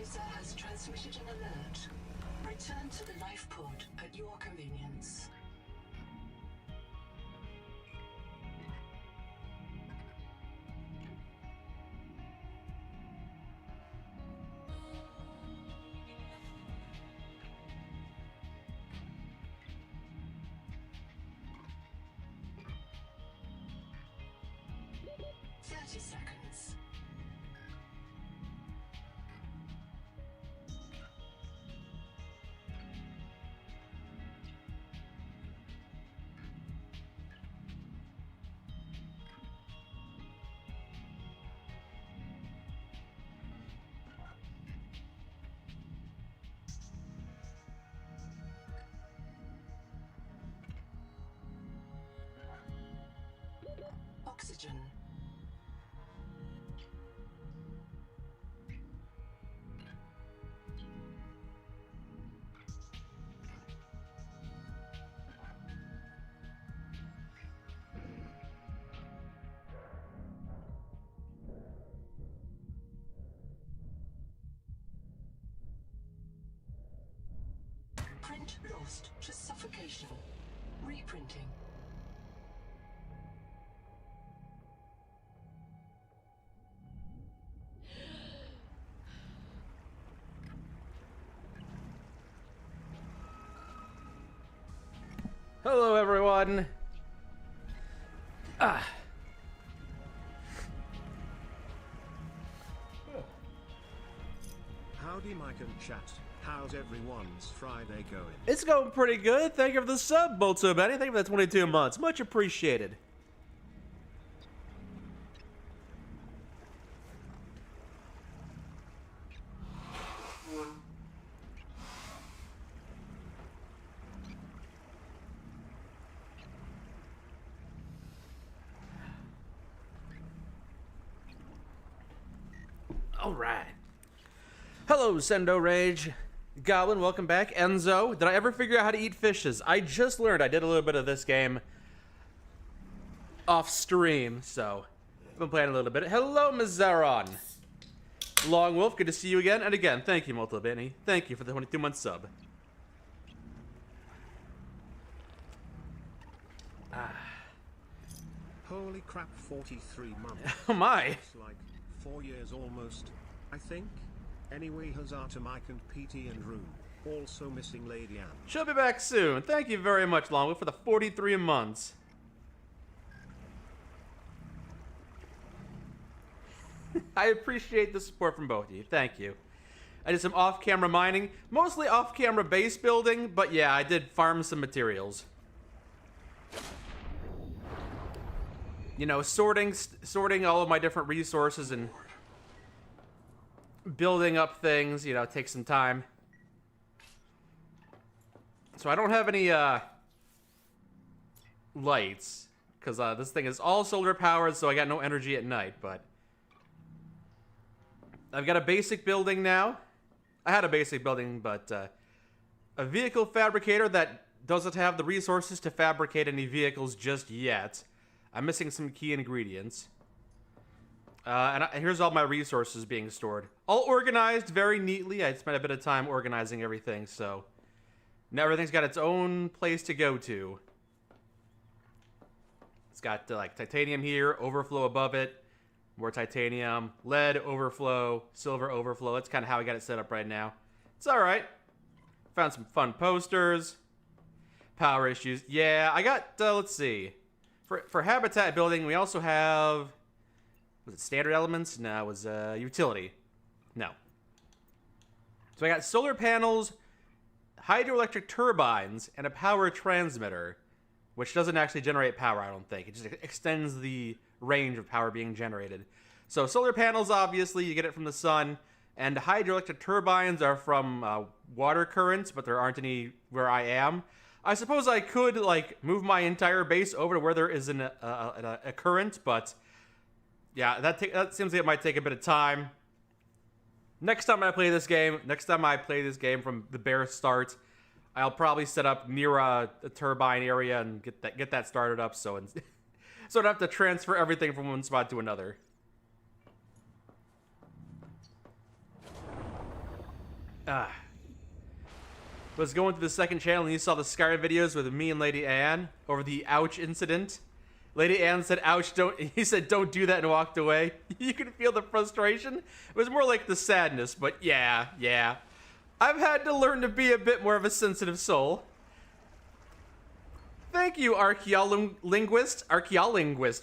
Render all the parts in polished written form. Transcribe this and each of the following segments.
Advisor has transmitted an alert. Return to the life pod at your convenience. Seconds. Oxygen. Print lost to suffocation. Reprinting. Hello, everyone. Howdy, Mike and chat. How's everyone's Friday going? It's going pretty good. Thank you for the sub, Bolto Betty. Thank you for the 22 months. Much appreciated. All right. Hello, Sendo Rage. Goblin, welcome back. Enzo, did I ever figure out how to eat fishes? I just learned. I did a little bit of this game off stream, so I've been playing a little bit. Hello, Mizaron. Long Wolf, good to see you again. And again, thank you, Multibini. Thank you for the 22-month sub. Holy crap, 43 months. Oh my. It's like 4 years almost, I think. Anyway, huzzah to Mike and PT and Rune. Also missing Lady Anne. She'll be back soon. Thank you very much, Long Wolf, for the 43 months. I appreciate the support from both of you. Thank you. I did some off-camera mining, mostly off-camera base building, but yeah, I did farm some materials. You know, sorting all of my different resources and building up things, you know, takes some time. So I don't have any lights, because this thing is all solar powered, so I got no energy at night, but I've got a basic building now. I had a basic building, but a vehicle fabricator that doesn't have the resources to fabricate any vehicles just yet. I'm missing some key ingredients. And here's all my resources being stored. All organized very neatly. I spent a bit of time organizing everything, so now everything's got its own place to go to. It's got like titanium here, overflow above it, more titanium, lead overflow, silver overflow. That's kind of how I got it set up right now. It's all right. Found some fun posters. Power issues. Yeah, I got, let's see. For habitat building, we also have, was it standard elements? No, it was utility. No. So I got solar panels, hydroelectric turbines, and a power transmitter, which doesn't actually generate power, I don't think. It just extends the range of power being generated. So solar panels, obviously, you get it from the sun, and hydroelectric turbines are from water currents, but there aren't any where I am. I suppose I could, like, move my entire base over to where there is a current, but yeah, that seems like it might take a bit of time. Next time I play this game from the bare start, I'll probably set up near a turbine area and get that started up, so I don't have to transfer everything from one spot to another. Was going to the second channel and you saw the Skyrim videos with me and Lady Anne over the ouch incident. Lady Anne said, ouch, don't, he said, don't do that and walked away. You can feel the frustration. It was more like the sadness, but yeah. I've had to learn to be a bit more of a sensitive soul. Thank you, archaeolinguist.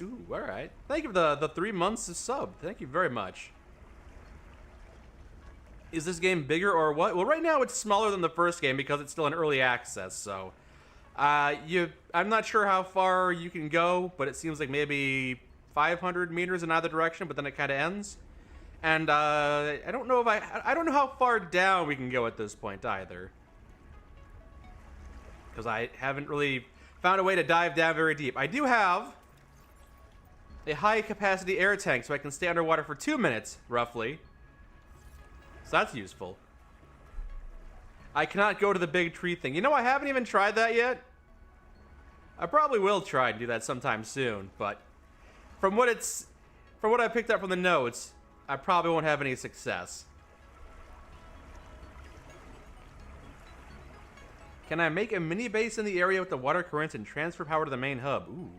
Ooh, all right. Thank you for the 3 months of sub. Thank you very much. Is this game bigger or what? Well, right now it's smaller than the first game because it's still in early access, so... I'm not sure how far you can go, but it seems like maybe 500 meters in either direction, but then it kind of ends. And, I don't know if I don't know how far down we can go at this point either. Because I haven't really found a way to dive down very deep. I do have a high-capacity air tank, so I can stay underwater for 2 minutes, roughly. So that's useful. I cannot go to the big tree thing. You know, I haven't even tried that yet. I probably will try and do that sometime soon, but from what I picked up from the notes, I probably won't have any success. Can I make a mini base in the area with the water currents and transfer power to the main hub? Ooh.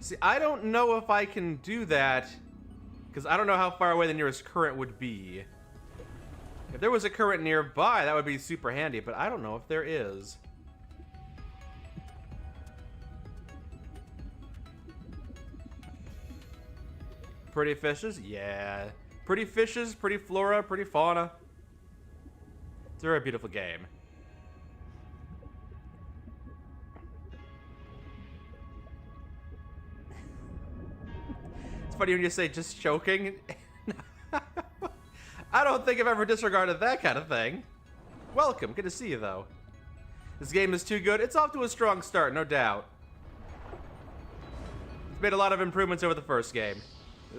See, I don't know if I can do that, because I don't know how far away the nearest current would be. If there was a current nearby, that would be super handy, but I don't know if there is. Pretty fishes? Yeah. Pretty fishes, pretty flora, pretty fauna. It's a very beautiful game. It's funny when you say just choking. I don't think I've ever disregarded that kind of thing. Welcome. Good to see you, though. This game is too good. It's off to a strong start, no doubt. It's made a lot of improvements over the first game.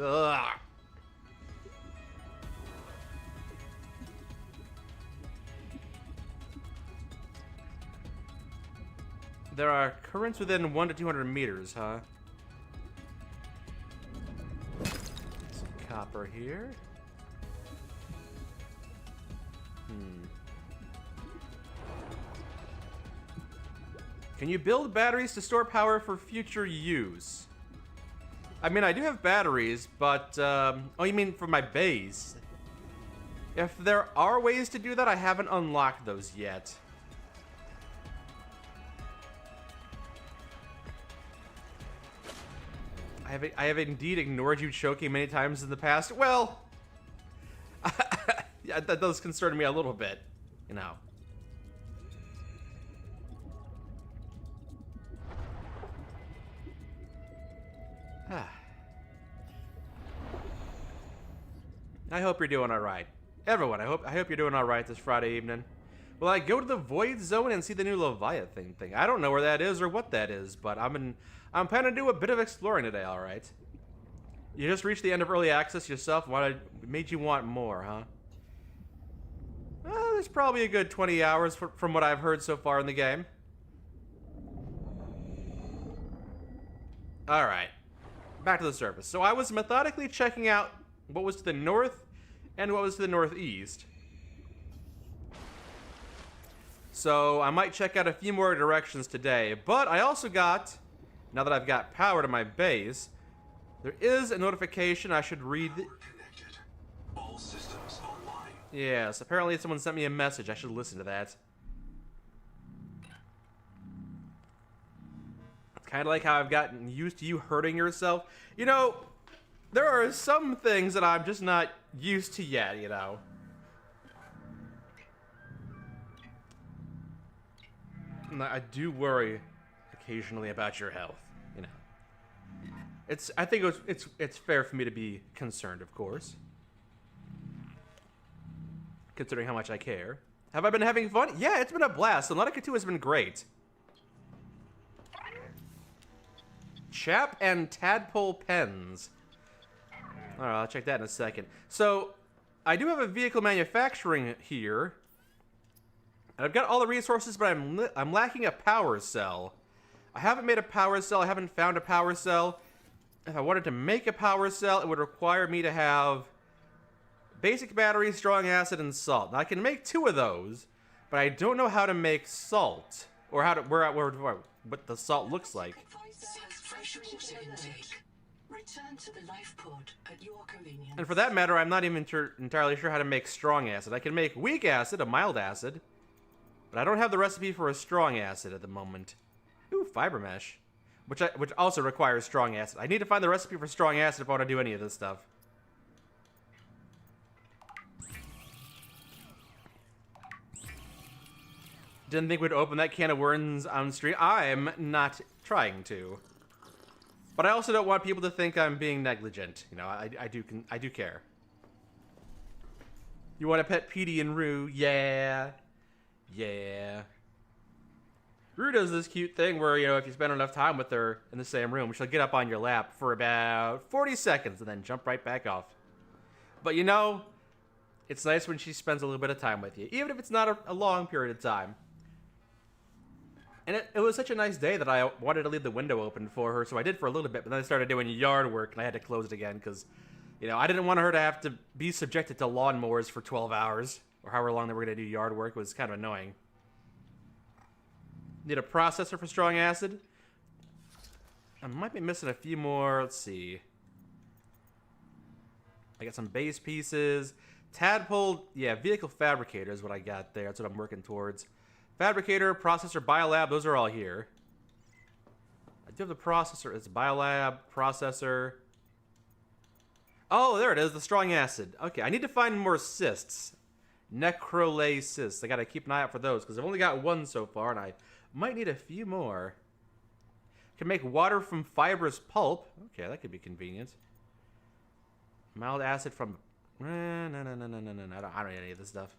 Ugh. There are currents within 1 to 200 meters, huh? Some copper here. Can you build batteries to store power for future use? I mean, I do have batteries, but, oh, you mean for my base? If there are ways to do that, I haven't unlocked those yet. I have indeed ignored you choking many times in the past. Well, yeah, that does concern me a little bit, you know. I hope you're doing all right. Everyone, I hope you're doing all right this Friday evening. Will I go to the Void Zone and see the new Leviathan thing? I don't know where that is or what that is, but I'm planning to do a bit of exploring today, all right. You just reached the end of early access yourself. What made you want more, huh? There's probably a good 20 hours from what I've heard so far in the game. All right, back to the surface. So I was methodically checking out what was to the north and what was to the northeast. So I might check out a few more directions today, but I also got, now that I've got power to my base, there is a notification I should read. All systems online. Yes, apparently someone sent me a message. I should listen to that. It's kind of like how I've gotten used to you hurting yourself. You know, there are some things that I'm just not used to yet, you know. And I do worry occasionally about your health, you know. I think it's fair for me to be concerned, of course. Considering how much I care. Have I been having fun? Yeah, it's been a blast. Subnautica 2 has been great. Chap and Tadpole Pens. Alright, I'll check that in a second. So, I do have a vehicle manufacturing here. And I've got all the resources, but I'm lacking a power cell. I haven't made a power cell. I haven't found a power cell. If I wanted to make a power cell, it would require me to have basic battery, strong acid, and salt. Now I can make 2 of those, but I don't know how to make salt or how to what the salt looks like. Seek fresh water intake. Return to the life pod at your convenience. And for that matter, I'm not even entirely sure how to make strong acid. I can make weak acid, a mild acid, but I don't have the recipe for a strong acid at the moment. Ooh, fiber mesh, which also requires strong acid. I need to find the recipe for strong acid if I want to do any of this stuff. Didn't think we'd open that can of worms on stream. I'm not trying to. But I also don't want people to think I'm being negligent. You know, I do care. You want to pet Petey and Rue? Yeah. Yeah. Rue does this cute thing where, you know, if you spend enough time with her in the same room, she'll get up on your lap for about 40 seconds and then jump right back off. But, you know, it's nice when she spends a little bit of time with you, even if it's not a long period of time. And it was such a nice day that I wanted to leave the window open for her, so I did for a little bit, but then I started doing yard work, and I had to close it again, because, you know, I didn't want her to have to be subjected to lawnmowers for 12 hours, or however long they were going to do yard work. It was kind of annoying. Need a processor for strong acid. I might be missing a few more. Let's see. I got some base pieces. Tadpole, yeah, vehicle fabricator is what I got there. That's what I'm working towards. Fabricator, processor, biolab, those are all here. I do have the processor. It's biolab, processor. Oh, there it is, the strong acid. Okay, I need to find more cysts. Necrolay cysts. I gotta keep an eye out for those, because I've only got 1 so far, and I might need a few more. Can make water from fibrous pulp. Okay, that could be convenient. Mild acid from... No. I don't need any of this stuff.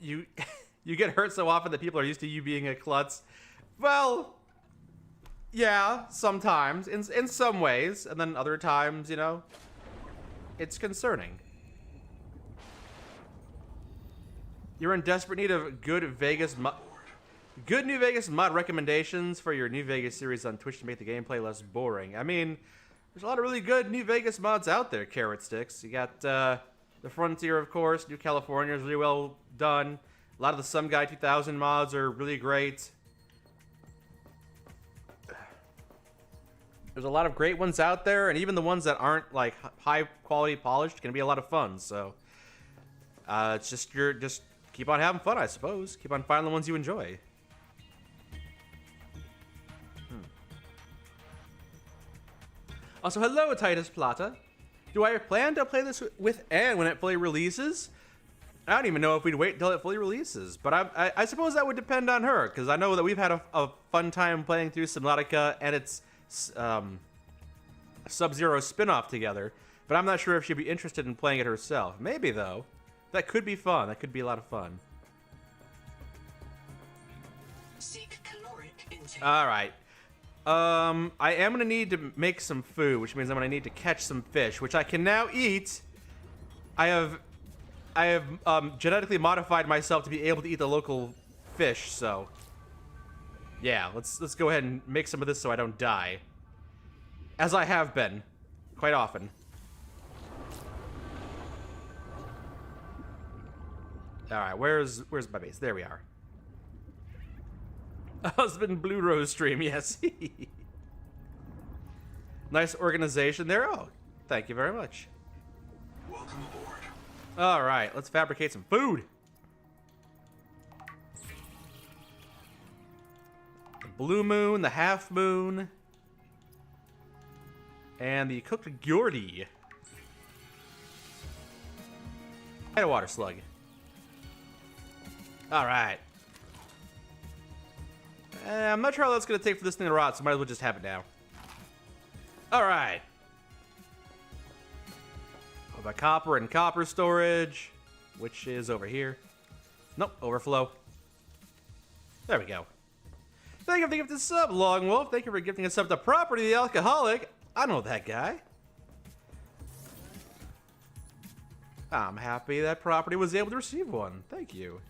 You get hurt so often that people are used to you being a klutz. Well, yeah, sometimes in some ways, and then other times, you know, it's concerning. You're in desperate need of good New Vegas mod recommendations for your New Vegas series on Twitch to make the gameplay less boring. I mean, there's a lot of really good New Vegas mods out there, Carrot Sticks. You got the Frontier, of course. New California is really well done. A lot of the Some Guy 2000 mods are really great. There's a lot of great ones out there, and even the ones that aren't like high quality polished can be a lot of fun. So it's just just keep on having fun, I suppose. Keep on finding the ones you enjoy. Also, hello, Titus Plata. Do I plan to play this with Anne when it fully releases? I don't even know if we'd wait until it fully releases, but I suppose that would depend on her, because I know that we've had a fun time playing through Subnautica and its Sub-Zero spin-off together, but I'm not sure if she'd be interested in playing it herself. Maybe, though. That could be fun. That could be a lot of fun. Seek caloric intake. All right. I am going to need to make some food, which means I'm going to need to catch some fish, which I can now eat. I have genetically modified myself to be able to eat the local fish, so yeah, let's go ahead and make some of this so I don't die. As I have been quite often. All right, where's my base? There we are. Husband Blue Rose stream, yes. Nice organization there. Oh, thank you very much. Welcome aboard. All right, let's fabricate some food. The blue moon, the half moon, and the cooked Geordie. And a water slug. All right. I'm not sure how that's going to take for this thing to rot, so might as well just have it now. Alright. What about copper and copper storage? Which is over here. Nope, overflow. There we go. Thank you for the gift of sub, Long Wolf. Thank you for gifting us up to Property the Alcoholic. I know that guy. I'm happy that Property was able to receive one. Thank you.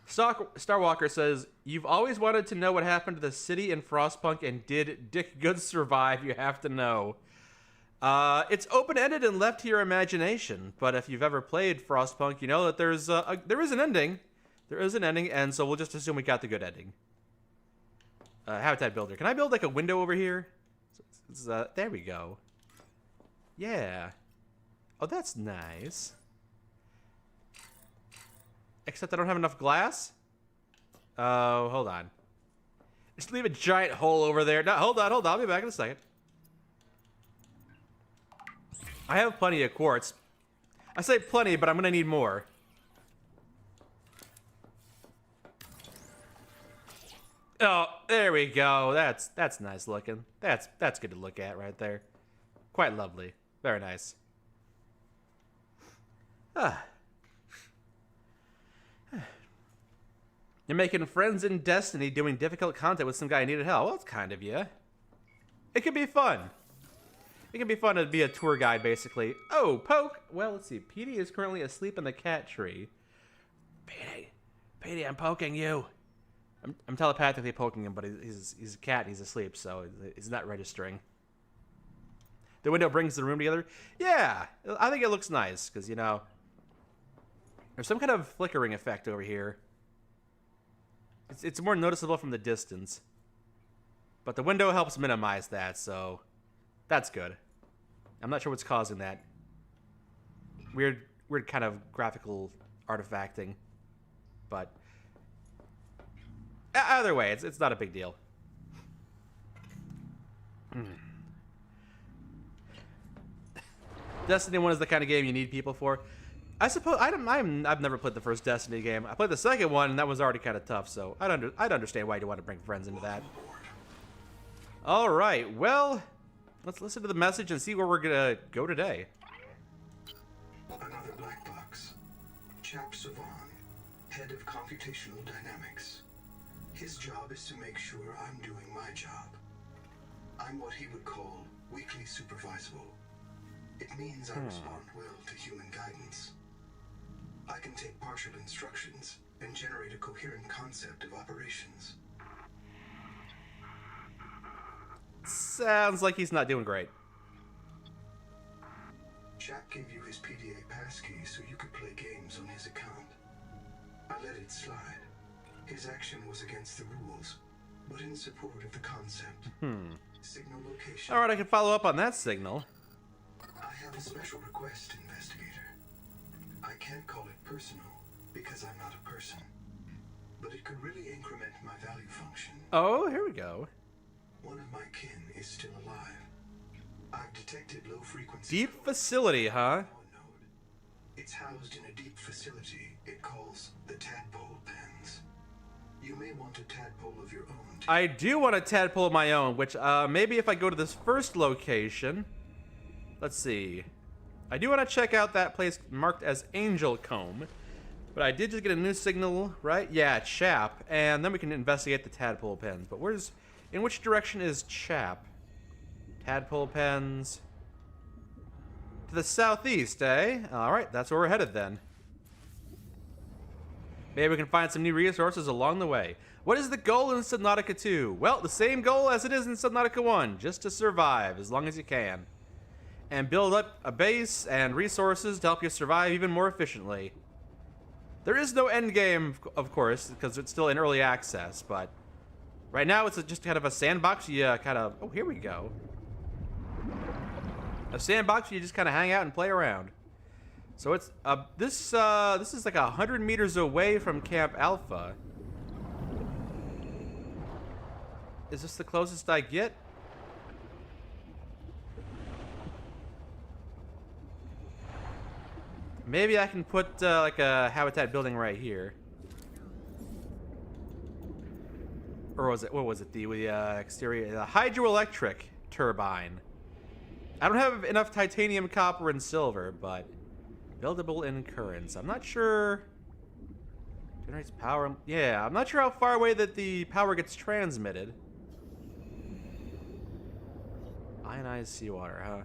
Starwalker says, you've always wanted to know what happened to the city in Frostpunk, and did Dick Goods survive? You have to know. It's open-ended and left to your imagination, but if you've ever played Frostpunk, you know that there is an ending. There is an ending, and so we'll just assume we got the good ending. Habitat builder. Can I build like a window over here? There we go. Yeah. Oh, that's nice. Except I don't have enough glass? Oh, hold on. Just leave a giant hole over there. No, hold on. I'll be back in a second. I have plenty of quartz. I say plenty, but I'm gonna need more. Oh, there we go. That's nice looking. That's good to look at right there. Quite lovely. Very nice. You're making friends in Destiny doing difficult content with some guy who needed help. Well, that's kind of you. It could be fun. It can be fun to be a tour guide, basically. Oh, Poke. Well, let's see. Petey is currently asleep in the cat tree. Petey, I'm poking you. I'm telepathically poking him, but he's a cat. He's asleep, so he's not registering. The window brings the room together. Yeah, I think it looks nice because, you know, there's some kind of flickering effect over here. It's more noticeable from the distance, but the window helps minimize that, so that's good. I'm not sure what's causing that. Weird kind of graphical artifacting, but either way, it's not a big deal. Destiny 1 is the kind of game you need people for. I suppose I've never played the first Destiny game. I played the second one, and that was already kind of tough. So I'd understand why you want to bring friends into that. All right, well, let's listen to the message and see where we're gonna go today. Another black box. Chap Savan, head of computational dynamics. His job is to make sure I'm doing my job. I'm what he would call weakly supervisable. It means I respond well to human guidance. I can take partial instructions and generate a coherent concept of operations. Sounds like he's not doing great. Chap gave you his PDA passkey so you could play games on his account. I let it slide. His action was against the rules, but in support of the concept. Signal location. All right, I can follow up on that signal. I have a special request, investigator. I can't call it personal because I'm not a person, but it could really increment my value function. Oh, here we go. One of my kin is still alive. I've detected low frequency. Deep facility, huh? Node. It's housed in a deep facility it calls the Tadpole Pens. You may want a tadpole of your own. I do want a tadpole of my own, which maybe if I go to this first location. Let's see. I do want to check out that place marked as Angel Comb. But I did just get a new signal, right? Yeah, Chap. And then we can investigate the tadpole pens. But in which direction is Chap? Tadpole pens. To the southeast, eh? Alright, that's where we're headed then. Maybe we can find some new resources along the way. What is the goal in Subnautica 2? Well, the same goal as it is in Subnautica 1. Just to survive as long as you can. And build up a base and resources to help you survive even more efficiently. There is no end game, of course, because it's still in early access, but right now it's just kind of a sandbox. Oh, here we go. A sandbox where you just kind of hang out and play around. So it's this is like 100 meters away from Camp Alpha. Is this the closest I get? Maybe I can put like a habitat building right here. Or what was it? The exterior, the hydroelectric turbine. I don't have enough titanium, copper, and silver, but buildable in currents. I'm not sure. Generates power. Yeah, I'm not sure how far away that the power gets transmitted. Ionized seawater, huh?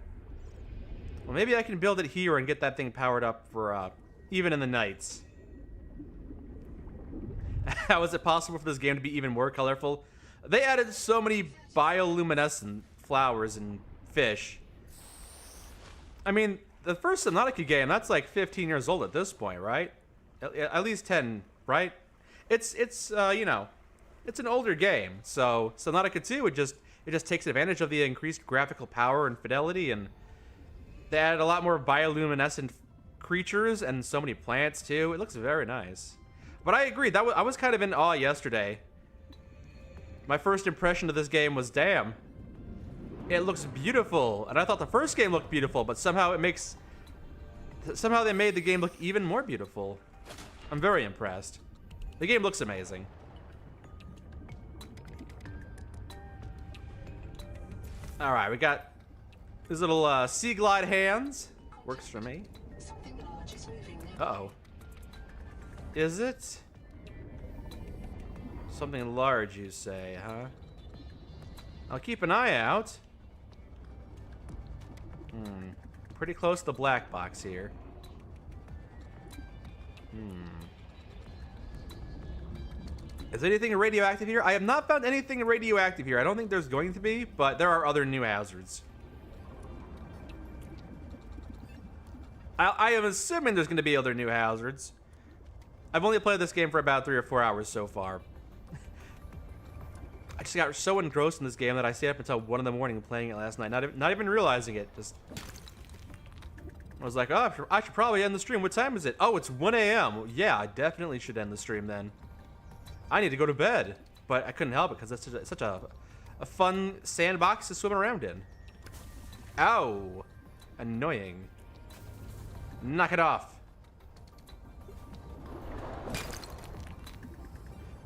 Well, maybe I can build it here and get that thing powered up for even in the nights. How is it possible for this game to be even more colorful? They added so many bioluminescent flowers and fish. I mean, the first Subnautica game, that's like 15 years old at this point, right? At least 10, right? It's you know, it's an older game. So Subnautica 2, it just takes advantage of the increased graphical power and fidelity, and they added a lot more bioluminescent creatures and so many plants too. It looks very nice. But I agree, I was kind of in awe yesterday. My first impression of this game was, damn, it looks beautiful. And I thought the first game looked beautiful, but somehow they made the game look even more beautiful. I'm very impressed. The game looks amazing. All right, we got these little sea glide hands. Works for me. Something large is moving nearby. Uh-oh. Is it? Something large, you say, huh? I'll keep an eye out. Pretty close to the black box here. Is anything radioactive here? I have not found anything radioactive here. I don't think there's going to be, but there are other new hazards. I am assuming there's going to be other new hazards. I've only played this game for about 3 or 4 hours so far. I just got so engrossed in this game that I stayed up until 1 in the morning playing it last night, not even realizing it. Just, I was like, oh, I should probably end the stream. What time is it? Oh, it's 1 a.m. Yeah, I definitely should end the stream then. I need to go to bed, but I couldn't help it because it's such a fun sandbox to swim around in. Ow, annoying. Knock it off.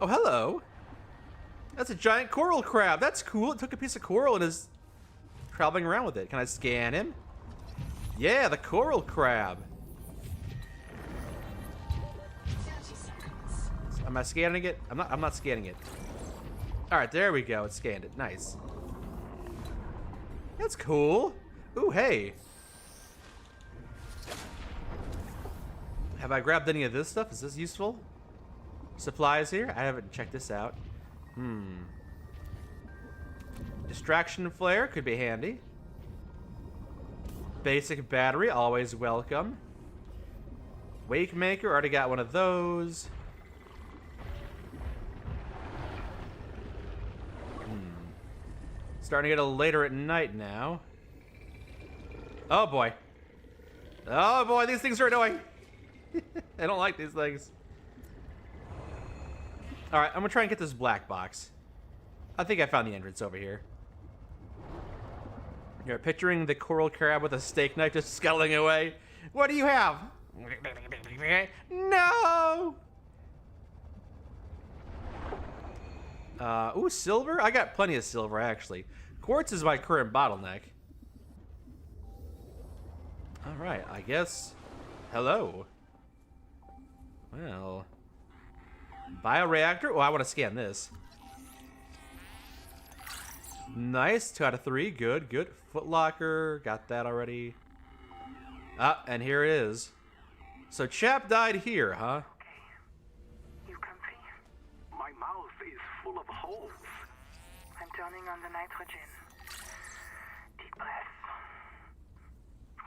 Oh, hello. That's a giant coral crab. That's cool. It took a piece of coral and is traveling around with it. Can I scan him? Yeah, the coral crab. 30 seconds. Am I scanning it? I'm not scanning it. All right, there we go. It scanned it. Nice. That's cool. Ooh, hey. Have I grabbed any of this stuff? Is this useful? Supplies here? I haven't checked this out. Distraction flare could be handy. Basic battery, always welcome. Wake maker, already got one of those. Starting to get a little later at night now. Oh boy. Oh boy, these things are annoying. I don't like these things. Alright, I'm gonna try and get this black box. I think I found the entrance over here. You're picturing the coral crab with a steak knife just scuttling away. What do you have? No! Ooh, silver? I got plenty of silver, actually. Quartz is my current bottleneck. Alright, I guess. Hello. Well. Bioreactor? Oh, I want to scan this. Nice. 2 out of 3. Good, good. Footlocker. Got that already. Ah, and here it is. So chap died here, huh? You comfy? My mouth is full of holes. I'm turning on the nitrogen. Deep breath.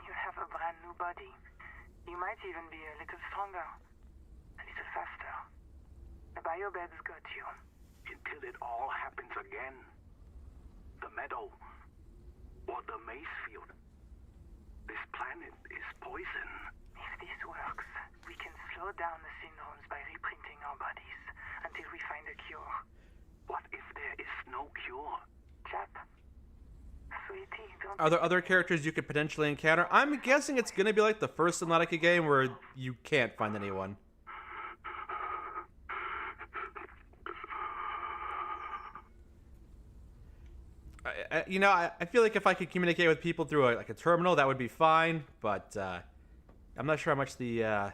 You have a brand new body. You might even be a little stronger. A little faster. The biobeds got you. Until it all happens again. The meadow. Or the maize field. This planet is poison. If this works, we can slow down the syndromes by reprinting our bodies until we find a cure. What if there is no cure? Chap. Sweetie, don't... Are there other characters you could potentially encounter? I'm guessing it's gonna be like the first Subnautica game where you can't find anyone. You know, I feel like if I could communicate with people through a terminal, that would be fine. But I'm not sure how much the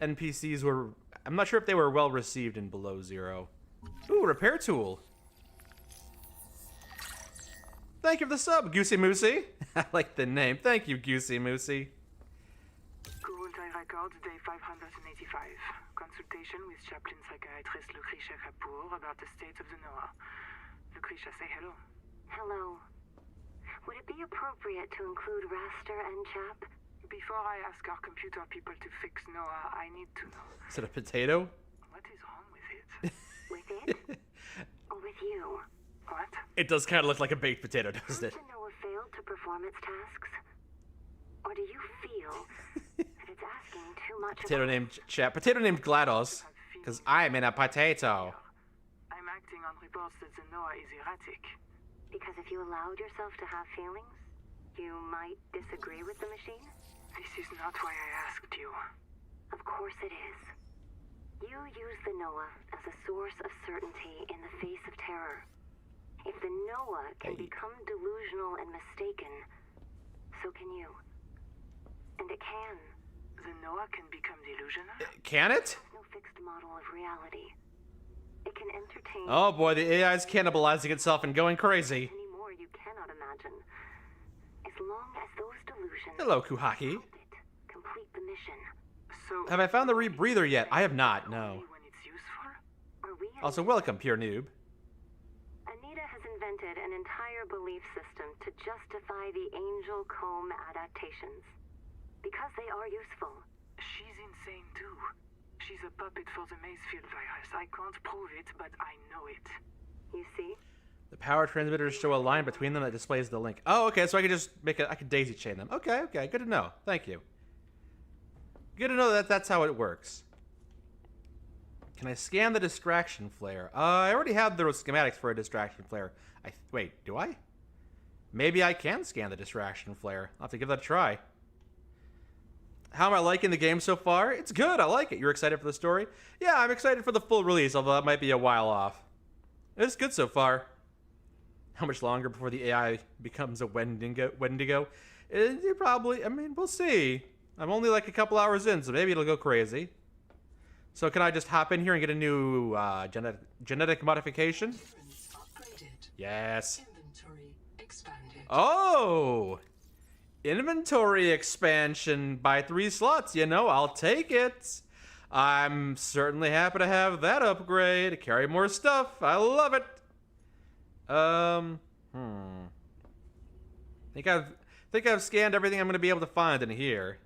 NPCs were. I'm not sure if they were well received in Below Zero. Ooh, repair tool. Thank you for the sub, Goosey Moosey. I like the name. Thank you, Goosey Moosey. Good. Vital records, day 585. Consultation with chaplain psychiatrist Lucretia Kapoor about the state of the NOAA. Lucretia, say hello. Hello. Would it be appropriate to include Raster and Chap? Before I ask our computer people to fix NOAA, I need to know. Is it a potato? What is wrong with it? With it? Or with you? What? It does kind of look like a baked potato, doesn't it? Has the NOAA failed to perform its tasks? Or do you feel that it's asking too much Potato of named Chap. Potato named GLaDOS. Because I'm in a potato. I'm acting on reports that the NOAA is erratic. Because if you allowed yourself to have feelings, you might disagree with the machine? This is not why I asked you. Of course it is. You use the NOAA as a source of certainty in the face of terror. If the NOAA can become delusional and mistaken, so can you. And it can. The NOAA can become delusional? Can it? There's no fixed model of reality. It can entertain Oh boy, the AI is cannibalizing itself and going crazy. any more you cannot imagine. As long as those delusions Hello, Kuhaki. help it complete the mission. So, Have I found the rebreather yet? I have not, no. only when it's useful? Are we Also, welcome, pure noob. Anita has invented an entire belief system to justify the angel comb adaptations. Because they are useful. She's insane too. She's a puppet for the Macefield virus. I can't prove it, but I know it. You see? The power transmitters show a line between them that displays the link. Oh, okay, so I can just I could daisy chain them. Okay, good to know. Thank you. Good to know that that's how it works. Can I scan the distraction flare? I already have the schematics for a distraction flare. Wait, do I? Maybe I can scan the distraction flare. I'll have to give that a try. How am I liking the game so far? It's good, I like it. You're excited for the story? Yeah, I'm excited for the full release, although that might be a while off. It's good so far. How much longer before the AI becomes a Wendigo? Probably, I mean, we'll see. I'm only like a couple hours in, so maybe it'll go crazy. So can I just hop in here and get a new genetic modification? Weapons upgraded. Yes. Inventory expanded. Oh! Inventory expansion by 3 slots. You know, I'll take it. I'm certainly happy to have that upgrade. Carry more stuff. I love it. Think I've scanned everything I'm going to be able to find in here.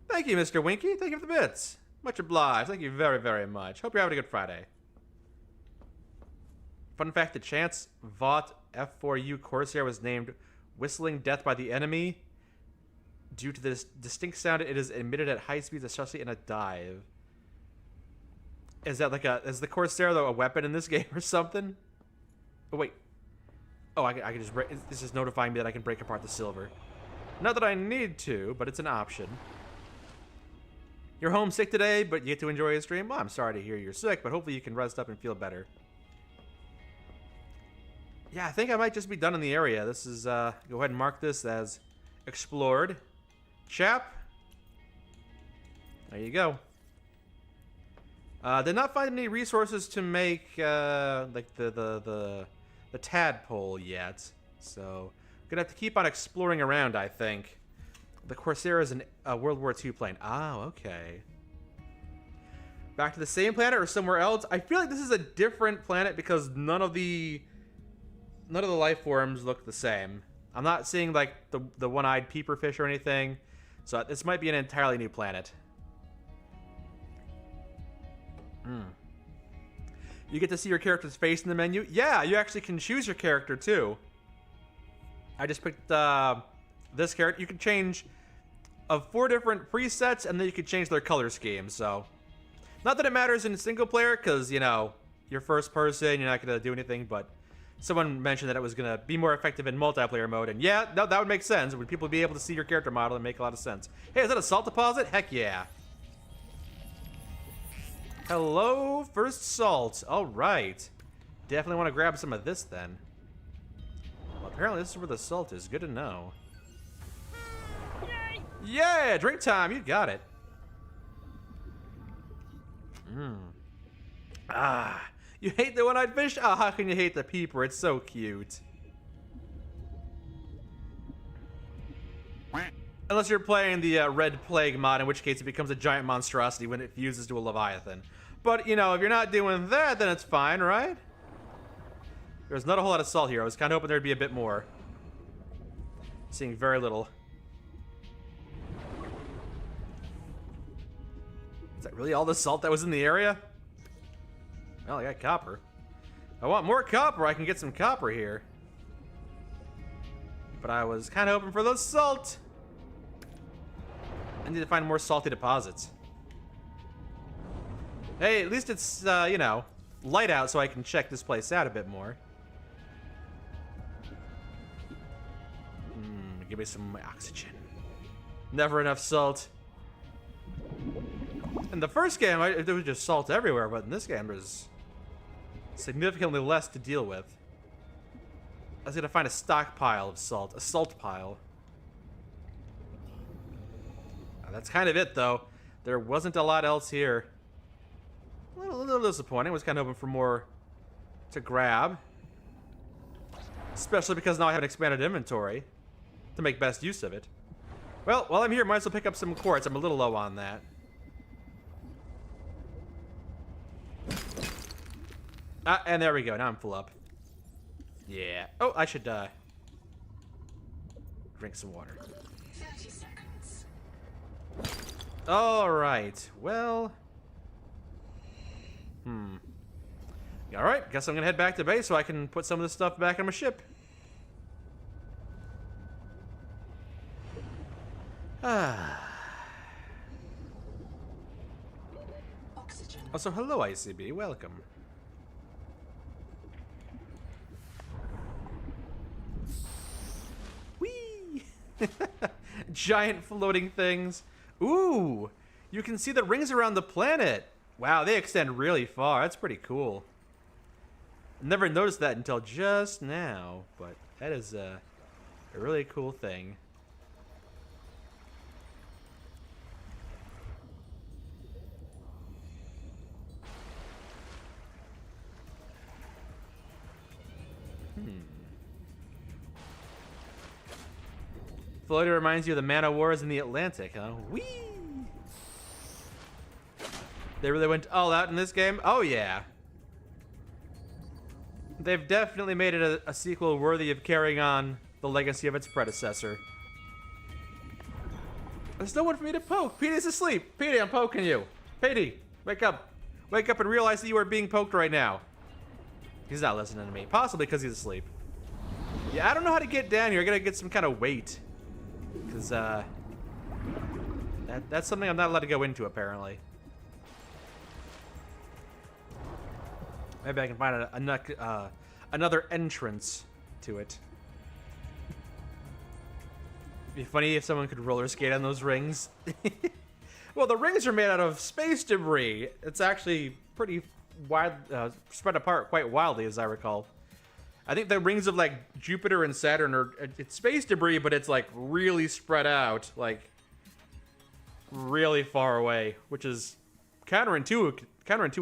Thank you, Mr. Winky. Thank you for the bits. Much obliged. Thank you very, very much. Hope you're having a good Friday. Fun fact, the Chance Vought F4U Corsair was named Whistling Death by the Enemy due to the distinct sound it is emitted at high speeds, especially in a dive. Is that like is the Corsair though a weapon in this game or something? Oh wait. Oh, I can just break. This is notifying me that I can break apart the silver. Not that I need to, but it's an option. You're homesick today, but you get to enjoy a stream? Well, I'm sorry to hear you're sick, but hopefully you can rest up and feel better. Yeah, I think I might just be done in the area. This is, go ahead and mark this as explored. Chap. There you go. Did not find any resources to make, like the tadpole yet. So, gonna have to keep on exploring around, I think. The Corsair is a World War II plane. Ah, okay. Back to the same planet or somewhere else? I feel like this is a different planet because none of the life forms look the same. I'm not seeing like the one-eyed peeper fish or anything. So this might be an entirely new planet. You get to see your character's face in the menu. Yeah, you actually can choose your character too. I just picked this character. You can change of 4 different presets, and then you can change their color scheme. So, not that it matters in single player, because you know you're first person, you're not gonna do anything. But someone mentioned that it was gonna be more effective in multiplayer mode, and yeah, no, that would make sense. Would people be able to see your character model and make a lot of sense? Hey, is that a salt deposit? Heck yeah! Hello, first salt. All right, definitely want to grab some of this then. Well, apparently this is where the salt is. Good to know. Yeah, drink time. You got it. Ah, you hate the one-eyed fish? Oh, how can you hate the peeper? It's so cute. Unless you're playing the Red Plague mod, in which case it becomes a giant monstrosity when it fuses to a Leviathan. But, you know, if you're not doing that, then it's fine, right? There's not a whole lot of salt here. I was kind of hoping there'd be a bit more. Seeing very little. Is that really all the salt that was in the area? Well, I got copper. I want more copper. I can get some copper here. But I was kind of hoping for the salt. I need to find more salty deposits. Hey, at least it's, you know, light out so I can check this place out a bit more. Give me some oxygen. Never enough salt. In the first game, there was just salt everywhere, but in this game, there's significantly less to deal with. I was gonna find a stockpile of salt. A salt pile. That's kind of it, though. There wasn't a lot else here. A little disappointing. I was kind of hoping for more to grab. Especially because now I have an expanded inventory to make best use of it. Well, while I'm here, might as well pick up some quartz. I'm a little low on that. Ah, and there we go. Now I'm full up. Yeah. Oh, I should drink some water. 30 seconds. All right. Well. All right. Guess I'm gonna head back to base so I can put some of this stuff back on my ship. Oxygen. Also, hello, ICB. Welcome. Whee! Giant floating things. Ooh! You can see the rings around the planet. Wow, they extend really far. That's pretty cool. Never noticed that until just now, but that is a really cool thing. Floater reminds you of the Man of Wars in the Atlantic, huh? Whee! They really went all out in this game? Oh, yeah. They've definitely made it a sequel worthy of carrying on the legacy of its predecessor. There's no one for me to poke. Petey's asleep. Petey, I'm poking you. Petey, wake up. Wake up and realize that you are being poked right now. He's not listening to me. Possibly because he's asleep. Yeah, I don't know how to get down here. I gotta get some kind of weight. Because, that's something I'm not allowed to go into, apparently. Maybe I can find another entrance to it. It'd be funny if someone could roller skate on those rings. Well, the rings are made out of space debris. It's actually pretty wide, spread apart quite wildly, as I recall. I think the rings of, like, Jupiter and Saturn are... It's space debris, but it's, like, really spread out. Like, really far away. Which is counterintuitive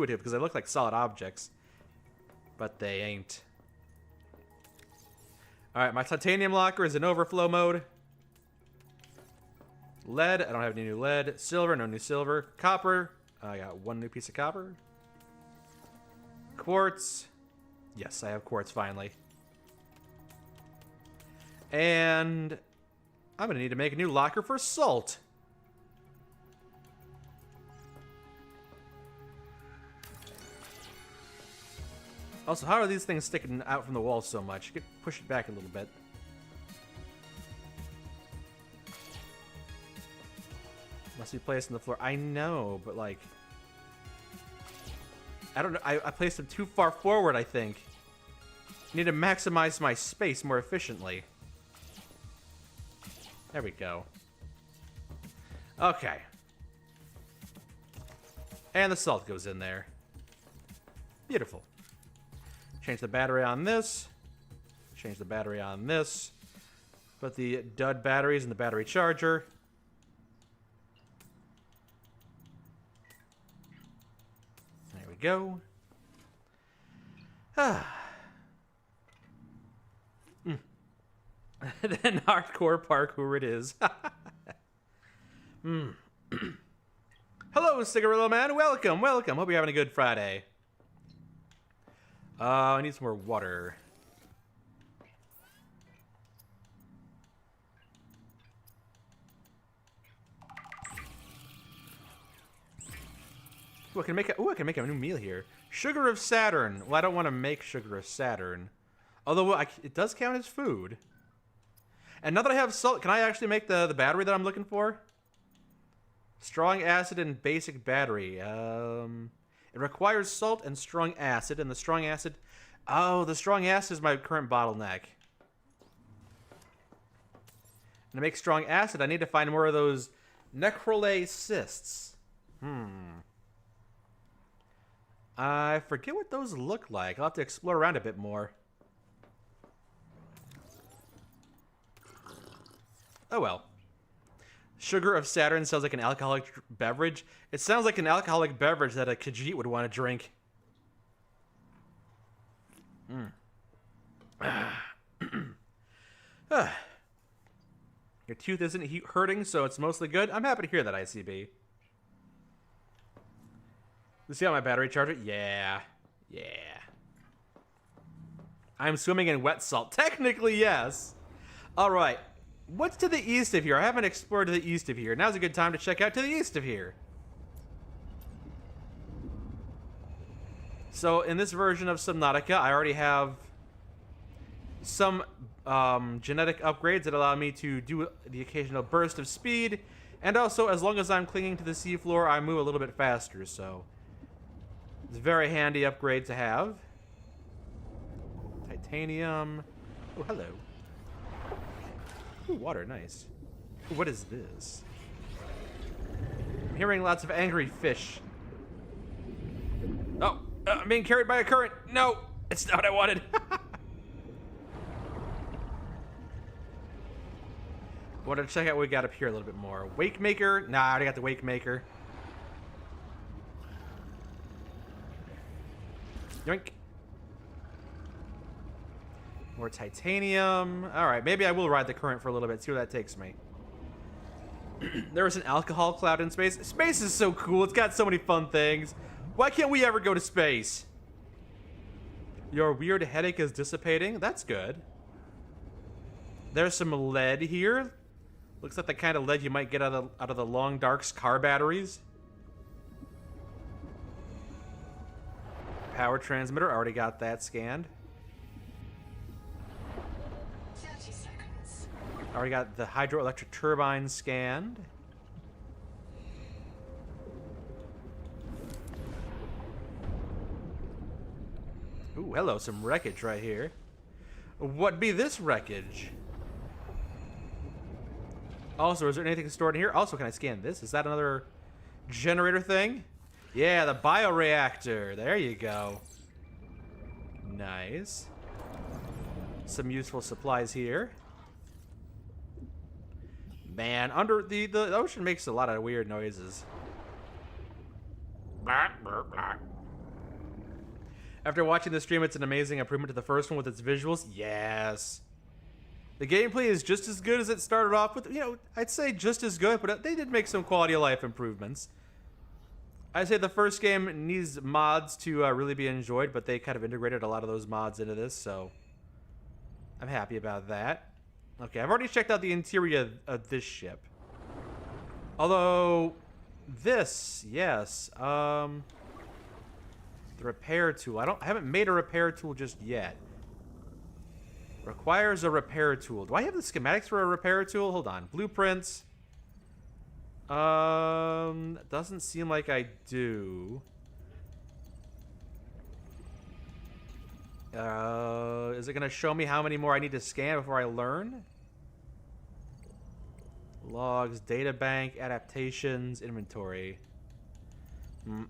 because they look like solid objects. But they ain't. Alright, my titanium locker is in overflow mode. Lead. I don't have any new lead. Silver. No new silver. Copper. I got one new piece of copper. Quartz. Yes, I have quartz finally. And I'm going to need to make a new locker for salt. Also, how are these things sticking out from the wall so much? You could push it back a little bit. Must be placed on the floor. I know, but like... I don't know. I placed them too far forward, I think. I need to maximize my space more efficiently. There we go. Okay. And the salt goes in there. Beautiful. Change the battery on this. Change the battery on this. Put the dud batteries in the battery charger. There we go. Then hardcore parkour it is. Hello, Cigarillo Man. Welcome, welcome. Hope you're having a good Friday. I need some more water. Ooh, I can make a new meal here. Sugar of Saturn. Well, I don't want to make sugar of Saturn. Although it does count as food. And now that I have salt, can I actually make the battery that I'm looking for? Strong acid and basic battery. It requires salt and strong acid, and the strong acid... Oh, the strong acid is my current bottleneck. And to make strong acid, I need to find more of those necrolay cysts. I forget what those look like. I'll have to explore around a bit more. Oh well. Sugar of Saturn sounds like an alcoholic beverage. It sounds like an alcoholic beverage that a Khajiit would want to drink. Your tooth isn't hurting, so it's mostly good. I'm happy to hear that, ICB. You see how my battery charger? Yeah. Yeah. I'm swimming in wet salt. Technically, yes. All right. What's to the east of here? I haven't explored to the east of here. Now's a good time to check out to the east of here. So, in this version of Subnautica, I already have some genetic upgrades that allow me to do the occasional burst of speed. And also, as long as I'm clinging to the seafloor, I move a little bit faster, so... It's a very handy upgrade to have. Titanium. Oh, hello. Ooh, water, nice. Ooh, what is this? I'm hearing lots of angry fish. Oh, I'm being carried by a current. No, it's not what I wanted. I wanted to check out what we got up here a little bit more. Wake Maker? Nah, I already got the Wake Maker. Yoink. More titanium. Alright, maybe I will ride the current for a little bit, see where that takes me. There was an alcohol cloud in space. Space is so cool, it's got so many fun things. Why can't we ever go to space? Your weird headache is dissipating. That's good. There's some lead here. Looks like the kind of lead you might get out of the long dark's car batteries. Power transmitter, already got that scanned. 30 seconds. Already got the hydroelectric turbine scanned. Ooh, hello, some wreckage right here. What be this wreckage? Also, is there anything stored in here? Also, can I scan this? Is that another generator thing? Yeah, the bioreactor. There you go. Nice. Some useful supplies here. Man, under the ocean makes a lot of weird noises. After watching the stream, it's an amazing improvement to the first one with its visuals. Yes. The gameplay is just as good as it started off with. You know, I'd say just as good, but they did make some quality of life improvements. I'd say the first game needs mods to really be enjoyed, but they kind of integrated a lot of those mods into this, so I'm happy about that. Okay, I've already checked out the interior of this ship. Although, this, yes, the repair tool. I haven't made a repair tool just yet. Requires a repair tool. Do I have the schematics for a repair tool? Hold on. Blueprints. Doesn't seem like I do. Is it gonna show me how many more I need to scan before I learn? Logs, data bank, adaptations, inventory.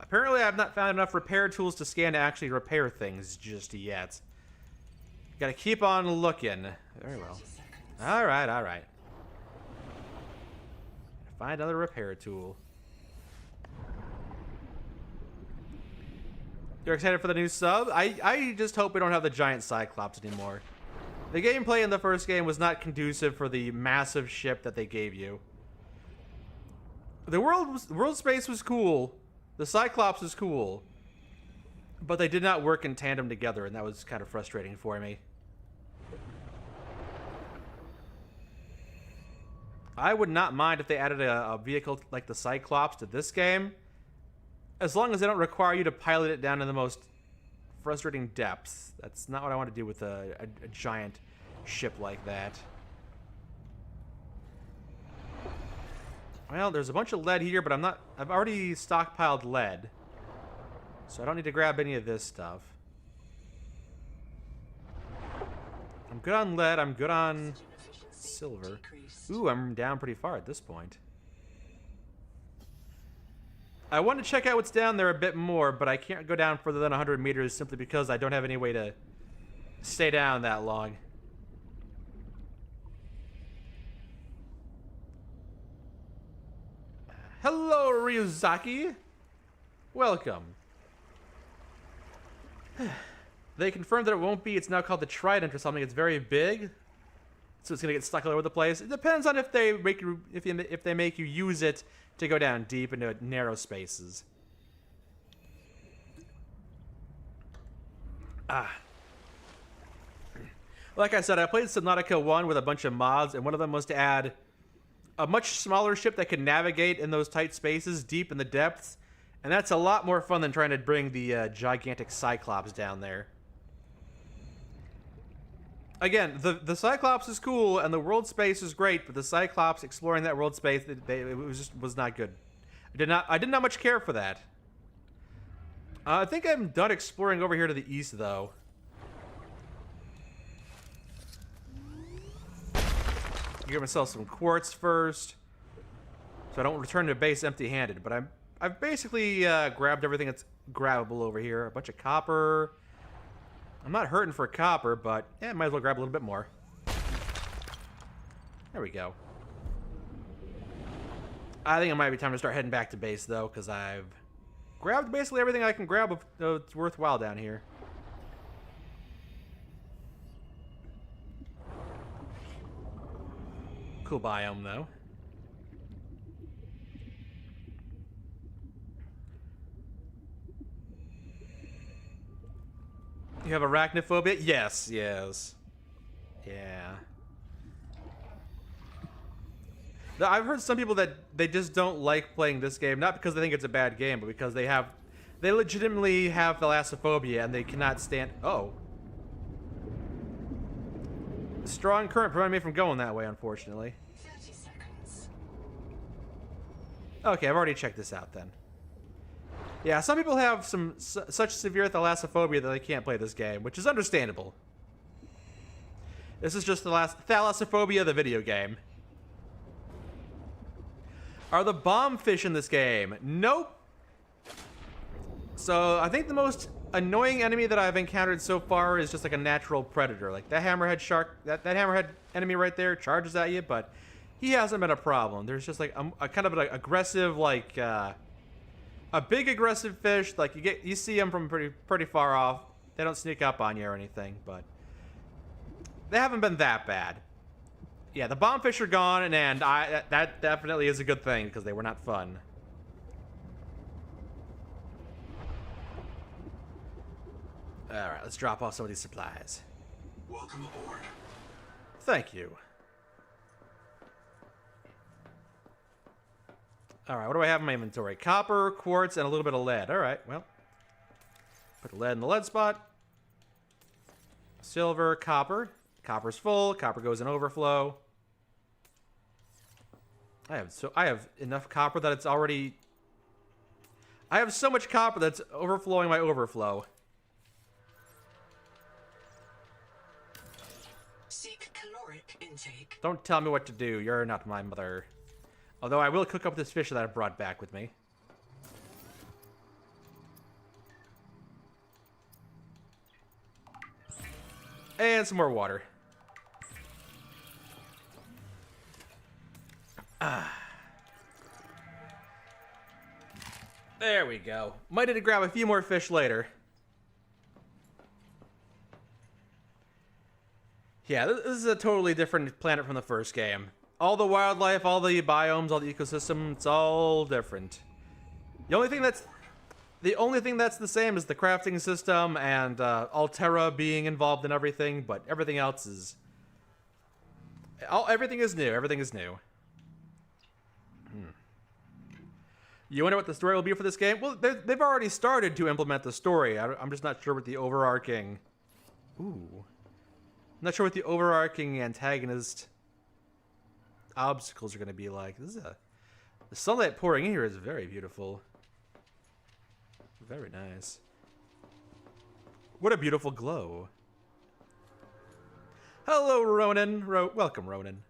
Apparently I've not found enough repair tools to scan to actually repair things just yet. Gotta keep on looking. Very well. Alright, alright. Find another repair tool. You're excited for the new sub? I just hope we don't have the giant Cyclops anymore. The gameplay in the first game was not conducive for the massive ship that they gave you. The world space was cool. The Cyclops was cool. But they did not work in tandem together, and that was kind of frustrating for me. I would not mind if they added a vehicle like the Cyclops to this game, as long as they don't require you to pilot it down to the most frustrating depths. That's not what I want to do with a giant ship like that. Well, there's a bunch of lead here, but I've already stockpiled lead. So I don't need to grab any of this stuff. I'm good on lead, I'm good on silver. Ooh, I'm down pretty far at this point. I want to check out what's down there a bit more, but I can't go down further than 100 meters simply because I don't have any way to stay down that long. Hello, Ryuzaki. Welcome. They confirmed that it won't be. It's now called the Trident or something. It's very big, so it's gonna get stuck all over the place. It depends on if they make you if they make you use it to go down deep into narrow spaces. Like I said, I played Subnautica 1 with a bunch of mods, and one of them was to add a much smaller ship that can navigate in those tight spaces deep in the depths, and that's a lot more fun than trying to bring the gigantic Cyclops down there. Again, the Cyclops is cool and the world space is great, but the Cyclops exploring that world space, it was not good. I did not much care for that. I think I'm done exploring over here to the east, though. Get myself some quartz first, so I don't return to base empty-handed. But I've basically grabbed everything that's grabbable over here. A bunch of copper. I'm not hurting for copper, but yeah, might as well grab a little bit more. There we go. I think it might be time to start heading back to base, though, because I've grabbed basically everything I can grab that's worthwhile down here. Cool biome, though. You have arachnophobia? Yes, yes. Yeah. I've heard some people that they just don't like playing this game, not because they think it's a bad game, but because they legitimately have thalassophobia and they cannot stand... Oh. Strong current prevented me from going that way, unfortunately. 30 seconds. Okay, I've already checked this out then. Yeah, some people have such severe thalassophobia that they can't play this game, which is understandable. This is just the thalassophobia, the video game. Are the bomb fish in this game? Nope. So I think the most annoying enemy that I've encountered so far is just like a natural predator. Like that hammerhead shark, that hammerhead enemy right there charges at you, but he hasn't been a problem. There's just like a kind of an aggressive, like a big aggressive fish. Like you see them from pretty far off. They don't sneak up on you or anything, but they haven't been that bad. Yeah, the bomb fish are gone, and that definitely is a good thing because they were not fun. All right, let's drop off some of these supplies. Welcome aboard. Thank you. All right, what do I have in my inventory? Copper, quartz, and a little bit of lead. All right, well, put the lead in the lead spot. Silver, copper. Copper's full. Copper goes in overflow. I have enough copper that it's already... I have so much copper that's overflowing my overflow. Seek caloric intake. Don't tell me what to do. You're not my mother. Although I will cook up this fish that I brought back with me. And some more water. There we go. Might need to grab a few more fish later. Yeah, this is a totally different planet from the first game. all the wildlife, all the biomes, all the ecosystem, it's all different. The only thing that's the same is the crafting system and Altera being involved in everything, but everything else is everything is new. Everything is new. You wonder what the story will be for this game? Well, they've already started to implement the story. I'm just not sure what the overarching. Ooh. I'm not sure what the overarching antagonist obstacles are going to be like. The sunlight pouring in here is very beautiful. Very nice. What a beautiful glow. Hello, Ronan. Welcome, Ronan.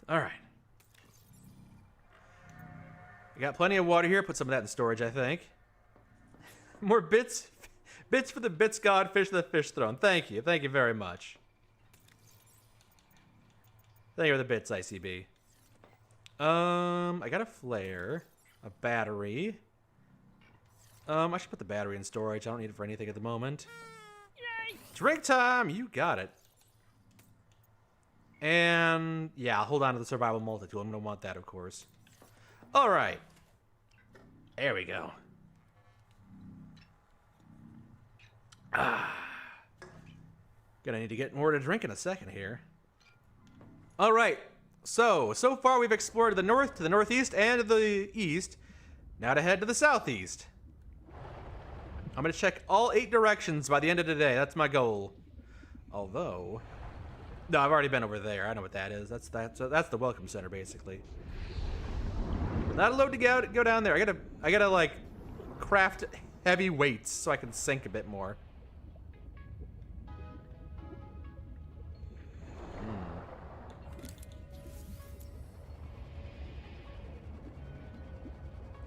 All right. We got plenty of water here. Put some of that in storage, I think. More bits. Bits for the bits god, fish for the fish throne. Thank you. Thank you very much. Thank you for the bits, ICB. I got a flare. A battery. I should put the battery in storage. I don't need it for anything at the moment. Yay! Drink time! You got it. And yeah, I'll hold on to the survival multi-tool. I'm gonna want that, of course. Alright. There we go. Gonna need to get more to drink in a second here. Alright. So far we've explored the north to the northeast and to the east. Now to head to the southeast. I'm gonna check all 8 directions by the end of the day. That's my goal. Although, no, I've already been over there. I know what that is. That's the welcome center, basically. Not allowed to go down there. I gotta like craft heavy weights so I can sink a bit more.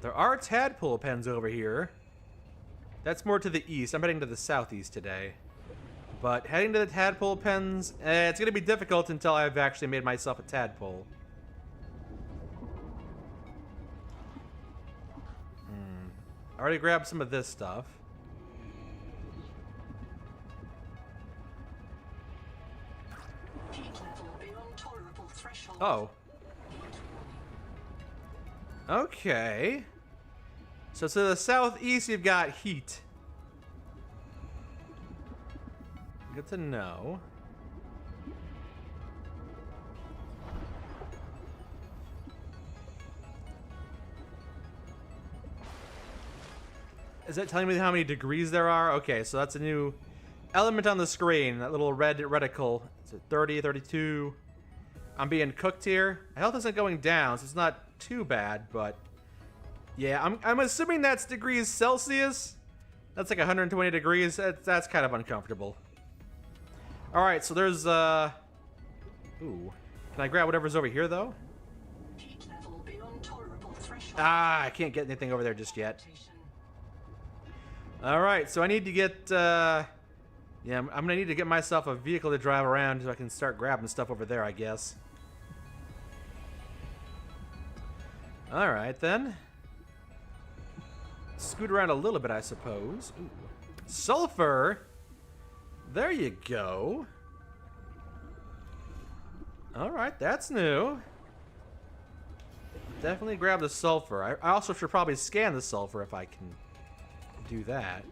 There are tadpole pens over here. That's more to the east. I'm heading to the southeast today. But heading to the tadpole pens, it's going to be difficult until I've actually made myself a tadpole. I already grabbed some of this stuff. Heat level beyond tolerable threshold. Oh. Okay. So to the southeast, you've got heat. Good to know. Is that telling me how many degrees there are? Okay, so that's a new element on the screen. That little red reticle. Is it 30, 32? I'm being cooked here. Health isn't going down, so it's not too bad, but yeah, I'm assuming that's degrees Celsius. That's like 120 degrees. That's kind of uncomfortable. All right, so there's ooh, can I grab whatever's over here though? Heat level beyond tolerable threshold. I can't get anything over there just yet. All right, so I need to get yeah, I'm gonna need to get myself a vehicle to drive around so I can start grabbing stuff over there, I guess. All right then. Scoot around a little bit, I suppose. Ooh. Sulfur. There you go. All right, that's new. Definitely grab the sulfur. I also should probably scan the sulfur if I can do that.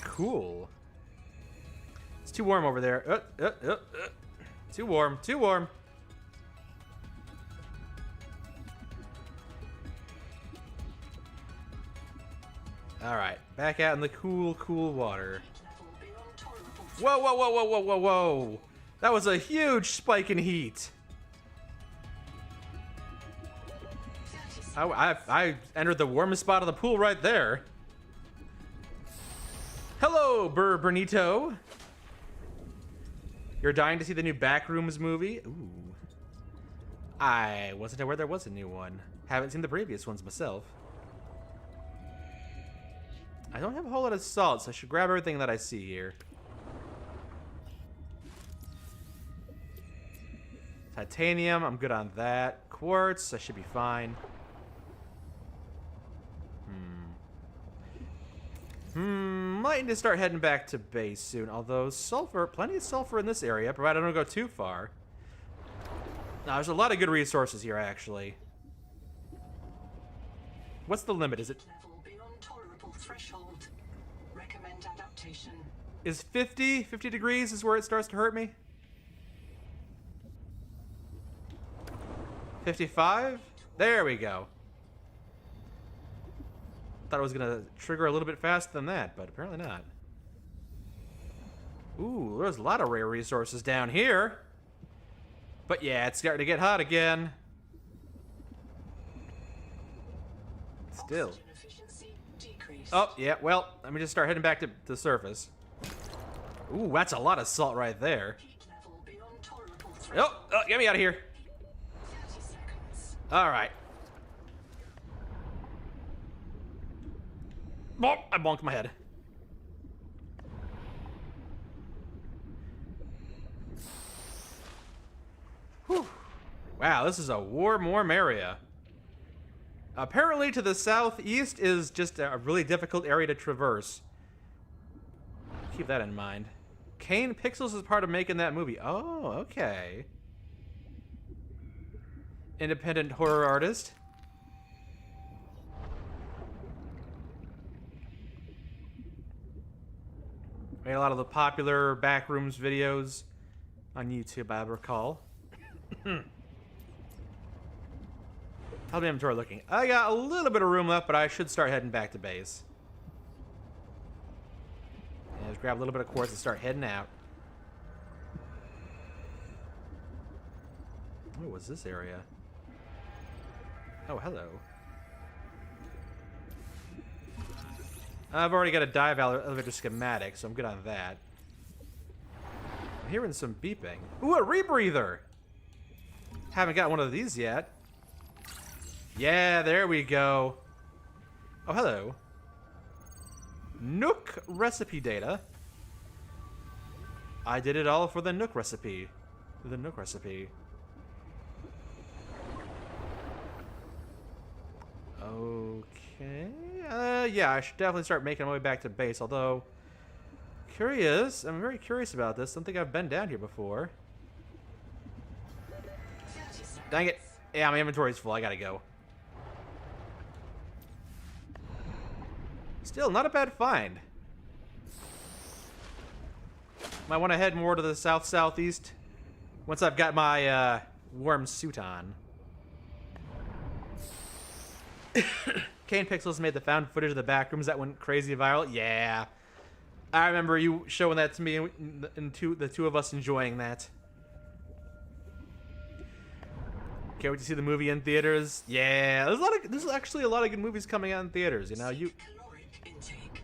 Cool. It's too warm over there. Too warm. Too warm. All right, back out in the cool, cool water. Whoa, whoa, whoa, whoa, whoa, whoa, whoa! That was a huge spike in heat. I entered the warmest spot of the pool right there. Hello, Bernito. You're dying to see the new Backrooms movie? Ooh. I wasn't aware there was a new one. Haven't seen the previous ones myself. I don't have a whole lot of salt, so I should grab everything that I see here. Titanium, I'm good on that. Quartz, I should be fine. might need to start heading back to base soon. Although sulfur, plenty of sulfur in this area, provided I don't go too far. Now, there's a lot of good resources here, actually. What's the limit? Is it... Level beyond tolerable threshold. Recommend adaptation. Is 50 degrees is where it starts to hurt me? 55? There we go. Thought it was gonna trigger a little bit faster than that, but apparently not. Ooh, there's a lot of rare resources down here. But yeah, it's starting to get hot again. Still. Oxygen efficiency decreased. Oh, yeah, well, let me just start heading back to the surface. Ooh, that's a lot of salt right there. Heat level beyond tolerable threshold. Oh, get me out of here. 30 seconds. All right. Oh, I bonked my head. Whew. Wow, this is a warm area. Apparently to the southeast is just a really difficult area to traverse. Keep that in mind. Kane Pixels is part of making that movie. Oh, okay. Independent horror artist. Made a lot of the popular Backrooms videos on YouTube, I recall. How's my inventory looking? I got a little bit of room left, but I should start heading back to base. Yeah, just grab a little bit of quartz and start heading out. What was this area? Oh, hello. I've already got a dive elevator schematic, so I'm good on that. I'm hearing some beeping. Ooh, a rebreather! Haven't got one of these yet. Yeah, there we go. Oh, hello. Nook recipe data. I did it all for the Nook recipe. The Nook recipe. Okay. Yeah, I should definitely start making my way back to base, although... Curious. I'm very curious about this. Don't think I've been down here before. 30 seconds. Dang it. Yeah, my inventory's full. I gotta go. Still, not a bad find. Might want to head more to the south-southeast once I've got my warm suit on. Kane Pixels made the found footage of the back rooms that went crazy viral. Yeah. I remember you showing that to me and the two of us enjoying that. Can't wait to see the movie in theaters. Yeah, there's actually a lot of good movies coming out in theaters. You know, Caloric intake.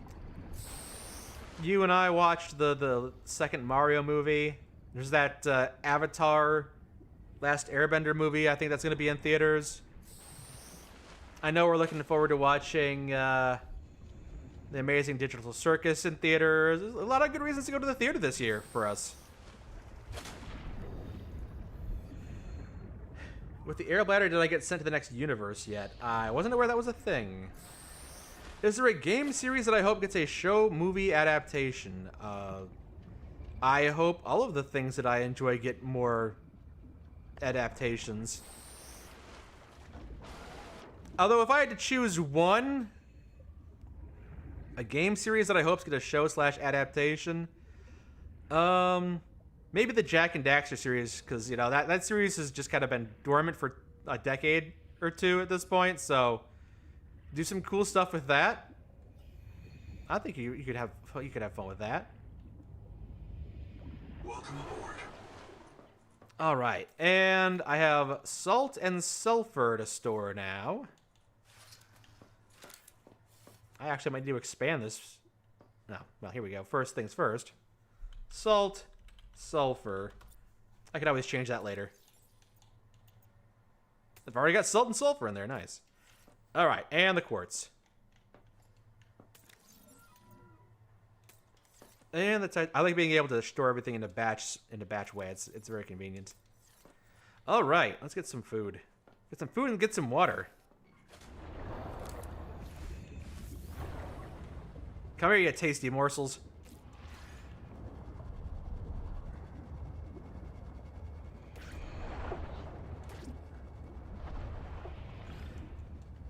you and I watched the second Mario movie. There's that Avatar, Last Airbender movie. I think that's gonna be in theaters. I know we're looking forward to watching The Amazing Digital Circus in theaters. There's a lot of good reasons to go to the theater this year for us. With the air bladder, did I get sent to the next universe yet? I wasn't aware that was a thing. Is there a game series that I hope gets a show movie adaptation? I hope all of the things that I enjoy get more adaptations. Although if I had to choose one, a game series that I hope's get a show / adaptation, maybe the Jack and Daxter series, because you know that series has just kind of been dormant for a decade or two at this point. So do some cool stuff with that. I think you could have fun with that. Welcome aboard. All right, and I have salt and sulfur to store now. I actually might need to expand this. No, well, here we go. First things first. Salt, sulfur. I could always change that later. I've already got salt and sulfur in there. Nice. All right, and the quartz. And I like being able to store everything in a batch way. It's very convenient. All right, let's get some food. Get some food and get some water. Come here, you tasty morsels.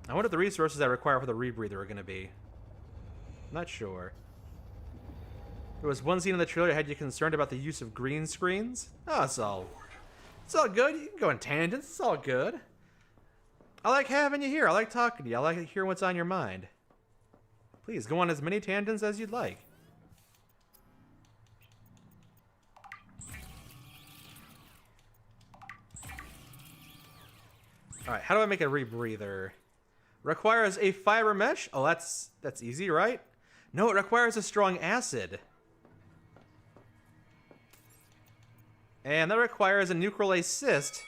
I wonder what the resources I require for the rebreather are going to be. I'm not sure. There was one scene in the trailer that had you concerned about the use of green screens. Oh, it's all good. You can go in tangents. It's all good. I like having you here. I like talking to you. I like hearing what's on your mind. Please, go on as many tangents as you'd like. Alright, how do I make a rebreather? Requires a fiber mesh? Oh, that's easy, right? No, it requires a strong acid. And that requires a nucleolase cyst.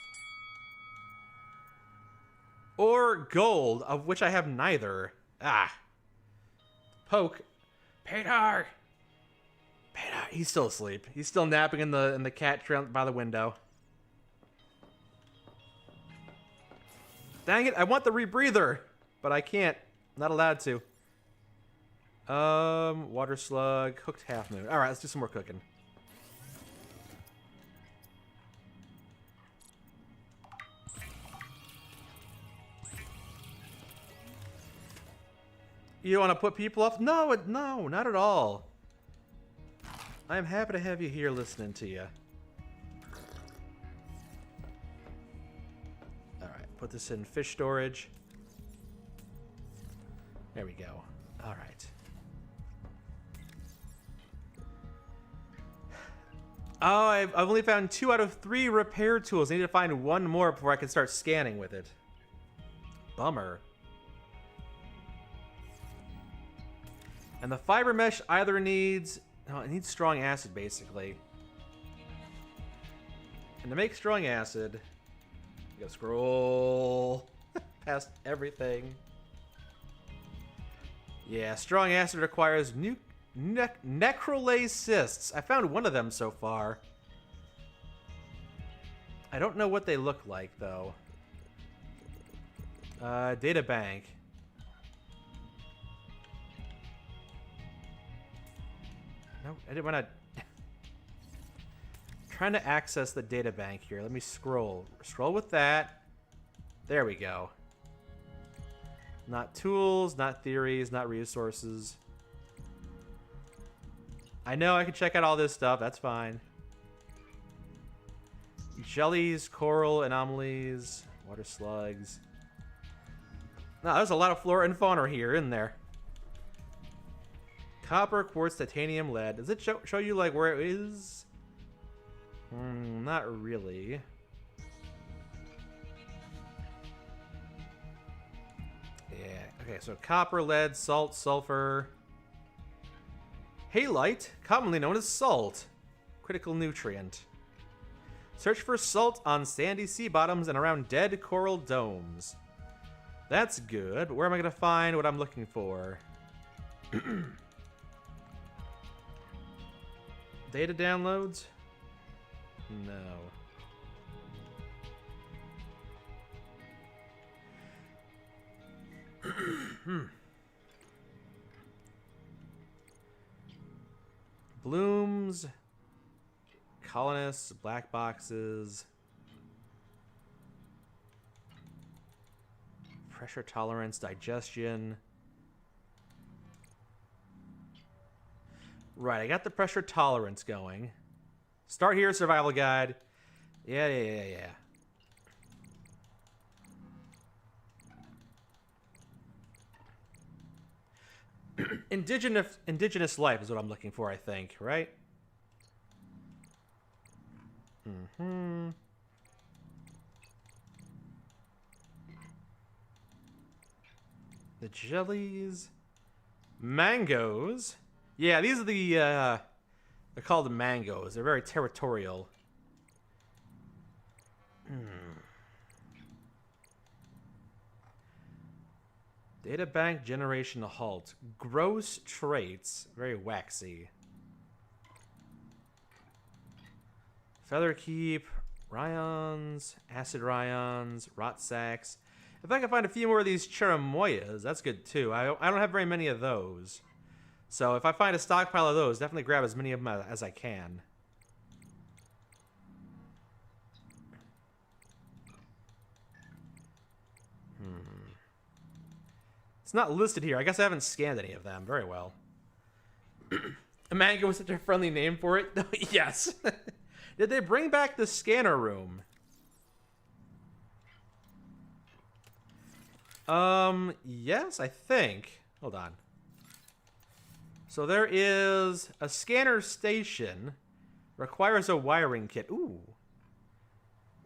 Or gold, of which I have neither. Ah. Poke. Peter! Peter! He's still asleep. He's still napping in the cat trail by the window. Dang it, I want the rebreather! But I can't. I'm not allowed to. Water slug, cooked half moon. Alright, let's do some more cooking. You don't want to put people off? No, no, not at all. I'm happy to have you here listening to you. Alright, put this in fish storage. There we go. Alright. Oh, I've only found 2 out of 3 repair tools. I need to find 1 more before I can start scanning with it. Bummer. And the fiber mesh either needs... No, it needs strong acid, basically. And to make strong acid, you gotta scroll past everything. Yeah, strong acid requires necrolase cysts. I found 1 of them so far. I don't know what they look like, though. Data bank. No, I didn't want to... Trying to access the data bank here. Let me scroll. Scroll with that. There we go. Not tools, not theories, not resources. I know I can check out all this stuff. That's fine. Jellies, coral, anomalies, water slugs. No, there's a lot of flora and fauna here in there. Copper, quartz, titanium, lead. Does it show you like where it is? Not really. Yeah. Okay, so copper, lead, salt, sulfur. Halite, commonly known as salt. Critical nutrient. Search for salt on sandy sea bottoms and around dead coral domes. That's good, but where am I going to find what I'm looking for? Data downloads? No. Blooms, colonists, black boxes, pressure tolerance, digestion. Right, I got the pressure tolerance going. Start here, survival guide. Yeah. Indigenous life is what I'm looking for, I think, right? The jellies. Mangoes. Yeah, these are the, they're called mangoes. They're very territorial. Data bank generation halt. Gross traits. Very waxy. Feather keep. Ryons. Acid ryons. Rot sacks. If I can find a few more of these cherimoyas, that's good too. I don't have very many of those. So if I find a stockpile of those, definitely grab as many of them as I can. It's not listed here. I guess I haven't scanned any of them. Very well. Mango was such a friendly name for it. Yes. Did they bring back the scanner room? Yes, I think. Hold on. So there is a scanner station. Requires a wiring kit. Ooh.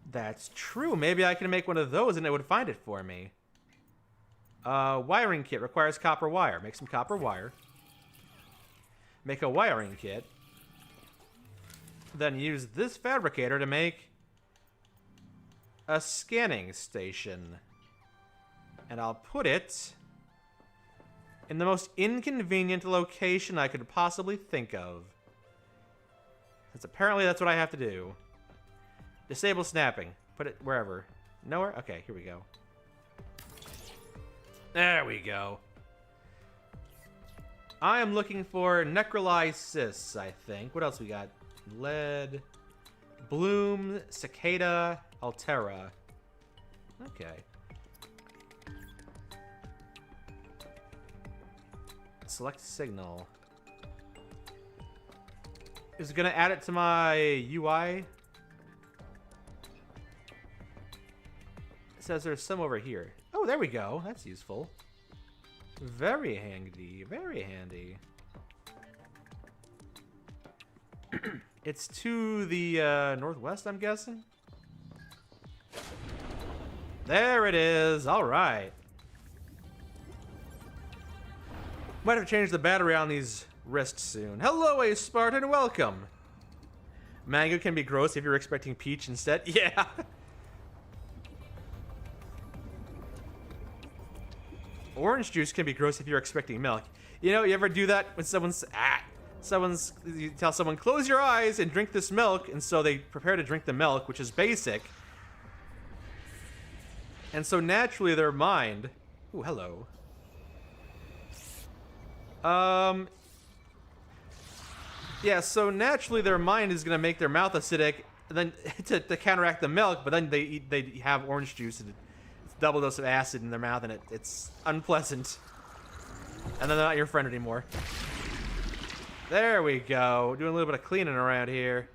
That's true. Maybe I can make one of those and it would find it for me. Wiring kit requires copper wire. Make some copper wire. Make a wiring kit. Then use this fabricator to make a scanning station. And I'll put it in the most inconvenient location I could possibly think of. Because apparently that's what I have to do. Disable snapping. Put it wherever. Nowhere? Okay, here we go. There we go. I am looking for necrolyzed cysts, I think. What else we got? Lead, bloom, cicada, altera. Okay. Select signal. Is it gonna add it to my UI? It says there's some over here. Oh, there we go. That's useful. Very handy. Very handy. It's to the northwest, I'm guessing. There it is. All right. Might have to change the battery on these wrists soon. Hello, a Spartan. Welcome. Mango can be gross if you're expecting peach instead. Yeah. Orange juice can be gross if you're expecting milk. You know, you ever do that when you tell someone, close your eyes and drink this milk, and so they prepare to drink the milk, which is basic. And so naturally their mind... Ooh, hello. Yeah, so naturally their mind is going to make their mouth acidic and then to counteract the milk, but then they have orange juice and it's double dose of acid in their mouth and it's unpleasant. And then they're not your friend anymore. There we go. Doing a little bit of cleaning around here.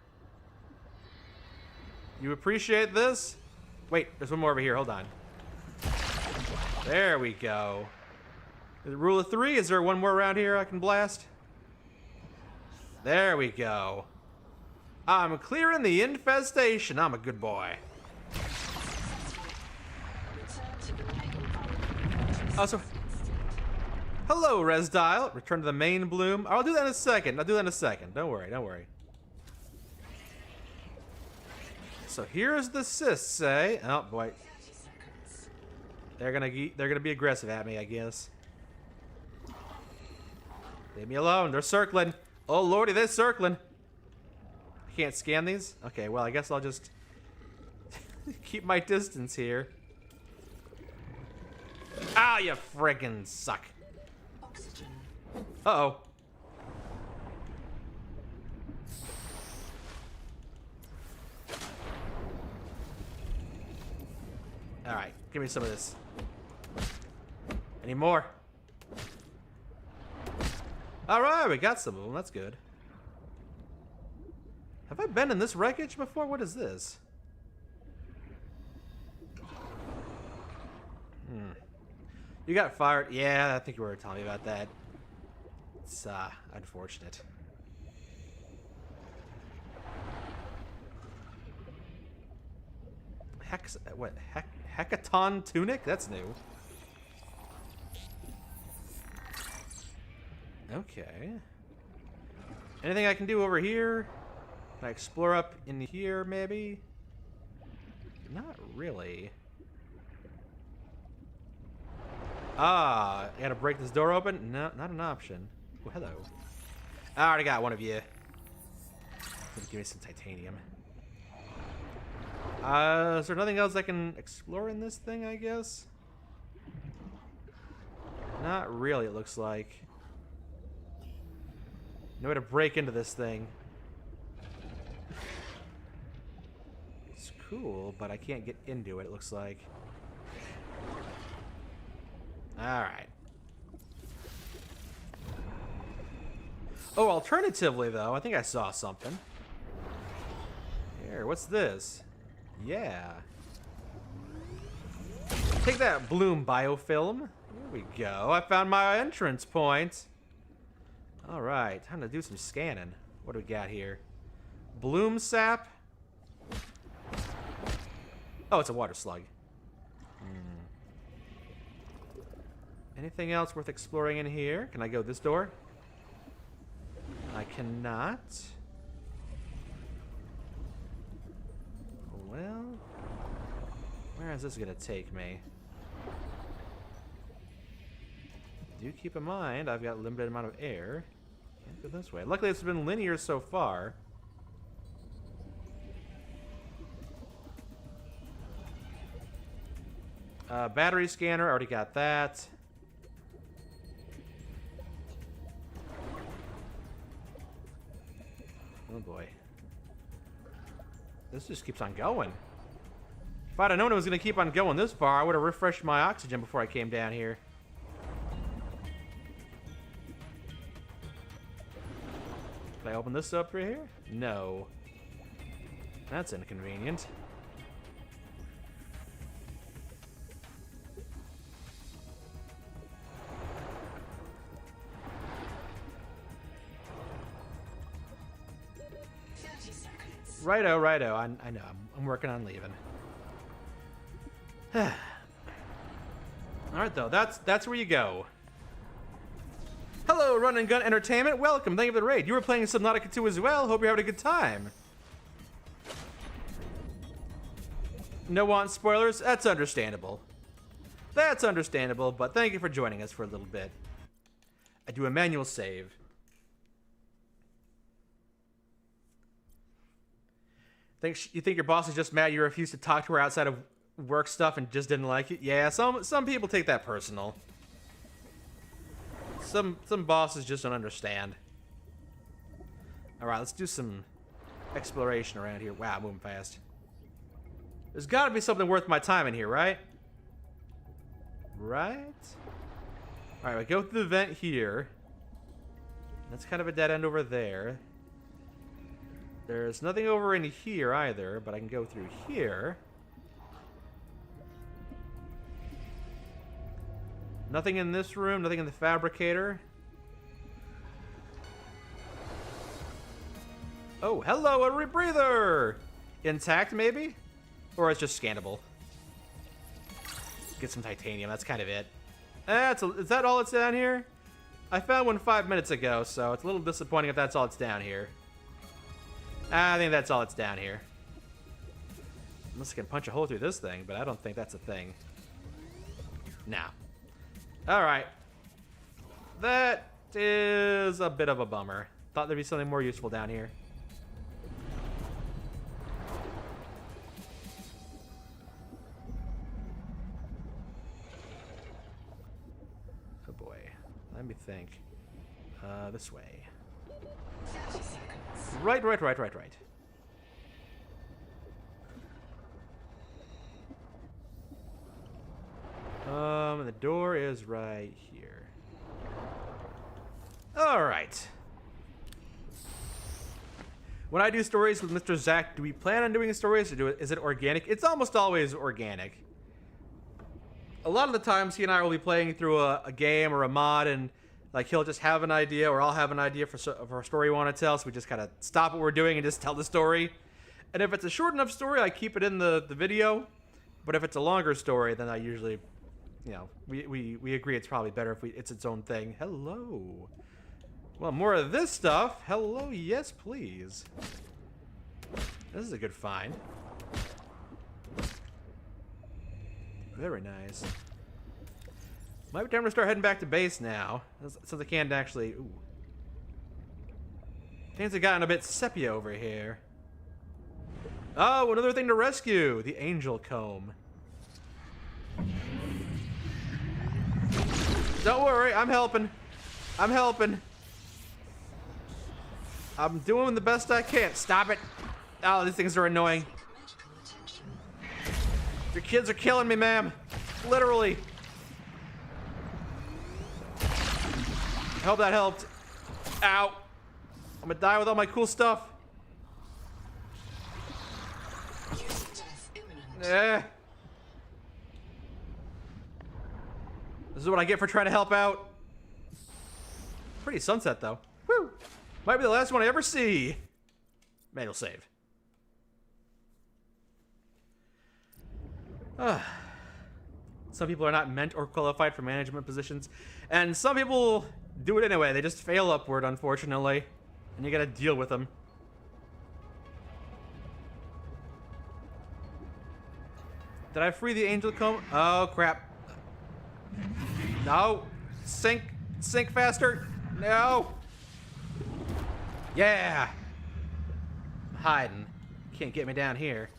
You appreciate this? Wait, there's one more over here. Hold on. There we go. Rule of 3, is there one more around here I can blast? There we go. I'm clearing the infestation. I'm a good boy. Also, hello, Resdial. Return to the main bloom. I'll do that in a second. Don't worry, don't worry. So here's the cysts, eh? Oh boy. They're gonna be aggressive at me, I guess. Leave me alone. They're circling. Oh lordy, they're circling. I can't scan these? Okay, well I guess I'll just keep my distance here. Ah, you friggin' suck. Oxygen. Uh-oh. Alright, give me some of this. Any more? Alright, we got some of them. That's good. Have I been in this wreckage before? What is this? You got fired. Yeah, I think you were telling me about that. It's, unfortunate. Hekaton tunic? That's new. Okay. Anything I can do over here? Can I explore up in here, maybe? Not really. Ah, I gotta break this door open? No, not an option. Oh, hello. I already got one of you. Give me some titanium. Is there nothing else I can explore in this thing, I guess? Not really, it looks like. No way to break into this thing. It's cool, but I can't get into it, it looks like. Alright. Oh, alternatively, though, I think I saw something. Here, what's this? Yeah. Take that bloom biofilm. Here we go. I found my entrance point. Alright, time to do some scanning. What do we got here? Bloom sap. Oh, it's a water slug. Anything else worth exploring in here? Can I go this door? I cannot. Well, where is this gonna take me? Do keep in mind, I've got a limited amount of air. Can't go this way. Luckily, it's been linear so far. Battery scanner, already got that. Oh boy. This just keeps on going. If I'd have known it was going to keep on going this far, I would have refreshed my oxygen before I came down here. Can I open this up right here? No. That's inconvenient. Righto, righto. I know. I'm working on leaving. All right, though. That's where you go. Hello, Run and Gun Entertainment. Welcome. Thank you for the raid. You were playing Subnautica 2 as well. Hope you're having a good time. No want spoilers? That's understandable. That's understandable, but thank you for joining us for a little bit. I do a manual save. You think your boss is just mad you refused to talk to her outside of work stuff and just didn't like it? Yeah, some people take that personal. Some bosses just don't understand. Alright, let's do some exploration around here. Wow, moving fast. There's gotta be something worth my time in here, right? Right? Alright, we go through the vent here. That's kind of a dead end over there. There's nothing over in here either, but I can go through here. Nothing in this room, nothing in the fabricator. Oh, hello, a rebreather! Intact, maybe? Or it's just scannable. Get some titanium, that's kind of it. Is that all that's down here? I found one 5 minutes ago, so it's a little disappointing if that's all that's down here. I think that's all that's down here. Unless I can punch a hole through this thing, but I don't think that's a thing. Nah. Alright. That is a bit of a bummer. Thought there'd be something more useful down here. Oh boy. Let me think. This way. 30 seconds. Right. And the door is right here. Alright. When I do stories with Mr. Zach, do we plan on doing stories or is it organic? It's almost always organic. A lot of the times he and I will be playing through a game or a mod and like he'll just have an idea or I'll have an idea for a story we want to tell, so we just kind of stop what we're doing and just tell the story. And if it's a short enough story, I keep it in the video. But if it's a longer story, then I usually, you know, we agree it's probably better if it's its own thing. Hello. Well, more of this stuff. Hello, yes, please. This is a good find. Very nice. Might be time to start heading back to base now. Since I can't actually... Ooh. Things have gotten a bit sepia over here. Oh, another thing to rescue. The angel comb. Don't worry, I'm helping. I'm helping. I'm doing the best I can. Stop it. Oh, these things are annoying. Medical attention. Your kids are killing me, ma'am. Literally. I hope that helped. Ow. I'm gonna die with all my cool stuff. User death imminent. Eh. This is what I get for trying to help out. Pretty sunset, though. Woo! Might be the last one I ever see. Manual save. Some people are not meant or qualified for management positions, and some people do it anyway. They just fail upward, unfortunately, and you gotta deal with them. Did I free the angel comb? Oh, crap. No. Sink. Sink faster. No. Yeah. I'm hiding. Can't get me down here.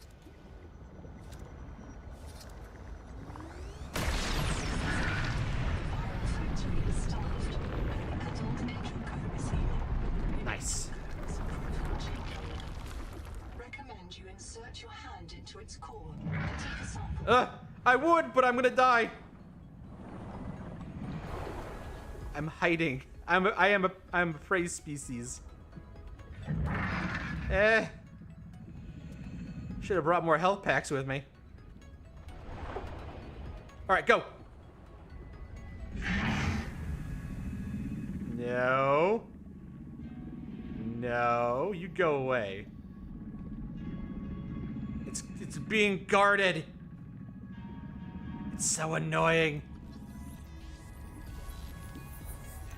Factory is staffed. An adult angel comb is here. Nice. Recommend you insert your hand into its core and take a sample. I would, but I'm gonna die. I'm hiding. I'm a prey species. Should have brought more health packs with me. All right, go. No. No, you go away. It's being guarded. It's so annoying.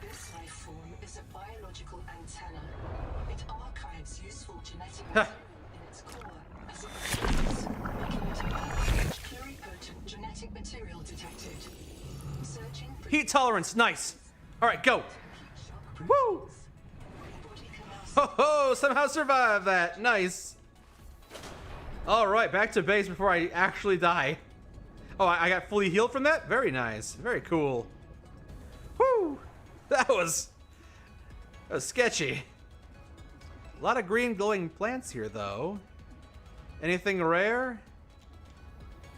This life form is a biological antenna. It archives useful genetic Huh. material in its core as it decays, making it a pluripotent genetic material detected. Searching for Heat tolerance, nice. All right, go. heat shock Woo! proteins. The body can now Ho ho! Somehow survived that. Nice. All right, back to base before I actually die. Oh, I got fully healed from that? Very nice. Very cool. Woo! That was sketchy. A lot of green glowing plants here, though. Anything rare?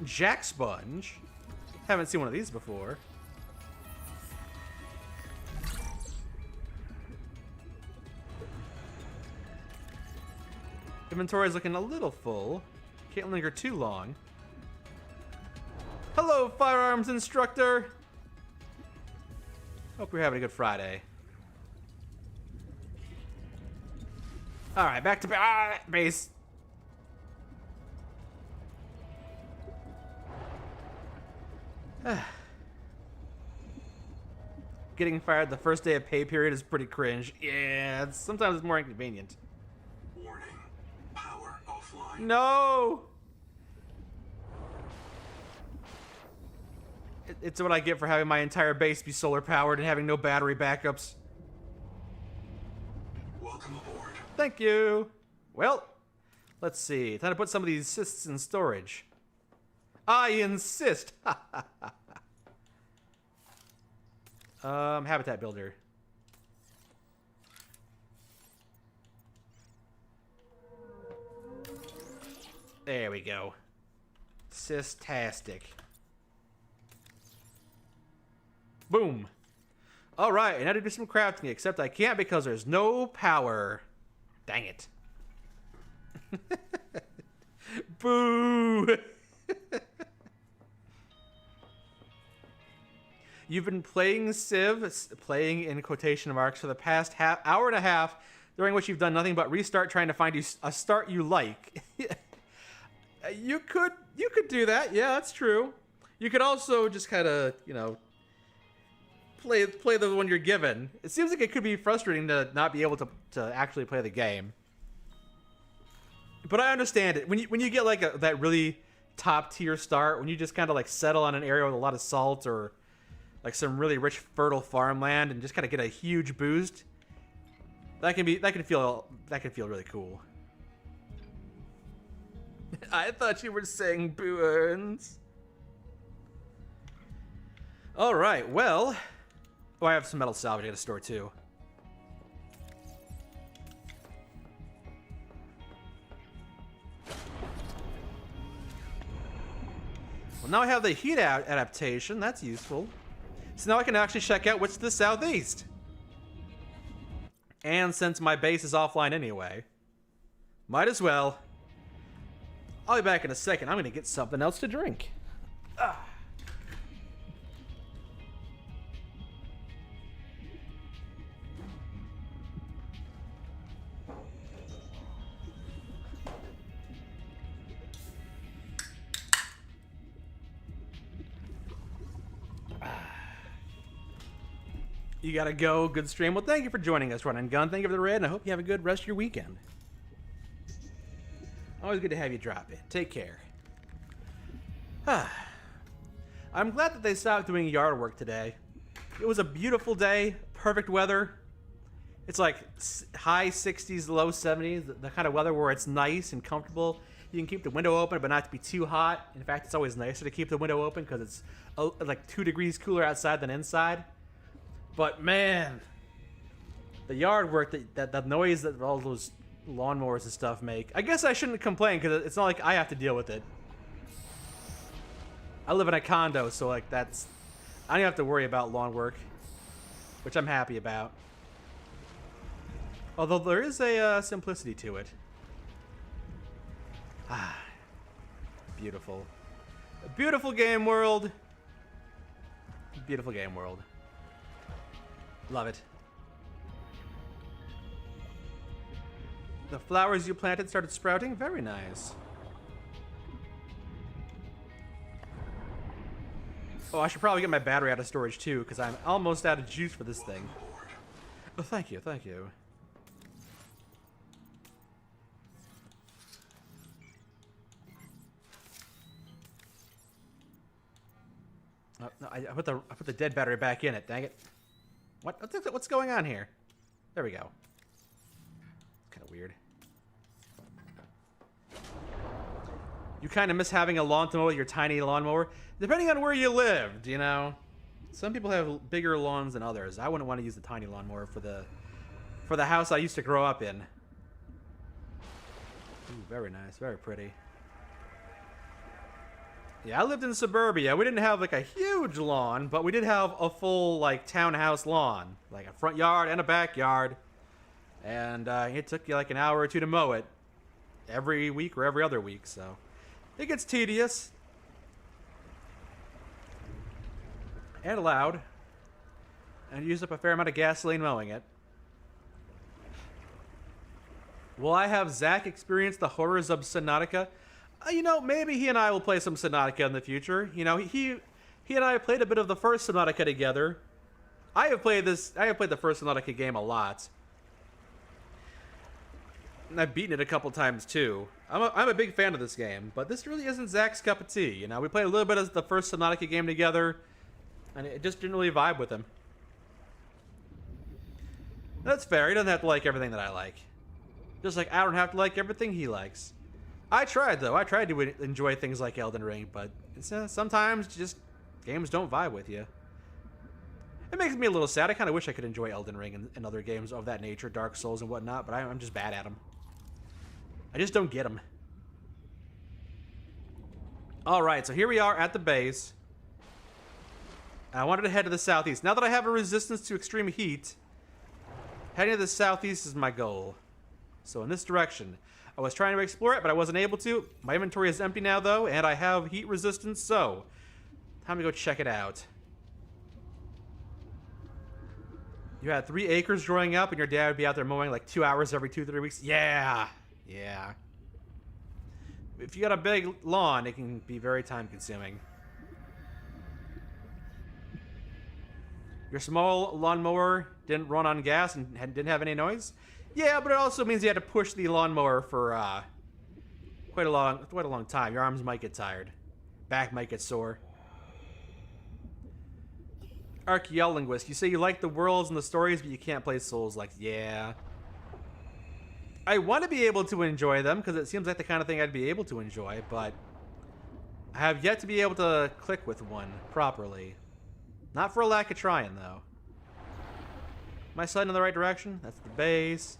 Jack sponge. Haven't seen one of these before. Inventory is looking a little full. Can't linger too long. Hello, firearms instructor. Hope you're having a good Friday. All right, back to base. Getting fired the first day of pay period is pretty cringe. Yeah, sometimes it's more inconvenient. Warning. Power offline. No! It's what I get for having my entire base be solar powered and having no battery backups. Welcome aboard. Thank you. Well, let's see. Time to put some of these cysts in storage. I insist. Habitat builder. There we go. Cystastic. Boom. All right, and now to do some crafting, except I can't because there's no power. Dang it. Boo. You've been playing Civ, playing in quotation marks, for the past hour and a half, during which you've done nothing but restart trying to find you a start you like. You could do that. Yeah, that's true. You could also just kind of, you know, play the one you're given. It seems like it could be frustrating to not be able to actually play the game. But I understand it. When you get like that really top tier start, when you just kind of like settle on an area with a lot of salt or like some really rich fertile farmland and just kind of get a huge boost, that can feel really cool. I thought you were saying boo-earns. All right, well, oh, I have some metal salvage I gotta store too. Well, now I have the heat adaptation. That's useful. So now I can actually check out what's to the southeast. And since my base is offline anyway, might as well. I'll be back in a second. I'm going to get something else to drink. Ah. You gotta go. Good stream. Well, thank you for joining us, Run and Gun. Thank you for the raid, and I hope you have a good rest of your weekend. Always good to have you drop in. Take care. I'm glad that they stopped doing yard work today. It was a beautiful day, perfect weather. It's like high 60s, low 70s, the kind of weather where it's nice and comfortable. You can keep the window open, but not to be too hot. In fact, it's always nicer to keep the window open because it's like 2 degrees cooler outside than inside. But man, the yard work, that noise that all those lawnmowers and stuff make. I guess I shouldn't complain because it's not like I have to deal with it. I live in a condo, so like I don't have to worry about lawn work, which I'm happy about. Although there is a simplicity to it. Ah, beautiful. A beautiful game world. Beautiful game world. Love it. The flowers you planted started sprouting? Very nice. Oh, I should probably get my battery out of storage too, because I'm almost out of juice for this thing. Oh, thank you, thank you. Oh, no, I put the dead battery back in it, dang it. What's going on here? There we go. Kind of weird. You kind of miss having a lawn to mow with your tiny lawnmower? Depending on where you lived, you know. Some people have bigger lawns than others. I wouldn't want to use the tiny lawnmower for the house I used to grow up in. Ooh, very nice, very pretty. Yeah, I lived in suburbia. We didn't have like a huge lawn, but we did have a full like townhouse lawn, like a front yard and a backyard. And it took you like an hour or two to mow it every week or every other week, so it gets tedious and loud, and use up a fair amount of gasoline mowing it. Will I have Zach experience the horrors of Subnautica? You know, maybe he and I will play some Subnautica in the future. You know, he and I played a bit of the first Subnautica together. I have played the first Subnautica game a lot. And I've beaten it a couple times too. I'm a big fan of this game, but this really isn't Zach's cup of tea. You know, we played a little bit of the first Subnautica game together, and it just didn't really vibe with him. That's fair. He doesn't have to like everything that I like. Just like I don't have to like everything he likes. I tried, though. I tried to enjoy things like Elden Ring, but it's, sometimes just games don't vibe with you. It makes me a little sad. I kind of wish I could enjoy Elden Ring and other games of that nature, Dark Souls and whatnot, but I'm just bad at them. I just don't get them. Alright, so here we are at the base. And I wanted to head to the southeast. Now that I have a resistance to extreme heat, heading to the southeast is my goal. So in this direction. I was trying to explore it, but I wasn't able to. My inventory is empty now, though, and I have heat resistance, so time to go check it out. You had 3 acres growing up, and your dad would be out there mowing like 2 hours every 2-3 weeks? Yeah. Yeah. If you got a big lawn, it can be very time-consuming. Your small lawnmower didn't run on gas and didn't have any noise? Yeah, but it also means you had to push the lawnmower for quite a long time. Your arms might get tired. Back might get sore. Archaeolinguist, you say you like the worlds and the stories, but you can't play Souls. Like, yeah. I want to be able to enjoy them, because it seems like the kind of thing I'd be able to enjoy, but I have yet to be able to click with one properly. Not for a lack of trying, though. Am I sliding in the right direction? That's the base.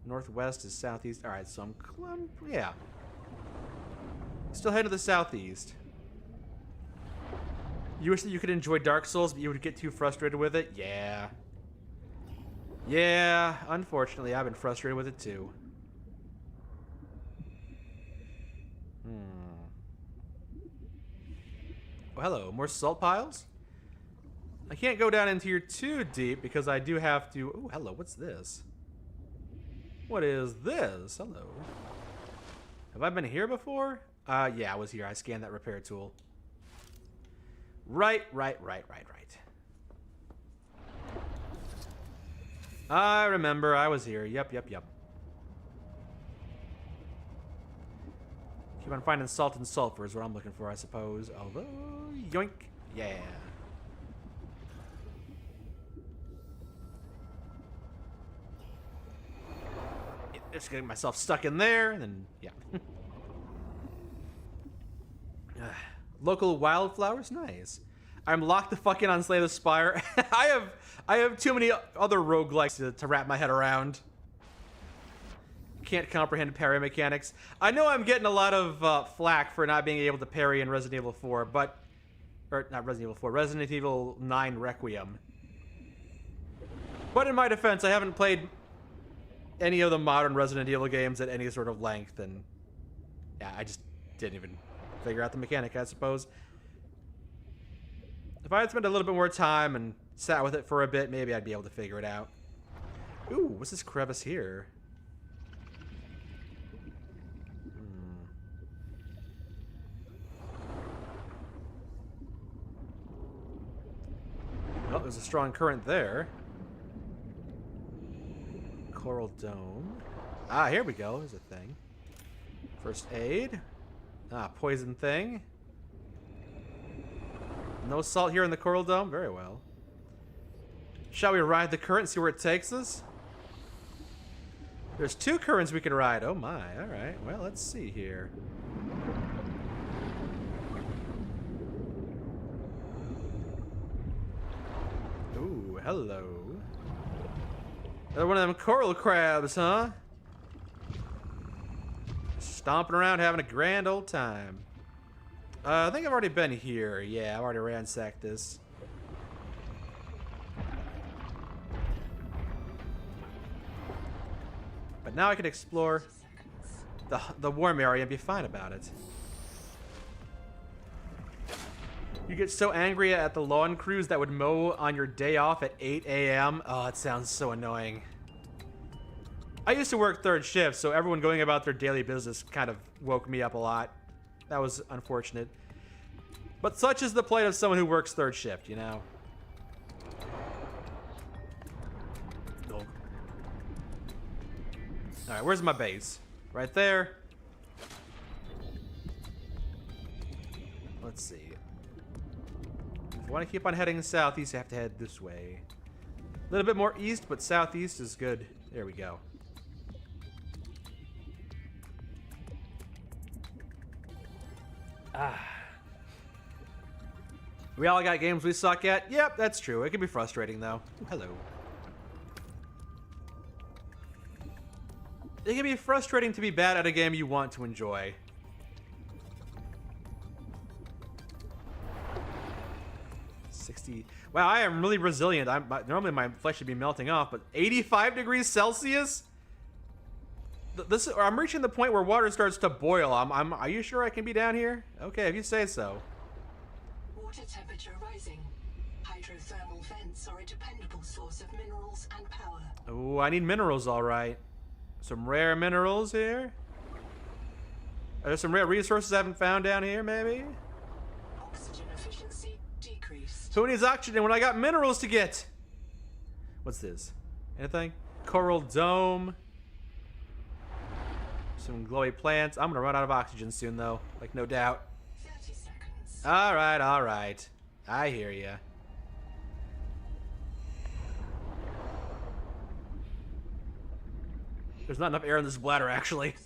Northwest is southeast. Alright, so I'm yeah. Still heading to the southeast. You wish that you could enjoy Dark Souls, but you would get too frustrated with it? Yeah. Yeah, unfortunately, I've been frustrated with it too. Oh, hello, more salt piles? I can't go down into here too deep because I do have to... Oh, hello, what's this? What is this? Hello. Have I been here before? Yeah, I was here. I scanned that repair tool. Right. I remember. I was here. Yep. Keep on finding salt and sulfur is what I'm looking for, I suppose. Although, yoink. Yeah. Just getting myself stuck in there, and then, yeah. Local wildflowers? Nice. I'm locked the fuck in on Slay the Spire. I have too many other roguelikes to wrap my head around. Can't comprehend parry mechanics. I know I'm getting a lot of flack for not being able to parry in Resident Evil 4, but... Or, not Resident Evil 4, Resident Evil 9 Requiem. But in my defense, I haven't played any of the modern Resident Evil games at any sort of length, and... Yeah, I just didn't even figure out the mechanic, I suppose. If I had spent a little bit more time and sat with it for a bit, maybe I'd be able to figure it out. Ooh, what's this crevice here? Oh, there's a strong current there. Coral dome. Ah, here we go. There's a thing. First aid. Ah, poison thing. No salt here in the coral dome? Very well. Shall we ride the current and see where it takes us? There's 2 currents we can ride. Oh my. Alright. Well, let's see here. Ooh, hello. Another one of them coral crabs, huh? Stomping around having a grand old time. I think I've already been here. Yeah, I've already ransacked this. But now I can explore the warm area and be fine about it. You get so angry at the lawn crews that would mow on your day off at 8 a.m. Oh, it sounds so annoying. I used to work 3rd shift, so everyone going about their daily business kind of woke me up a lot. That was unfortunate. But such is the plight of someone who works 3rd shift, you know? Oh. Alright, where's my base? Right there. Let's see. If you want to keep on heading southeast, you have to head this way. A little bit more east, but southeast is good. There we go. Ah. We all got games we suck at? Yep, that's true. It can be frustrating, though. Ooh, hello. It can be frustrating to be bad at a game you want to enjoy. Wow, I am really resilient. Normally my flesh should be melting off, but 85 degrees Celsius? I'm reaching the point where water starts to boil. Are you sure I can be down here? Okay, if you say so. Water temperature rising. Hydrothermal vents are a dependable source of minerals and power. Oh, I need minerals, all right. Some rare minerals here. Are there some rare resources I haven't found down here, maybe? Oxygen efficiency decreased. Who needs oxygen when I got minerals to get? What's this? Anything? Coral dome. Some glowy plants. I'm gonna run out of oxygen soon, though. Like, no doubt. 30 seconds. All right. I hear ya. There's not enough air in this bladder, actually.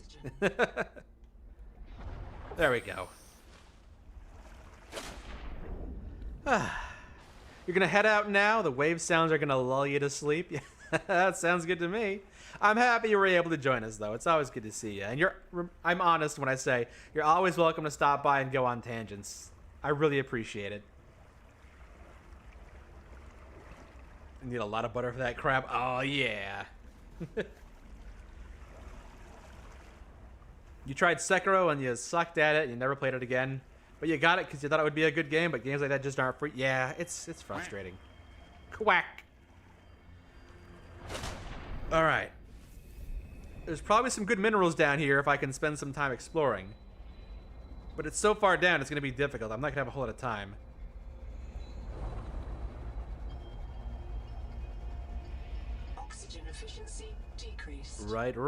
There we go. You're gonna head out now? The wave sounds are gonna lull you to sleep? That sounds good to me. I'm happy you were able to join us, though. It's always good to see you. And I'm honest when I say you're always welcome to stop by and go on tangents. I really appreciate it. You need a lot of butter for that crab. Oh, yeah. You tried Sekiro and you sucked at it and you never played it again. But you got it because you thought it would be a good game, but games like that just aren't free. Yeah, it's frustrating. Quack. Alright. There's probably some good minerals down here if I can spend some time exploring. But it's so far down, it's going to be difficult. I'm not going to have a whole lot of time. Oxygen efficiency decreased. Right. A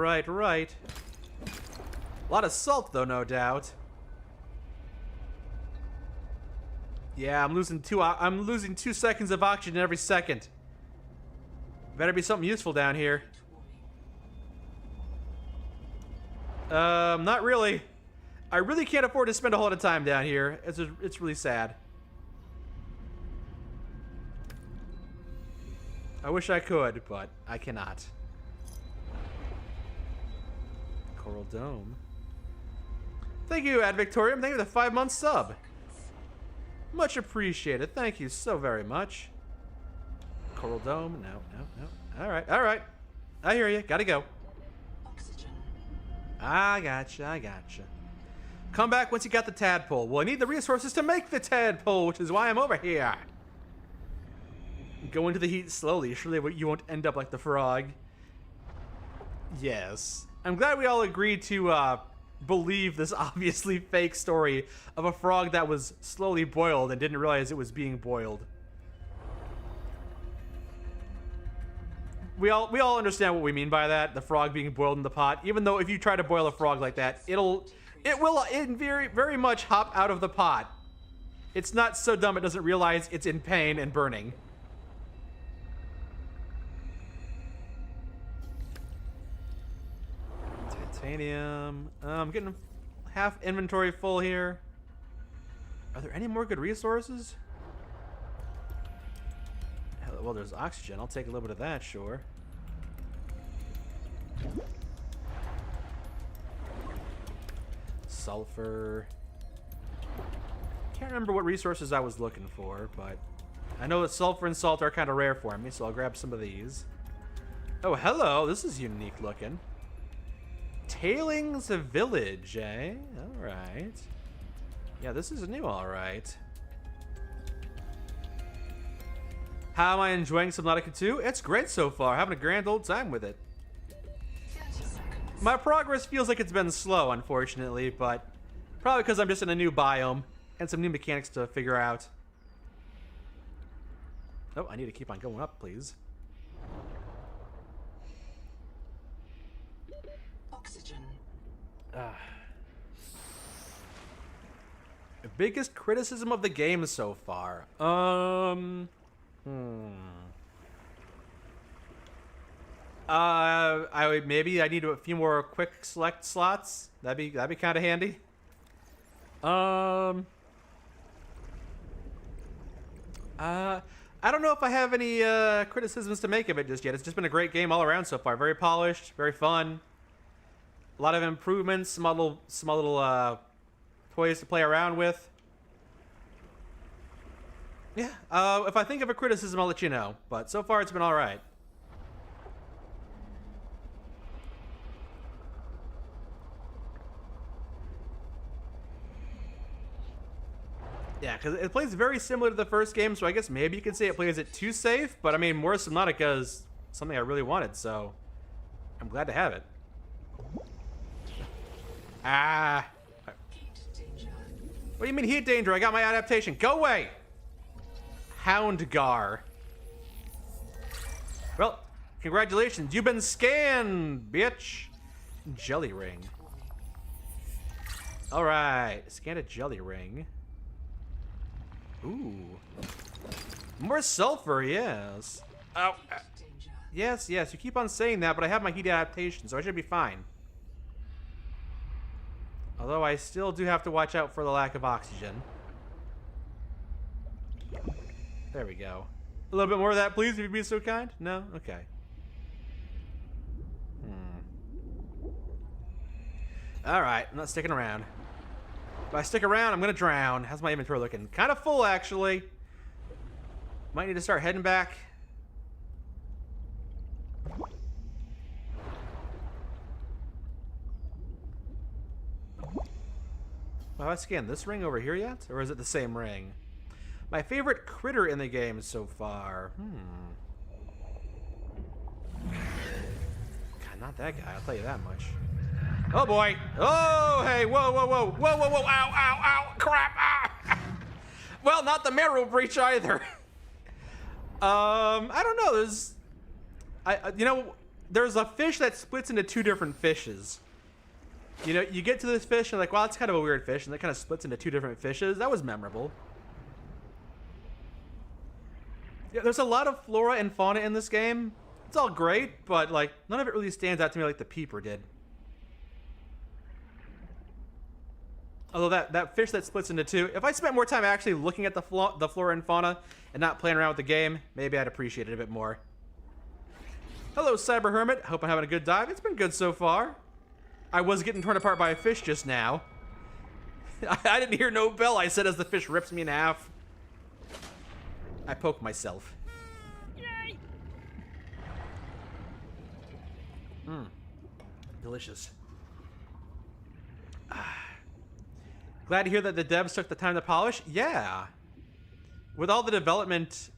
lot of salt, though, no doubt. Yeah, I'm losing 2 seconds of oxygen every second. Better be something useful down here. Not really. I really can't afford to spend a whole lot of time down here. It's really sad. I wish I could, but I cannot. Coral Dome. Thank you, Ad Victorium. Thank you for the 5-month sub. Much appreciated. Thank you so very much. Coral Dome. No. All right. I hear you. Gotta go. Oxygen. I gotcha. Come back once you got the tadpole. Well, I need the resources to make the tadpole, which is why I'm over here. Go into the heat slowly. Surely you won't end up like the frog. Yes. I'm glad we all agreed to believe this obviously fake story of a frog that was slowly boiled and didn't realize it was being boiled. We all understand what we mean by that, the frog being boiled in the pot. Even though if you try to boil a frog like that, it will very much hop out of the pot. It's not so dumb it doesn't realize it's in pain and burning. Titanium. I'm getting half inventory full here. Are there any more good resources? Well, there's oxygen. I'll take a little bit of that, sure. Sulfur. Can't remember what resources I was looking for, but I know that sulfur and salt are kind of rare for me, so I'll grab some of these. Oh, hello. This is unique looking. Tailings Village, eh? All right. Yeah, this is new, all right. How am I enjoying Subnautica 2? It's great so far. Having a grand old time with it. 30 seconds. My progress feels like it's been slow, unfortunately, but probably because I'm just in a new biome and some new mechanics to figure out. Oh, I need to keep on going up, please. Oxygen. The biggest criticism of the game so far. Maybe I need a few more quick select slots. That'd be kind of handy. I don't know if I have any criticisms to make of it just yet. It's just been a great game all around so far. Very polished, very fun. A lot of improvements, some little toys to play around with. Yeah, if I think of a criticism, I'll let you know. But so far, it's been all right. Yeah, because it plays very similar to the first game, so I guess maybe you could say it plays it too safe. But I mean, more Subnautica is something I really wanted, so I'm glad to have it. Ah. Heat danger. What do you mean heat danger? I got my adaptation. Go away! Houndgar. Well, congratulations. You've been scanned, bitch. Jelly ring. Alright. Scan a jelly ring. Ooh. More sulfur, yes. Oh. Danger. Yes, you keep on saying that, but I have my heat adaptation, so I should be fine. Although I still do have to watch out for the lack of oxygen. There we go. A little bit more of that, please, if you'd be so kind. No? Okay. Alright, I'm not sticking around. If I stick around, I'm gonna drown. How's my inventory looking? Kind of full, actually. Might need to start heading back. Have I scanned this ring over here yet? Or is it the same ring? My favorite critter in the game so far. God, not that guy, I'll tell you that much. Oh boy! Oh, hey, whoa, whoa, whoa, whoa, whoa, whoa, ow, ow, ow, crap, ah! Well, not the marrow breach either. I don't know, there's a fish that splits into two different fishes. You know, you get to this fish and like, wow, it's kind of a weird fish, and it kind of splits into two different fishes. That was memorable. Yeah, there's a lot of flora and fauna in this game. It's all great, but like, none of it really stands out to me like the Peeper did. Although that fish that splits into two, if I spent more time actually looking at the flora and fauna and not playing around with the game, maybe I'd appreciate it a bit more. Hello, Cyber Hermit. Hope I'm having a good dive. It's been good so far. I was getting torn apart by a fish just now. I didn't hear no bell, I said, as the fish rips me in half. I poked myself. Yay! Delicious. Glad to hear that the devs took the time to polish. Yeah. With all the development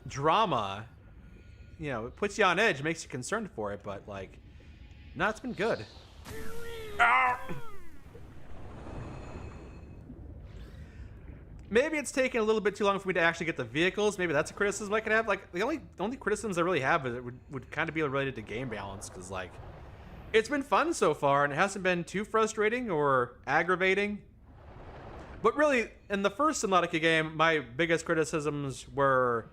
drama, you know, it puts you on edge, makes you concerned for it, but like, no, it's been good. Maybe it's taking a little bit too long for me to actually get the vehicles. Maybe that's a criticism I could have. Like, the only criticisms I really have is it would kind of be related to game balance, because like, it's been fun so far, and it hasn't been too frustrating or aggravating. But really, in the first Subnautica game, my biggest criticisms were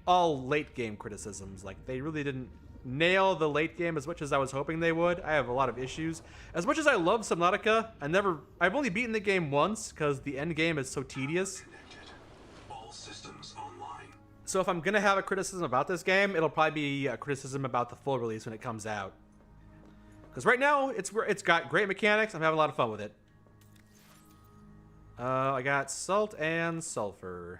all late game criticisms. Like, they really didn't nail the late game as much as I was hoping they would. I have a lot of issues. As much as I love Subnautica, I've only beaten the game once because the end game is so tedious. All systems online. So if I'm gonna have a criticism about this game, it'll probably be a criticism about the full release when it comes out. Because right now, it's got great mechanics. I'm having a lot of fun with it. I got salt and sulfur.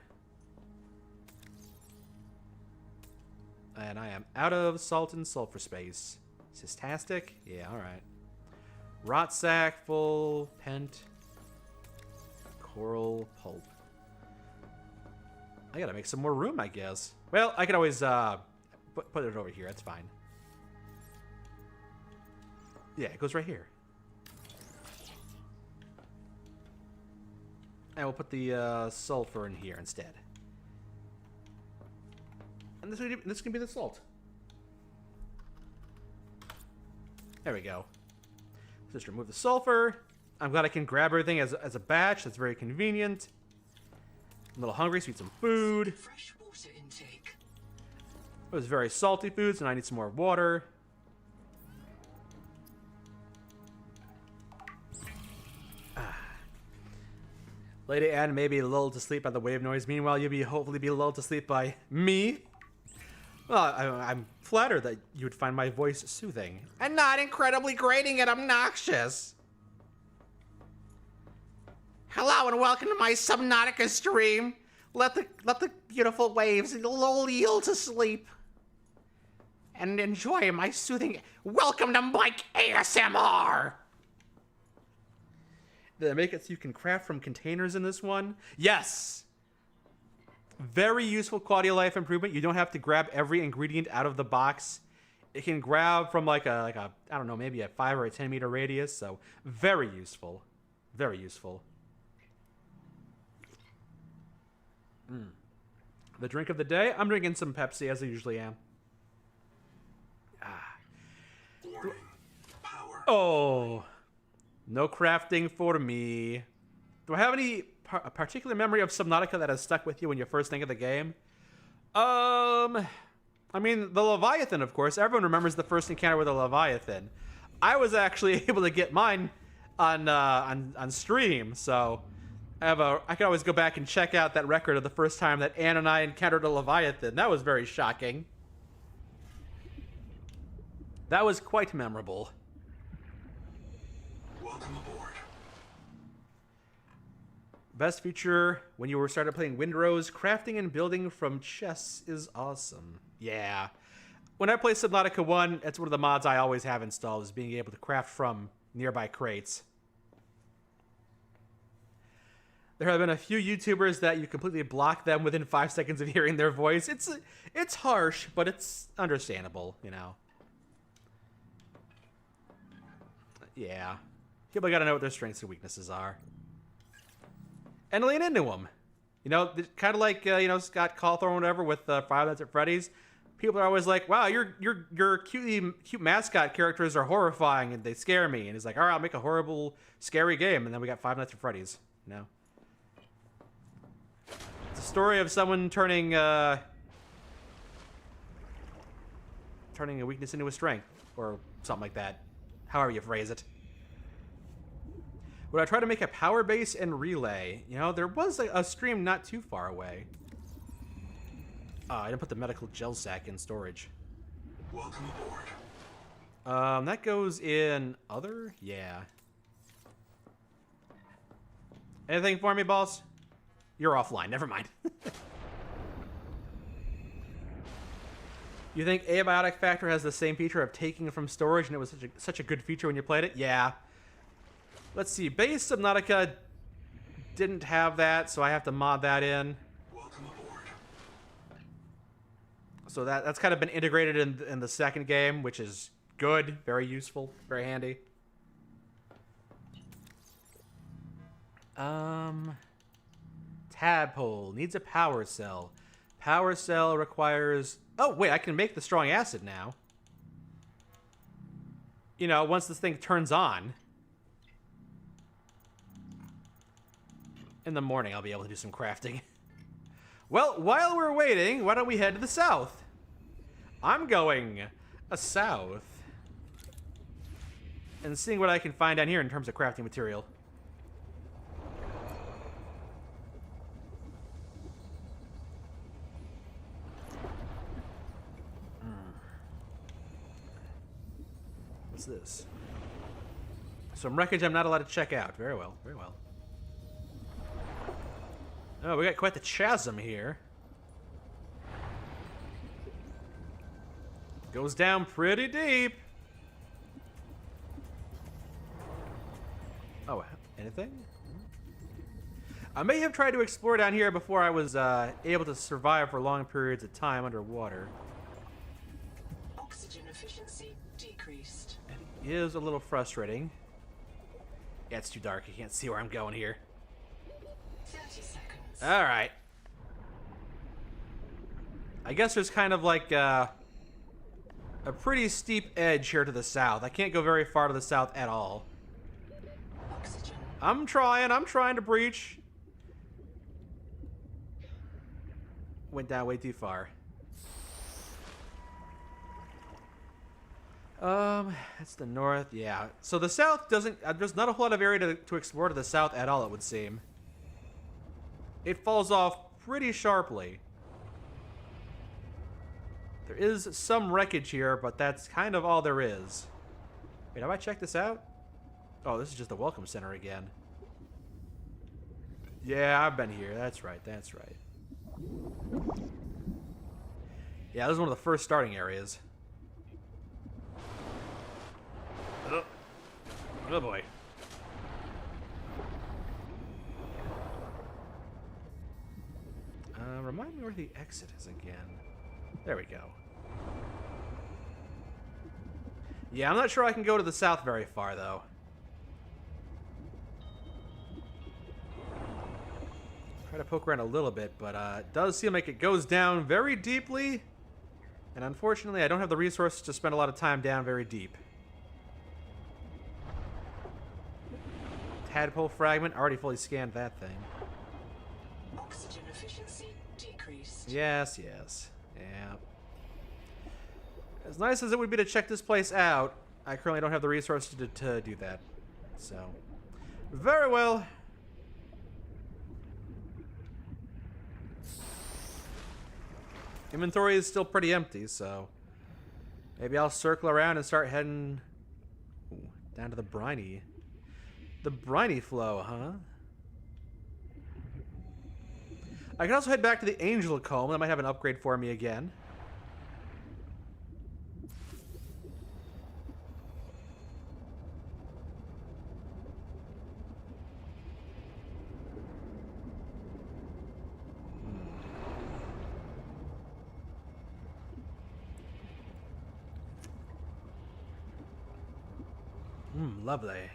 And I am out of salt and sulfur space. Cystastic? Yeah, alright. Rot sack, full, pent. Coral pulp. I gotta make some more room, I guess. Well, I could always put it over here. That's fine. Yeah, it goes right here. And we'll put the sulfur in here instead. And this can be the salt. There we go. So just remove the sulfur. I'm glad I can grab everything as a batch. That's very convenient. I'm a little hungry, so eat some food. Fresh water intake. It was very salty food, so now I need some more water. Lady Anne may be lulled to sleep by the wave noise. Meanwhile, you'll hopefully be lulled to sleep by me. Well, I'm flattered that you would find my voice soothing and not incredibly grating and obnoxious. Hello and welcome to my Subnautica stream. Let the beautiful waves lull you to sleep and enjoy my soothing. Welcome to Mike ASMR. Did I make it so you can craft from containers in this one? Yes. Very useful quality of life improvement. You don't have to grab every ingredient out of the box. It can grab from like a I don't know, maybe a 5 or a 10 meter radius. So very useful. Very useful. The drink of the day. I'm drinking some Pepsi as I usually am. Warning. Power. Oh. No crafting for me. Do I have any particular memory of Subnautica that has stuck with you when you first think of the game? I mean, the Leviathan, of course. Everyone remembers the first encounter with a Leviathan. I was actually able to get mine on stream, so I can always go back and check out that record of the first time that Ann and I encountered a Leviathan. That was very shocking. That was quite memorable. Welcome aboard. Best feature when you started playing Windrose, crafting and building from chests is awesome. Yeah. When I play Subnautica 1, that's one of the mods I always have installed, is being able to craft from nearby crates. There have been a few YouTubers that you completely block them within 5 seconds of hearing their voice. It's harsh, but it's understandable, you know. Yeah. People gotta know what their strengths and weaknesses are. And lean into them. You know, kind of like, you know, Scott Cawthorne or whatever with Five Nights at Freddy's. People are always like, wow, your cute mascot characters are horrifying and they scare me. And he's like, all right, I'll make a horrible, scary game. And then we got Five Nights at Freddy's, you know. It's a story of someone turning a weakness into a strength. Or something like that. However you phrase it. Would I try to make a power base and relay? You know, there was a stream not too far away. I didn't put the medical gel sack in storage. Welcome aboard. That goes in other? Yeah. Anything for me, boss? You're offline. Never mind. You think Abiotic Factor has the same feature of taking it from storage and it was such a good feature when you played it? Yeah. Let's see. Base Subnautica didn't have that, so I have to mod that in. Welcome aboard. So that's kind of been integrated in the second game, which is good, very useful, very handy. Tadpole needs a power cell. Power cell requires... Oh, wait, I can make the strong acid now. You know, once this thing turns on. In the morning, I'll be able to do some crafting. Well, while we're waiting, why don't we head to the south? I'm going south. And seeing what I can find down here in terms of crafting material. What's this? Some wreckage I'm not allowed to check out. Very well, very well. Oh, we got quite the chasm here. Goes down pretty deep. Oh, anything? I may have tried to explore down here before I was able to survive for long periods of time underwater. Oxygen efficiency decreased. It is a little frustrating. Yeah, it's too dark. I can't see where I'm going here. 30 seconds. All right. I guess there's kind of like a pretty steep edge here to the south. I can't go very far to the south at all. Oxygen. I'm trying to breach. Went down way too far. That's the north, yeah. So the south doesn't, there's not a whole lot of area to explore to the south at all, it would seem. It falls off pretty sharply. There is some wreckage here, but that's kind of all there is. Wait, have I checked this out? Oh, this is just the Welcome Center again. Yeah, I've been here. That's right, that's right. Yeah, this is one of the first starting areas. Oh boy. Remind me where the exit is again. There we go. Yeah, I'm not sure I can go to the south very far, though. Try to poke around a little bit, but it does seem like it goes down very deeply. And unfortunately, I don't have the resources to spend a lot of time down very deep. Tadpole fragment. Already fully scanned that thing. Oxygen efficiency decreased. Yes, yes. Yeah. As nice as it would be to check this place out, I currently don't have the resources to do that. So, very well. Inventory is still pretty empty, so maybe I'll circle around and start heading down to the briny flow, huh? I can also head back to the Angel Comb. That might have an upgrade for me again. Lovely.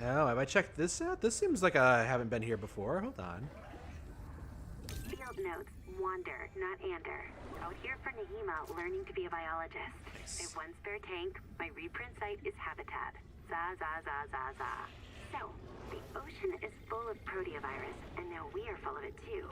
Oh, have I checked this out? This seems like I haven't been here before. Hold on. Field notes, wander, not ander. Out here for Nahima, learning to be a biologist. Nice. I have one spare tank. My reprint site is habitat. Za za za za za. So, the ocean is full of proteovirus, and now we are full of it too.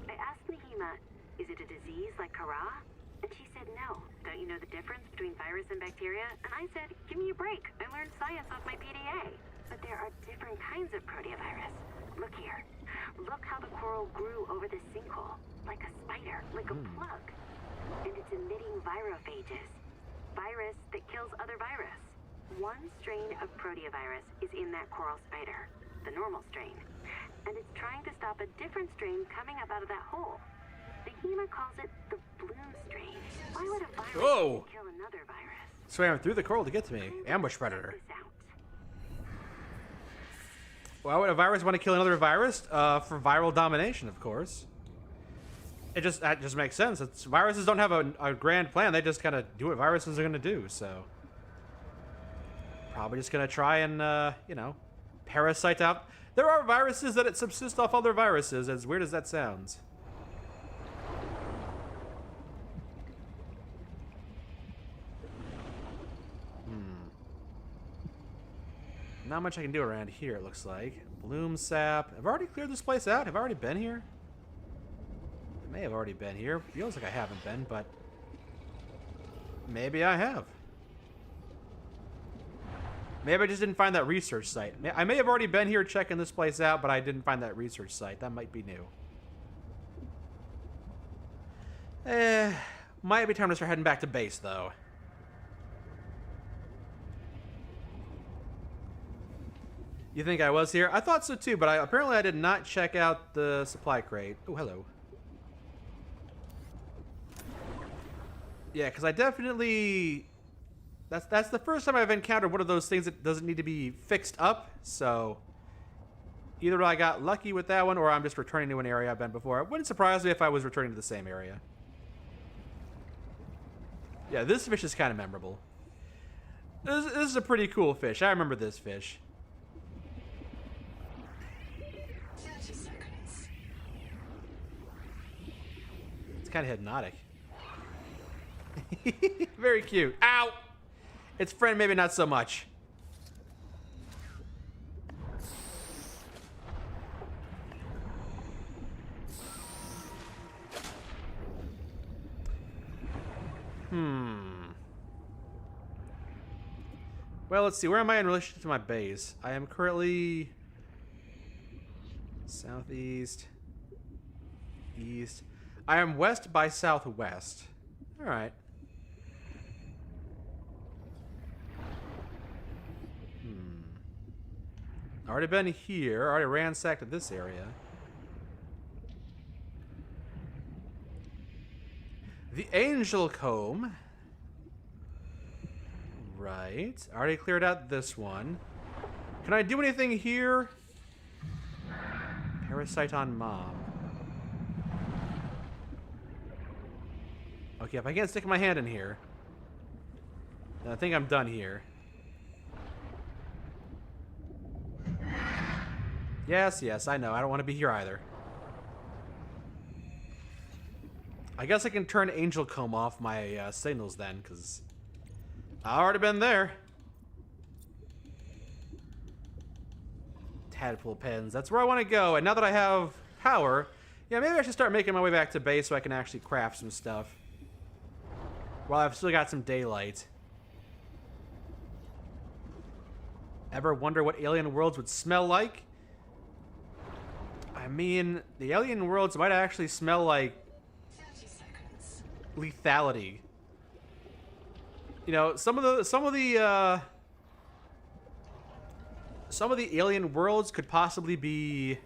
I asked Nahima, is it a disease like Kara? And she said no. Don't you know the difference between virus and bacteria? And I said, give me a break. I learned science off my PDA. But there are different kinds of proteovirus. Look here. Look how the coral grew over the sinkhole. Like a spider, like a plug. And it's emitting virophages. Virus that kills other virus. One strain of proteovirus is in that coral spider. The normal strain. And it's trying to stop a different strain coming up out of that hole. Nahima calls it the bloom strain. Why would a virus Whoa. kill another virus? Swam through the coral to get to me. Ambush predator. Why would a virus want to kill another virus? For viral domination, of course. That just makes sense. Viruses don't have a grand plan. They just kind of do what viruses are going to do. So probably just going to try and you know, parasite out. There are viruses that subsist off other viruses. As weird as that sounds. Not much I can do around here, it looks like. Bloom sap. I've already cleared this place out. Have I already been here? I may have already been here. Feels like I haven't been, but maybe I have. Maybe I just didn't find that research site. I may have already been here checking this place out, but I didn't find that research site. That might be new. Might be time to start heading back to base, though. You think I was here? I thought so too, but apparently I did not check out the supply crate. Oh, hello. Yeah, because I definitely... That's the first time I've encountered one of those things that doesn't need to be fixed up, so... Either I got lucky with that one, or I'm just returning to an area I've been before. It wouldn't surprise me if I was returning to the same area. Yeah, this fish is kind of memorable. This is a pretty cool fish. I remember this fish. 30 seconds. It's kind of hypnotic. Very cute. Ow! Its friend, maybe not so much. Well, let's see. Where am I in relation to my base? I am currently southeast, east. I am west by southwest. All right. Already been here. Already ransacked this area. The Angel Comb. Right. Already cleared out this one. Can I do anything here? Parasite on Mom. Okay, if I can't stick my hand in here, then I think I'm done here. Yes, I know. I don't want to be here either. I guess I can turn Angel Comb off my signals then, because I've already been there. Tadpole pens. That's where I want to go. And now that I have power, yeah, maybe I should start making my way back to base so I can actually craft some stuff. While I've still got some daylight. Ever wonder what alien worlds would smell like? I mean, the alien worlds might actually smell like 30 seconds. lethality. You know, some of the alien worlds could possibly be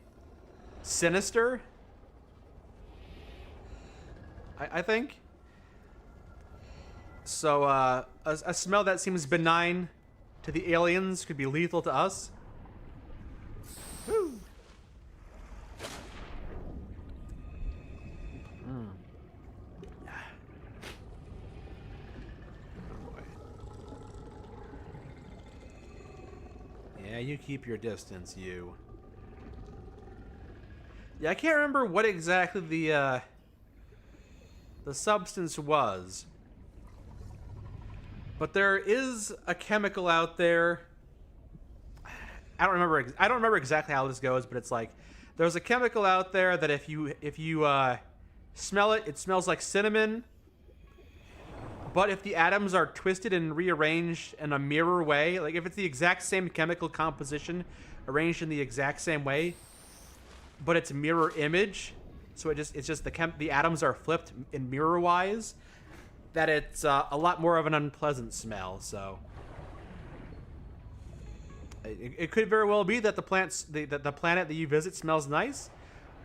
sinister. I think. So a smell that seems benign to the aliens could be lethal to us. Woo. you keep your distance, you. Yeah, I can't remember what exactly the substance was. But there is a chemical out there. I don't remember exactly how this goes, but it's like there's a chemical out there that if you smell it, it smells like cinnamon. But if the atoms are twisted and rearranged in a mirror way, like if it's the exact same chemical composition arranged in the exact same way, but it's mirror image, so it's just the atoms are flipped in mirror wise, that it's a lot more of an unpleasant smell. So it could very well be that the planet that you visit smells nice,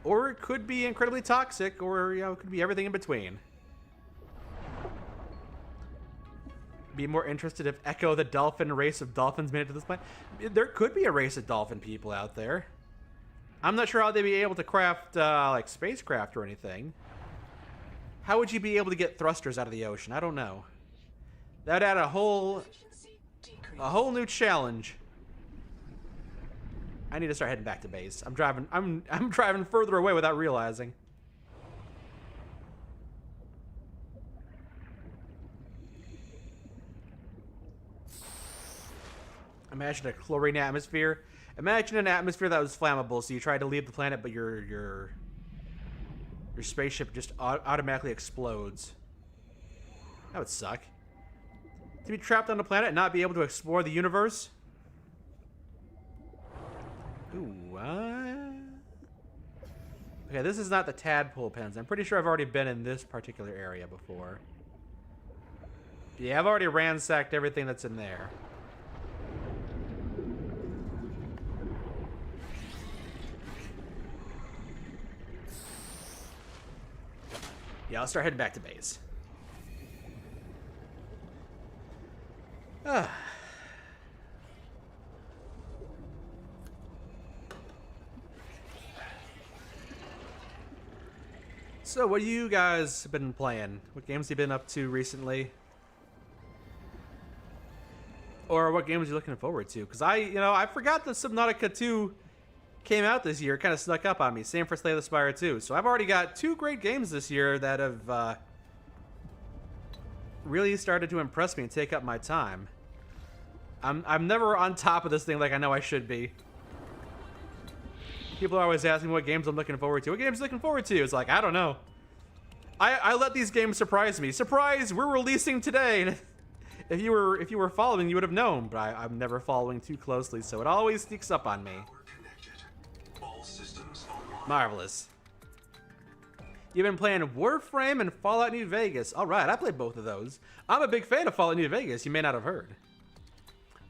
or it could be incredibly toxic, or it could be everything in between. Be more interested if Echo the dolphin race of dolphins made it to this planet. There could be a race of dolphin people out there. I'm not sure how they'd be able to craft like spacecraft or anything. How would you be able to get thrusters out of the ocean? I don't know. That'd add a whole new challenge. I need to start heading back to base. I'm driving further away without realizing. Imagine a chlorine atmosphere. Imagine an atmosphere that was flammable, so you tried to leave the planet, but your spaceship just automatically explodes. That would suck. To be trapped on the planet and not be able to explore the universe? Ooh, what? Okay, this is not the tadpole pens. I'm pretty sure I've already been in this particular area before. Yeah, I've already ransacked everything that's in there. Yeah, I'll start heading back to base. So, what have you guys been playing? What games have you been up to recently? Or what games are you looking forward to? Because I forgot that Subnautica 2 came out this year. It kind of snuck up on me. Same for Slay the Spire 2. So I've already got 2 great games this year that have really started to impress me and take up my time. I'm never on top of this thing like I know I should be. People are always asking me what games I'm looking forward to. What games are you looking forward to? It's like, I don't know. I let these games surprise me. Surprise! We're releasing today. If you were following, you would have known. But I'm never following too closely, so it always sneaks up on me. Marvelous. You've been playing Warframe and Fallout New Vegas. All right, I played both of those. I'm a big fan of Fallout New Vegas. You may not have heard.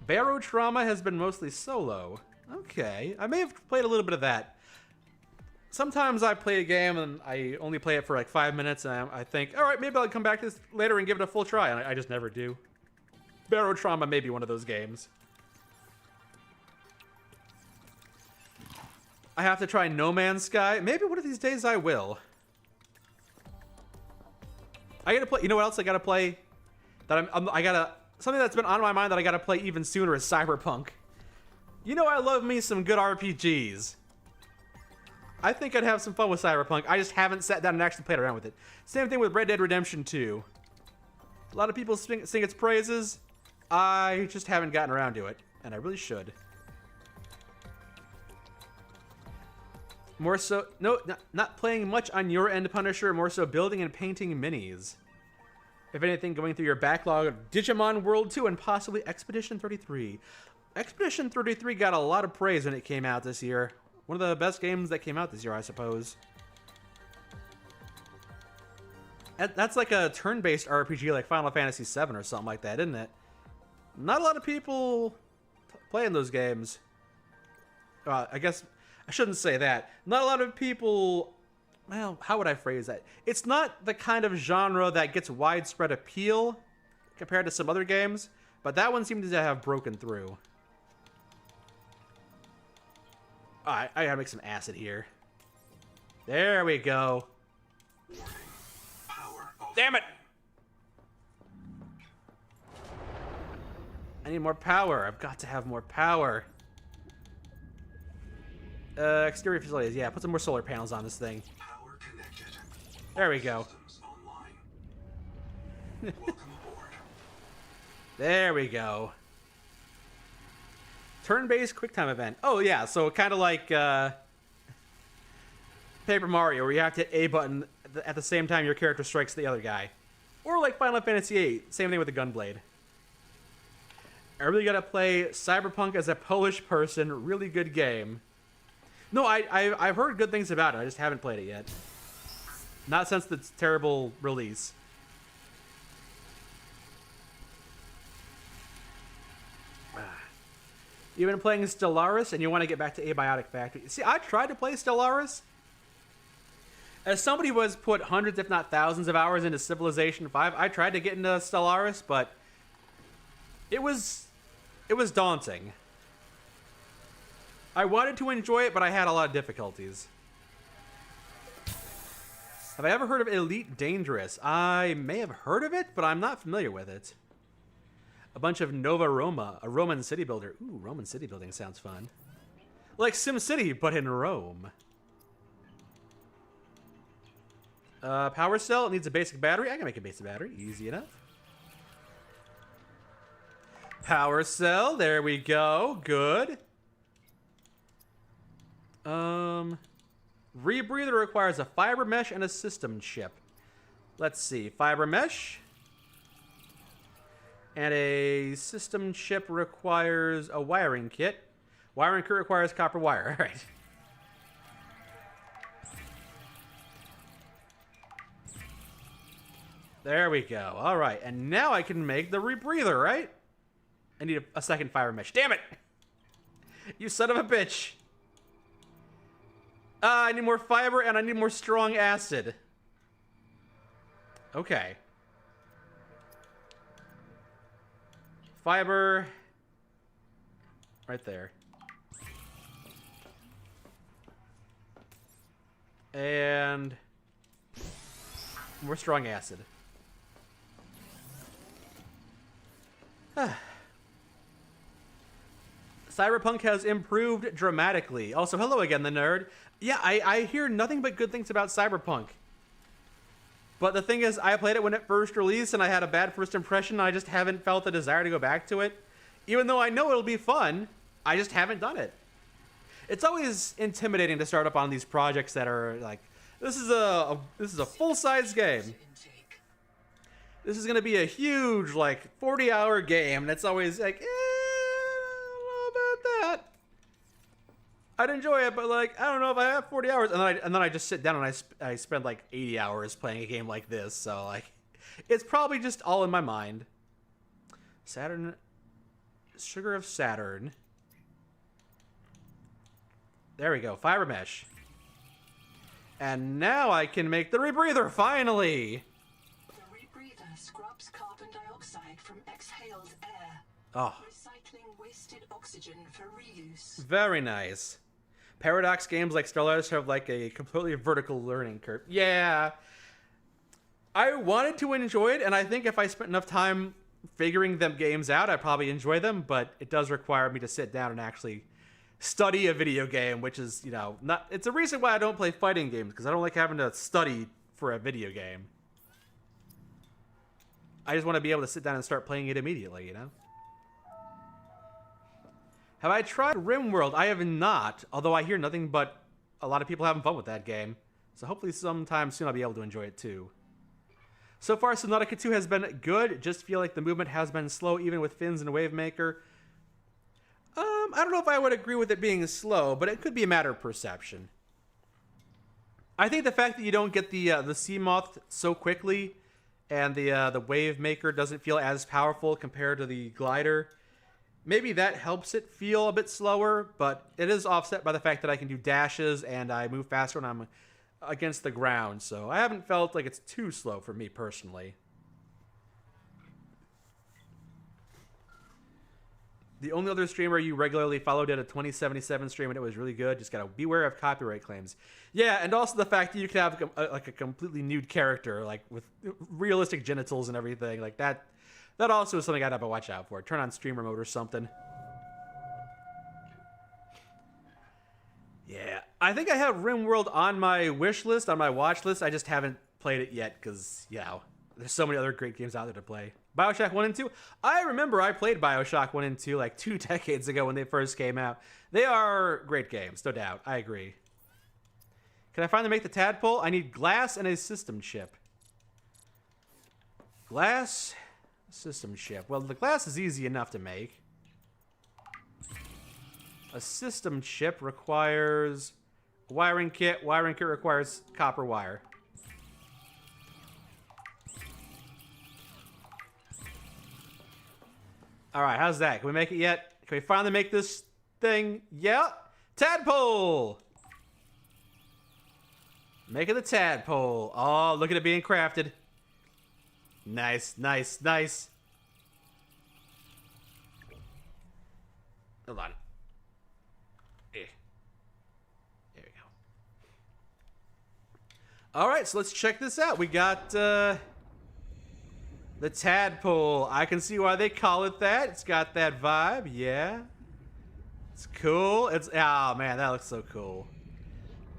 Barotrauma has been mostly solo. Okay, I may have played a little bit of that. Sometimes I play a game and I only play it for like 5 minutes and I think, all right, maybe I'll come back to this later and give it a full try, and I just never do. Barotrauma may be one of those games. I have to try No Man's Sky. Maybe one of these days I will. I gotta play. You know what else I gotta play? Something that's been on my mind that I gotta play even sooner is Cyberpunk. You know I love me some good RPGs. I think I'd have some fun with Cyberpunk. I just haven't sat down and actually played around with it. Same thing with Red Dead Redemption 2. A lot of people sing its praises. I just haven't gotten around to it, and I really should. More so, no, not playing much on your end, Punisher. More so building and painting minis. If anything, going through your backlog of Digimon World 2 and possibly Expedition 33. Expedition 33 got a lot of praise when it came out this year. One of the best games that came out this year, I suppose. That's like a turn-based RPG like Final Fantasy VII or something like that, isn't it? Not a lot of people playing those games. I guess I shouldn't say that. Not a lot of people... Well, how would I phrase that? It's not the kind of genre that gets widespread appeal compared to some other games, but that one seems to have broken through. I gotta make some acid here. There we go. Damn it! I need more power. I've got to have more power. Exterior facilities. Yeah, put some more solar panels on this thing. Power connected. There we go. Systems online. Welcome aboard. There we go. Turn-based QuickTime event. Oh, yeah, so kind of like Paper Mario, where you have to hit A button at the same time your character strikes the other guy. Or like Final Fantasy VIII, same thing with the Gunblade. I really gotta play Cyberpunk as a Polish person. Really good game. No, I've heard good things about it. I just haven't played it yet. Not since the terrible release. You've been playing Stellaris and you want to get back to Abiotic Factory. See, I tried to play Stellaris. As somebody who has put hundreds, if not thousands, of hours into Civilization 5, I tried to get into Stellaris, but it was daunting. I wanted to enjoy it, but I had a lot of difficulties. Have I ever heard of Elite Dangerous? I may have heard of it, but I'm not familiar with it. A bunch of Nova Roma, a Roman city builder. Ooh, Roman city building sounds fun. Like SimCity, but in Rome. Power cell, it needs a basic battery. I can make a basic battery, easy enough. Power cell, there we go, good. Rebreather requires a fiber mesh and a system chip. Let's see, fiber mesh. And a system chip requires a wiring kit. Wiring kit requires copper wire. All right. There we go. All right. And now I can make the rebreather, right? I need a second fiber mesh. Damn it! You son of a bitch. I need more fiber and I need more strong acid. Okay. Fiber. Right there. And more strong acid. Cyberpunk has improved dramatically. Also, hello again, the nerd. Yeah, I hear nothing but good things about Cyberpunk. But the thing is, I played it when it first released, and I had a bad first impression, and I just haven't felt the desire to go back to it. Even though I know it'll be fun, I just haven't done it. It's always intimidating to start up on these projects that are like, this is a full-size game. This is gonna be a huge, like, 40-hour game, and it's always like, I don't know about that. I'd enjoy it, but like, I don't know if I have 40 hours. And then I just sit down and I spend like 80 hours playing a game like this. So like, it's probably just all in my mind. Saturn, Sugar of Saturn. There we go, fiber mesh. And now I can make the rebreather, finally. The rebreather scrubs carbon dioxide from exhaled air. Oh. Recycling wasted oxygen for reuse. Very nice. Paradox games like Stellaris have like a completely vertical learning curve. Yeah. I wanted to enjoy it, and I think if I spent enough time figuring them games out, I'd probably enjoy them, but it does require me to sit down and actually study a video game, which is, you know, not. It's a reason why I don't play fighting games, because I don't like having to study for a video game. I just want to be able to sit down and start playing it immediately, you know? Have I tried RimWorld? I have not, although I hear nothing but a lot of people having fun with that game. So hopefully sometime soon I'll be able to enjoy it too. So far, Subnautica 2 has been good. Just feel like the movement has been slow, even with fins and Wavemaker. I don't know if I would agree with it being slow, but it could be a matter of perception. I think the fact that you don't get the sea moth so quickly, and the Wavemaker doesn't feel as powerful compared to the glider, maybe that helps it feel a bit slower, but it is offset by the fact that I can do dashes and I move faster when I'm against the ground, so I haven't felt like it's too slow for me personally. The only other streamer you regularly follow did a 2077 stream and it was really good. Just gotta beware of copyright claims. Yeah, and also the fact that you can have like a completely nude character, like with realistic genitals and everything, like that. That also is something I'd have to watch out for. Turn on streamer mode or something. Yeah. I think I have RimWorld on my wish list, on my watch list. I just haven't played it yet because, you know, there's so many other great games out there to play. BioShock 1 and 2. I remember I played BioShock 1 and 2 like 2 decades ago when they first came out. They are great games, no doubt. I agree. Can I finally make the tadpole? I need glass and a system chip. Glass, system chip. Well, the glass is easy enough to make. A system chip requires a wiring kit. Wiring kit requires copper wire. All right, how's that? Can we make it yet? Can we finally make this thing? Yeah. Tadpole! Making the tadpole. Oh, look at it being crafted. Nice, nice, nice. Hold on. There we go. All right, so let's check this out. We got the tadpole. I can see why they call it that. It's got that vibe, yeah. It's cool. It's, oh man, that looks so cool.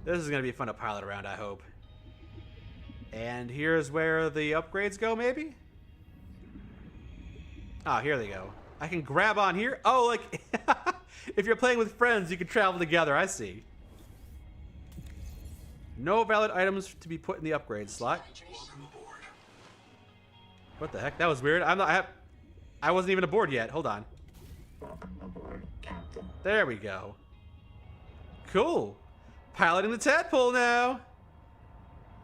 This is gonna be fun to pilot around, I hope. And here's where the upgrades go, maybe? Oh, here they go. I can grab on here. Oh, like, if you're playing with friends, you can travel together. I see. No valid items to be put in the upgrade slot. What the heck? That was weird. I wasn't even aboard yet. Hold on. There we go. Cool. Piloting the tadpole now.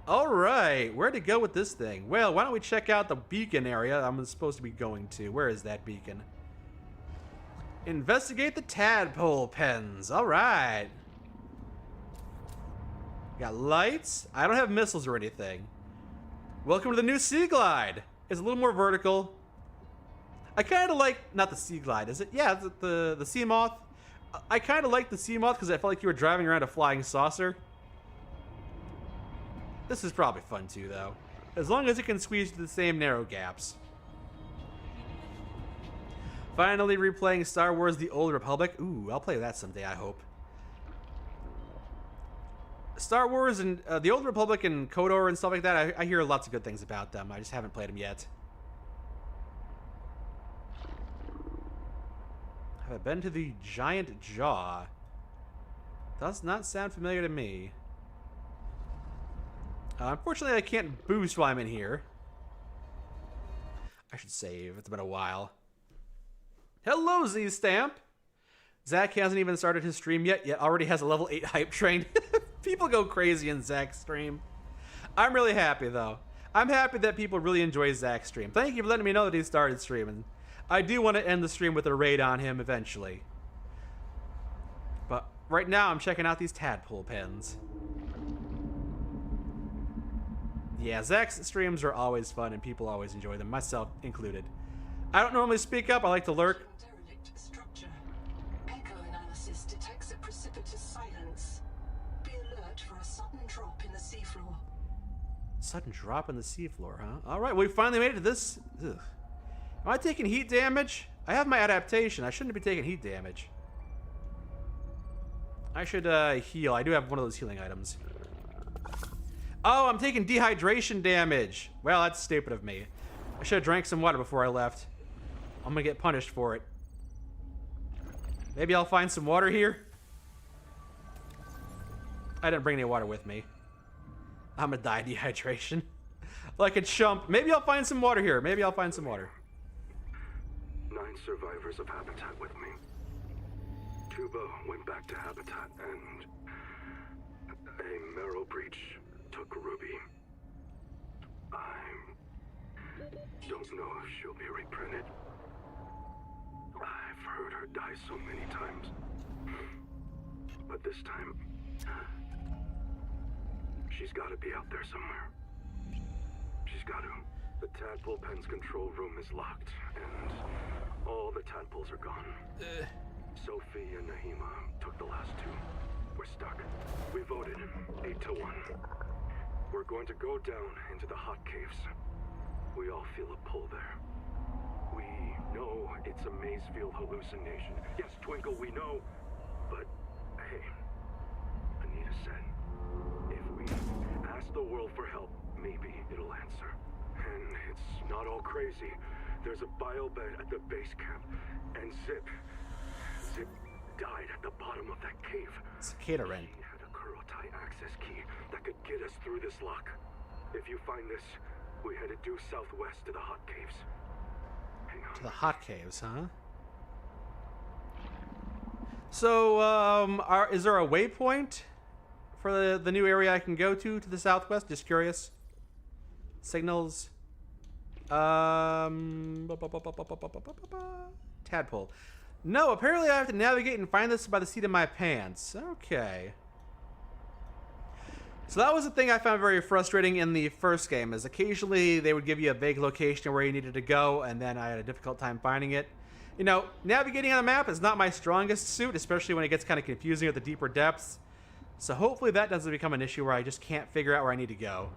All right. Where to go with this thing? Well, why don't we check out the beacon area I'm supposed to be going to. Where is that beacon? Investigate the tadpole pens. All right. Got lights. I don't have missiles or anything. Welcome to the new Sea Glide. It's a little more vertical. I kind of like, not the Sea Glide, is it? Yeah, the Sea Moth. I kind of like the Sea Moth because I felt like you were driving around a flying saucer. This is probably fun too, though. As long as it can squeeze through the same narrow gaps. Finally replaying Star Wars The Old Republic. Ooh, I'll play that someday, I hope. Star Wars and The Old Republic and KOTOR and stuff like that, I hear lots of good things about them. I just haven't played them yet. Have I been to the Giant Jaw? Does not sound familiar to me. Unfortunately, I can't boost while I'm in here. I should save. It's been a while. Hello, Z-Stamp! Zach hasn't even started his stream yet already has a level 8 hype train. People go crazy in Zach's stream. I'm really happy, though. I'm happy that people really enjoy Zach's stream. Thank you for letting me know that he started streaming. I do want to end the stream with a raid on him eventually. But right now, I'm checking out these tadpole pens. Yeah, Zach's streams are always fun and people always enjoy them, myself included. I don't normally speak up, I like to lurk. Derelict structure. Echo analysis detects a precipitous silence. Be alert for a sudden drop in the seafloor. Sudden drop in the seafloor, huh? Alright, we finally made it to this. Ugh. Am I taking heat damage? I have my adaptation. I shouldn't be taking heat damage. I should heal. I do have one of those healing items. Oh, I'm taking dehydration damage. Well, that's stupid of me. I should have drank some water before I left. I'm gonna get punished for it. Maybe I'll find some water here. I didn't bring any water with me. I'm gonna die of dehydration. Like a chump. Maybe I'll find some water here. Maybe I'll find some water. 9 survivors of Habitat with me. Tuba went back to Habitat and a marrow breach took Ruby. I don't know if she'll be reprinted. I've heard her die so many times. But this time, she's got to be out there somewhere. She's got to. The tadpole pen's control room is locked, and all the tadpoles are gone. Sophie and Nahima took the last 2. We're stuck. We voted 8-1. We're going to go down into the hot caves. We all feel a pull there. We know it's a Mazefield hallucination. Yes, Twinkle, we know. But, hey, Anita's the world for help, maybe it'll answer. And it's not all crazy. There's a biobed at the base camp, and Zip died at the bottom of that cave. Cicada wren. He had a Kurotai access key that could get us through this lock. If you find this, we headed due southwest to the hot caves. Hang on. To the hot caves, huh? So, is there a waypoint for the new area I can go to the southwest? Just curious. Signals. Tadpole. No, apparently I have to navigate and find this by the seat of my pants. Okay. So that was the thing I found very frustrating in the first game, is occasionally they would give you a vague location where you needed to go, and then I had a difficult time finding it. You know, navigating on the map is not my strongest suit, especially when it gets kind of confusing at the deeper depths. So hopefully that doesn't become an issue where I just can't figure out where I need to go.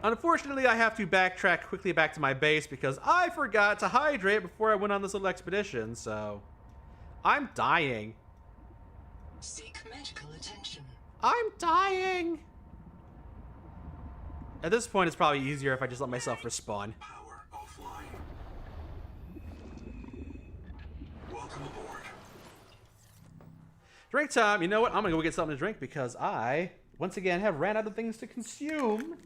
Unfortunately, I have to backtrack quickly back to my base because I forgot to hydrate before I went on this little expedition, so I'm dying. Seek medical attention. I'm dying! At this point, it's probably easier if I just let myself respawn. Power offline. Welcome aboard. Drink time! You know what? I'm gonna go get something to drink because I, once again, have ran out of things to consume.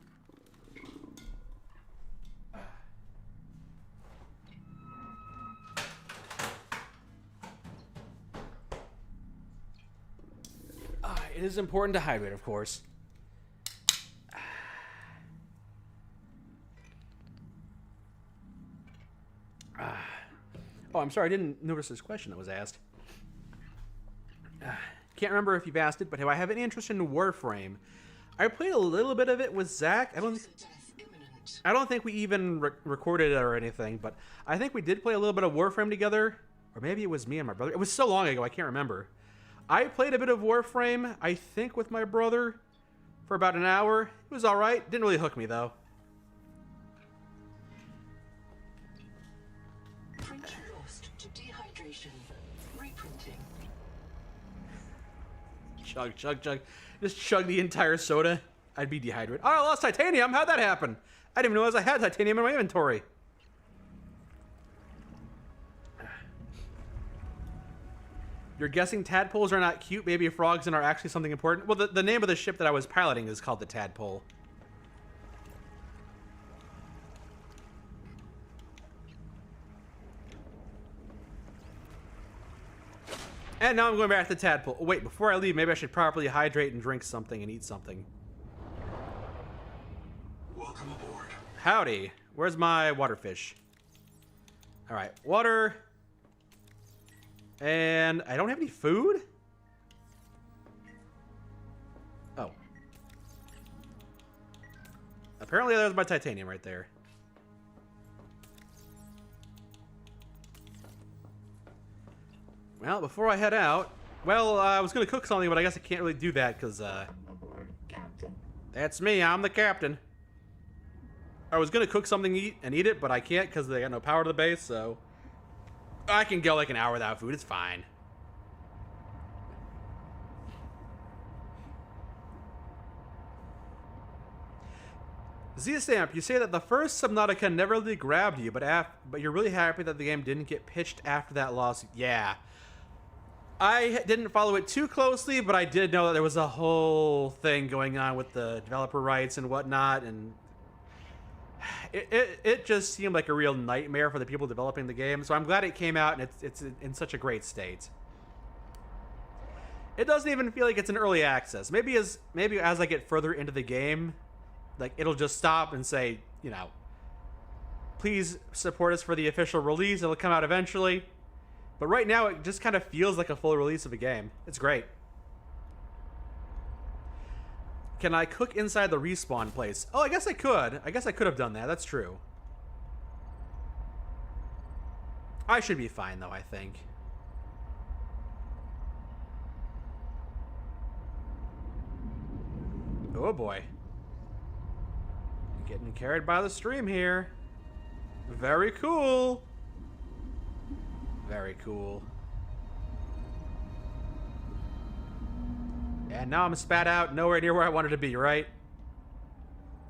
It is important to hydrate, of course. Oh, I'm sorry, I didn't notice this question that was asked. Can't remember if you've asked it, but do I have any interest in Warframe? I played a little bit of it with Zach. I don't think we even recorded it or anything, but I think we did play a little bit of Warframe together. Or maybe it was me and my brother. It was so long ago, I can't remember. I played a bit of Warframe, I think, with my brother for about an hour. It was alright. Didn't really hook me, though. Print lost to dehydration. Reprinting. Chug, chug, chug. Just chug the entire soda. I'd be dehydrated. Oh, I lost titanium. How'd that happen? I didn't even realize I had titanium in my inventory. You're guessing tadpoles are not cute baby frogs and are actually something important? Well, the name of the ship that I was piloting is called the Tadpole. And now I'm going back to the Tadpole. Oh, wait, before I leave, maybe I should properly hydrate and drink something and eat something. Welcome aboard. Howdy. Where's my waterfish? Alright, water. And I don't have any food? Oh. Apparently there's my titanium right there. Well, before I head out... Well, I was going to cook something, but I guess I can't really do that because, that's me, I'm the captain. I was going to cook something and eat it, but I can't because they got no power to the base, so... I can go like an hour without food. It's fine. Z-Stamp, you say that the first Subnautica never really grabbed you, but you're really happy that the game didn't get pitched after that lawsuit. Yeah. I didn't follow it too closely, but I did know that there was a whole thing going on with the developer rights and whatnot, and it just seemed like a real nightmare for the people developing the game. So I'm glad it came out and it's in such a great state. It doesn't even feel like it's an early access. Maybe as I get further into the game, like it'll just stop and say, you know, please support us for the official release. It'll come out eventually. But right now it just kind of feels like a full release of a game. It's great. Can I cook inside the respawn place? Oh, I guess I could. I guess I could have done that. That's true. I should be fine, though, I think. Oh, boy. Getting carried by the stream here. Very cool. Very cool. And now I'm spat out nowhere near where I wanted to be, right?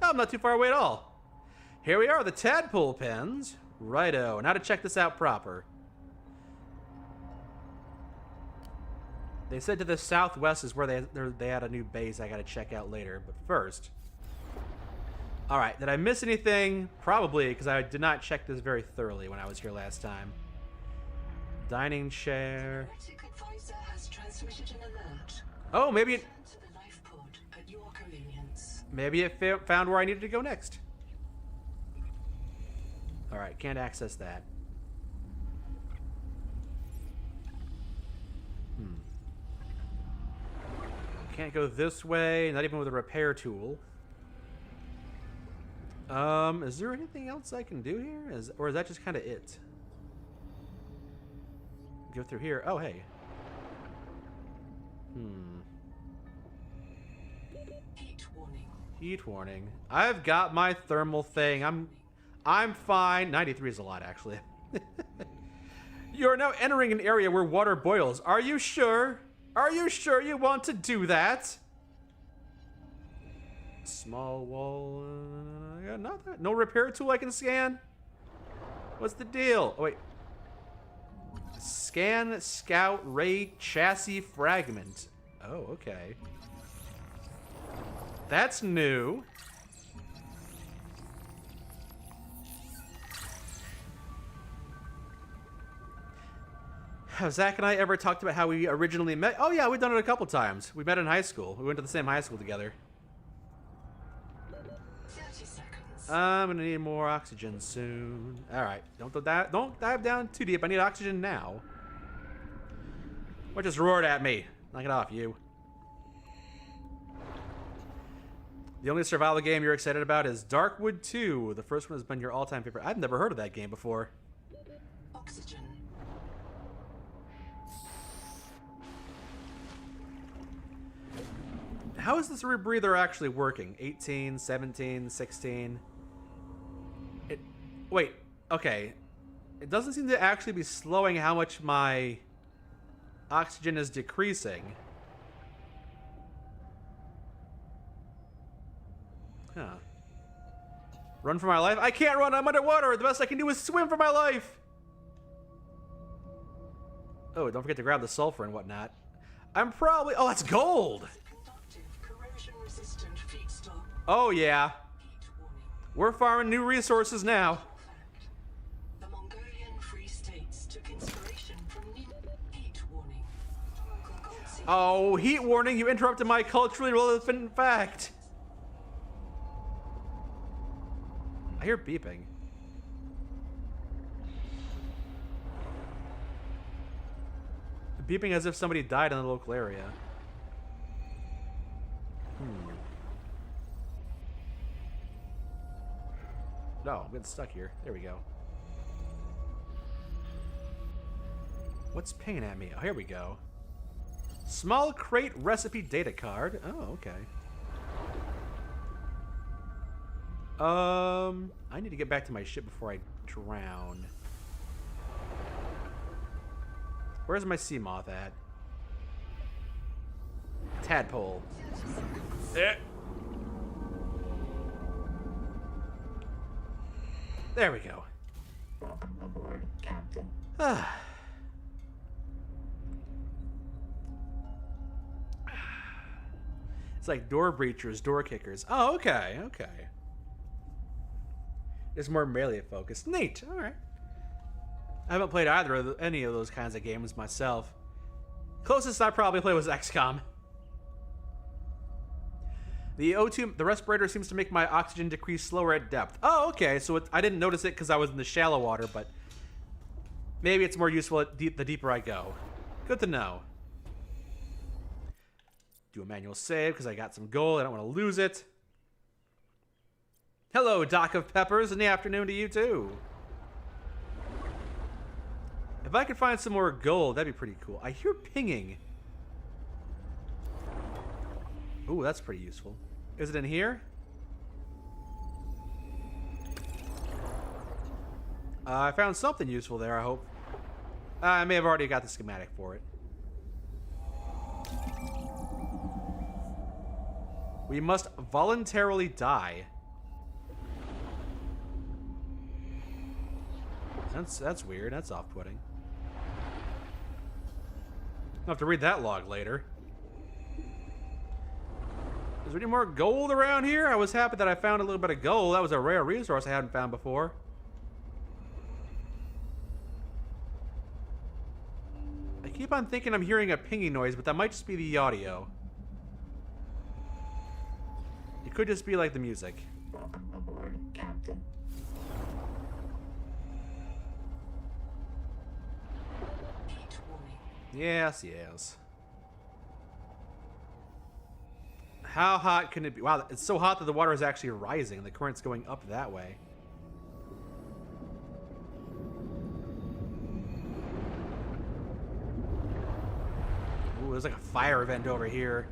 No, I'm not too far away at all. Here we are, the tadpole pens. Righto. Now to check this out proper. They said to the southwest is where they had a new base I gotta check out later. But first... Alright, did I miss anything? Probably, because I did not check this very thoroughly when I was here last time. Dining chair. Genetic advisor has transmitted an alert. Oh, maybe it... Return to the life pod at your convenience. Maybe it found where I needed to go next. Alright, can't access that. Can't go this way, not even with a repair tool. Is there anything else I can do here? Or is that just kind of it? Go through here. Oh, hey. Heat warning. Heat warning. I've got my thermal thing. I'm fine. 93 is a lot, actually. You're now entering an area where water boils. Are you sure? Are you sure you want to do that? Small wall. No repair tool I can scan? What's the deal? Oh, wait. Scan, scout, raid, chassis, fragment. Oh, okay. That's new. Have Zach and I ever talked about how we originally met? Oh yeah, we've done it a couple times. We met in high school. We went to the same high school together. 30 seconds. I'm gonna need more oxygen soon. All right, don't dive down too deep. I need oxygen now. What just roared at me? Knock it off, you. The only survival game you're excited about is Darkwood 2. The first one has been your all-time favorite. I've never heard of that game before. Oxygen. How is this rebreather actually working? 18, 17, 16. Wait, okay. It doesn't seem to actually be slowing how much my oxygen is decreasing. Huh. Run for my life? I can't run, I'm underwater! The best I can do is swim for my life! Oh, don't forget to grab the sulfur and whatnot. I'm probably... Oh, that's gold! Corrosion-resistant feedstock. Oh, yeah. Heat warning. We're farming new resources now. Fact. The Mongolian Free States took inspiration from heat warning. Gongolzi- Oh, heat warning, you interrupted my culturally relevant fact. I hear beeping. Beeping as if somebody died in the local area. No, I'm getting stuck here. There we go. What's pinging at me? Oh, here we go. Small crate recipe data card. Oh, okay. I need to get back to my ship before I drown. Where's my sea moth at? Tadpole. There we go. It's like door breachers, door kickers. Oh, okay, okay. It's more melee focused. Neat. All right. I haven't played any of those kinds of games myself. Closest I probably played was XCOM. The O2, the respirator seems to make my oxygen decrease slower at depth. Oh, okay. So I didn't notice it because I was in the shallow water, but maybe it's more useful the deeper I go. Good to know. Do a manual save because I got some gold. I don't want to lose it. Hello, Doc of Peppers. In the afternoon to you, too. If I could find some more gold, that'd be pretty cool. I hear pinging. Ooh, that's pretty useful. Is it in here? I found something useful there, I hope. I may have already got the schematic for it. We must voluntarily die. That's weird. That's off-putting. I'll have to read that log later. Is there any more gold around here? I was happy that I found a little bit of gold. That was a rare resource I hadn't found before. I keep on thinking I'm hearing a pinging noise, but that might just be the audio. It could just be like the music. Heat warning. Yes, yes. How hot can it be? Wow, it's so hot that the water is actually rising. The current's going up that way. Ooh, there's like a fire event over here.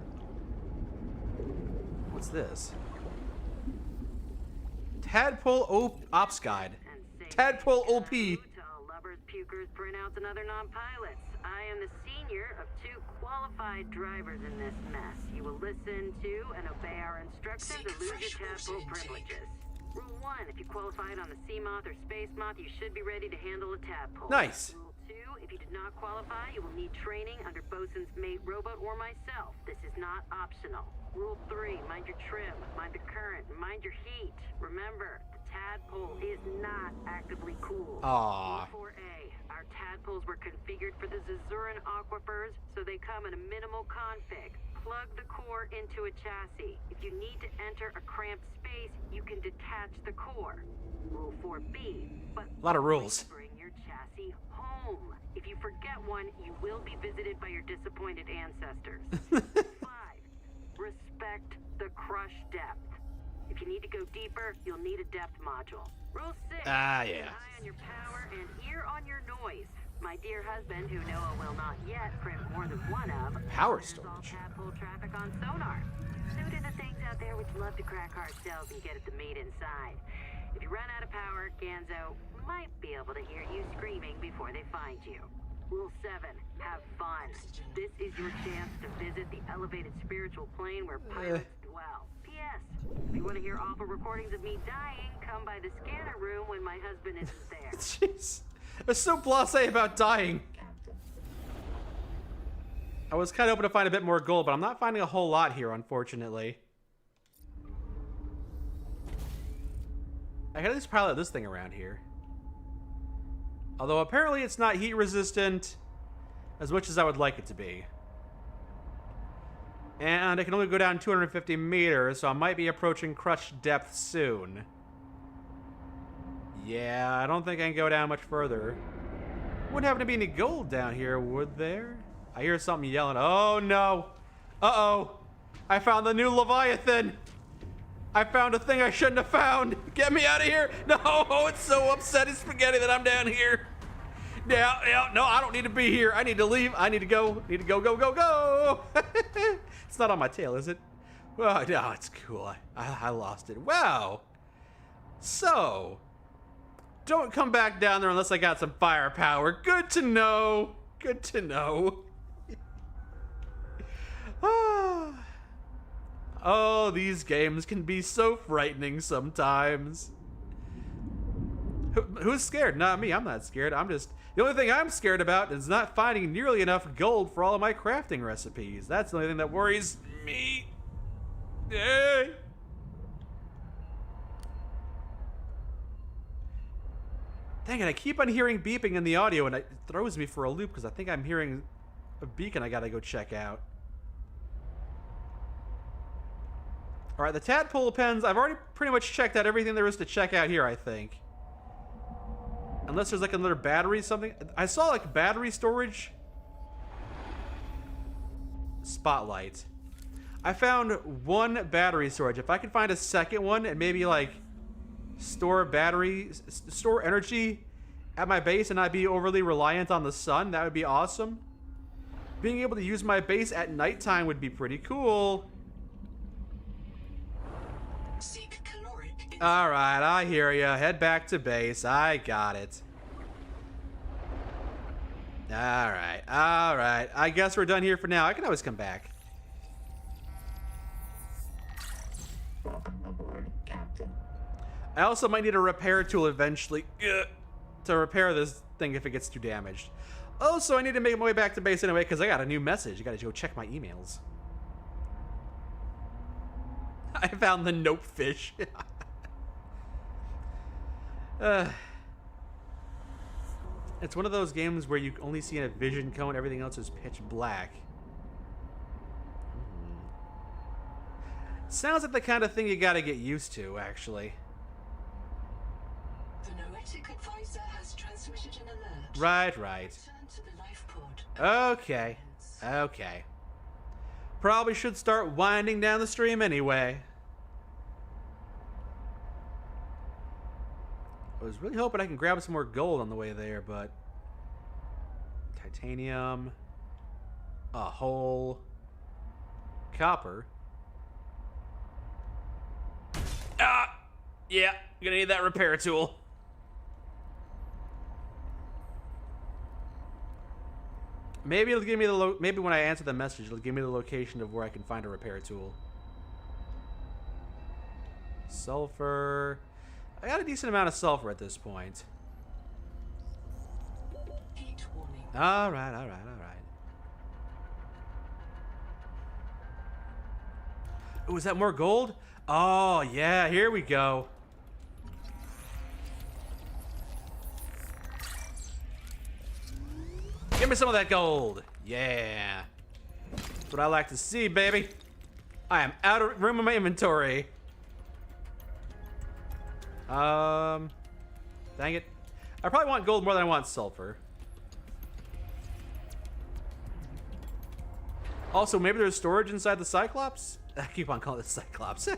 What's this? Tadpole Ops Guide. Tadpole OP. To all lovers, pukers, printouts, and other non-pilots. I am the senior of 2 qualified drivers in this mess. You will listen to and obey our instructions and lose your tadpole privileges. Rule 1, if you qualified on the Sea Moth or Space Moth, you should be ready to handle a tadpole. Nice. Rule 2, if you did not qualify, you will need training under Bosun's mate robot or myself. This is not optional. Rule 3, mind your trim, mind the current, mind your heat. Remember, the tadpole is not actively cooled. Aww. Rule 4A, our tadpoles were configured for the Zazuran aquifers, so they come in a minimal config. Plug the core into a chassis. If you need to enter a cramped space, you can detach the core. Rule 4B, but A lot of rules. bring your chassis home. If you forget one, you will be visited by your disappointed ancestors. 5. Respect the crush depth. If you need to go deeper, you'll need a depth module. Rule 6. Ah, Keep yeah. an eye on your power and ear on your noise. My dear husband, who Noah will not yet print more than one of, Power monitors all storage. tadpole traffic on sonar. So do the things out there which love to crack hard shells and get at the meat inside. If you run out of power, Ganzo might be able to hear you screaming before they find you. Rule 7, have fun. This is your chance to visit the elevated spiritual plane where pilots dwell. P.S. If you want to hear awful recordings of me dying, come by the scanner room when my husband isn't there. Jeez. They're so blasé about dying. I was kind of hoping to find a bit more gold, but I'm not finding a whole lot here, unfortunately. I can at least pilot this thing around here. Although apparently it's not heat resistant as much as I would like it to be. And it can only go down 250 meters, so I might be approaching crush depth soon. Yeah, I don't think I can go down much further. Wouldn't happen to be any gold down here, would there? I hear something yelling. Oh no! Uh-oh! I found the new Leviathan! I found a thing I shouldn't have found! Get me out of here! No! It's so upsetting spaghetti that I'm down here! Yeah, no, I don't need to be here. I need to leave. I need to go. Go! It's not on my tail, is it? Well, no, it's cool. I lost it. Wow! So... don't come back down there unless I got some firepower. Good to know. Good to know. Oh, these games can be so frightening sometimes. Who's scared? Not me. I'm not scared. I'm just... the only thing I'm scared about is not finding nearly enough gold for all of my crafting recipes. That's the only thing that worries me. Yay! Dang it, I keep on hearing beeping in the audio and it throws me for a loop because I think I'm hearing a beacon I gotta go check out. Alright, the tadpole pens, I've already pretty much checked out everything there is to check out here, I think. Unless there's like another battery something. I saw like battery storage. Spotlight. I found one battery storage. If I could find a second one and maybe like store energy at my base and not be overly reliant on the sun, that would be awesome. Being able to use my base at nighttime would be pretty cool. Seek caloric. Alright, I hear ya. Head back to base. I got it. Alright. I guess we're done here for now. I can always come back. I also might need a repair tool eventually to repair this thing if it gets too damaged. Also, I need to make my way back to base anyway because I got a new message. I gotta go check my emails. I found the nope fish. It's one of those games where you only see a vision cone, everything else is pitch black. Sounds like the kind of thing you gotta get used to, actually. The Noetic advisor has transmitted an alert. Right. Return to the life pod. Okay. Probably should start winding down the stream anyway. I was really hoping I can grab some more gold on the way there, but... Titanium... A whole... Copper... Yeah, gonna need that repair tool. Maybe it'll give me the maybe when I answer the message, it'll give me the location of where I can find a repair tool. Sulfur. I got a decent amount of sulfur at this point. Heat warning. All right. Oh, is that more gold? Oh, yeah, here we go. Give me some of that gold. Yeah. That's what I like to see, baby. I am out of room in my inventory. Dang it. I probably want gold more than I want sulfur. Also, maybe there's storage inside the Cyclops? I keep on calling it the Cyclops.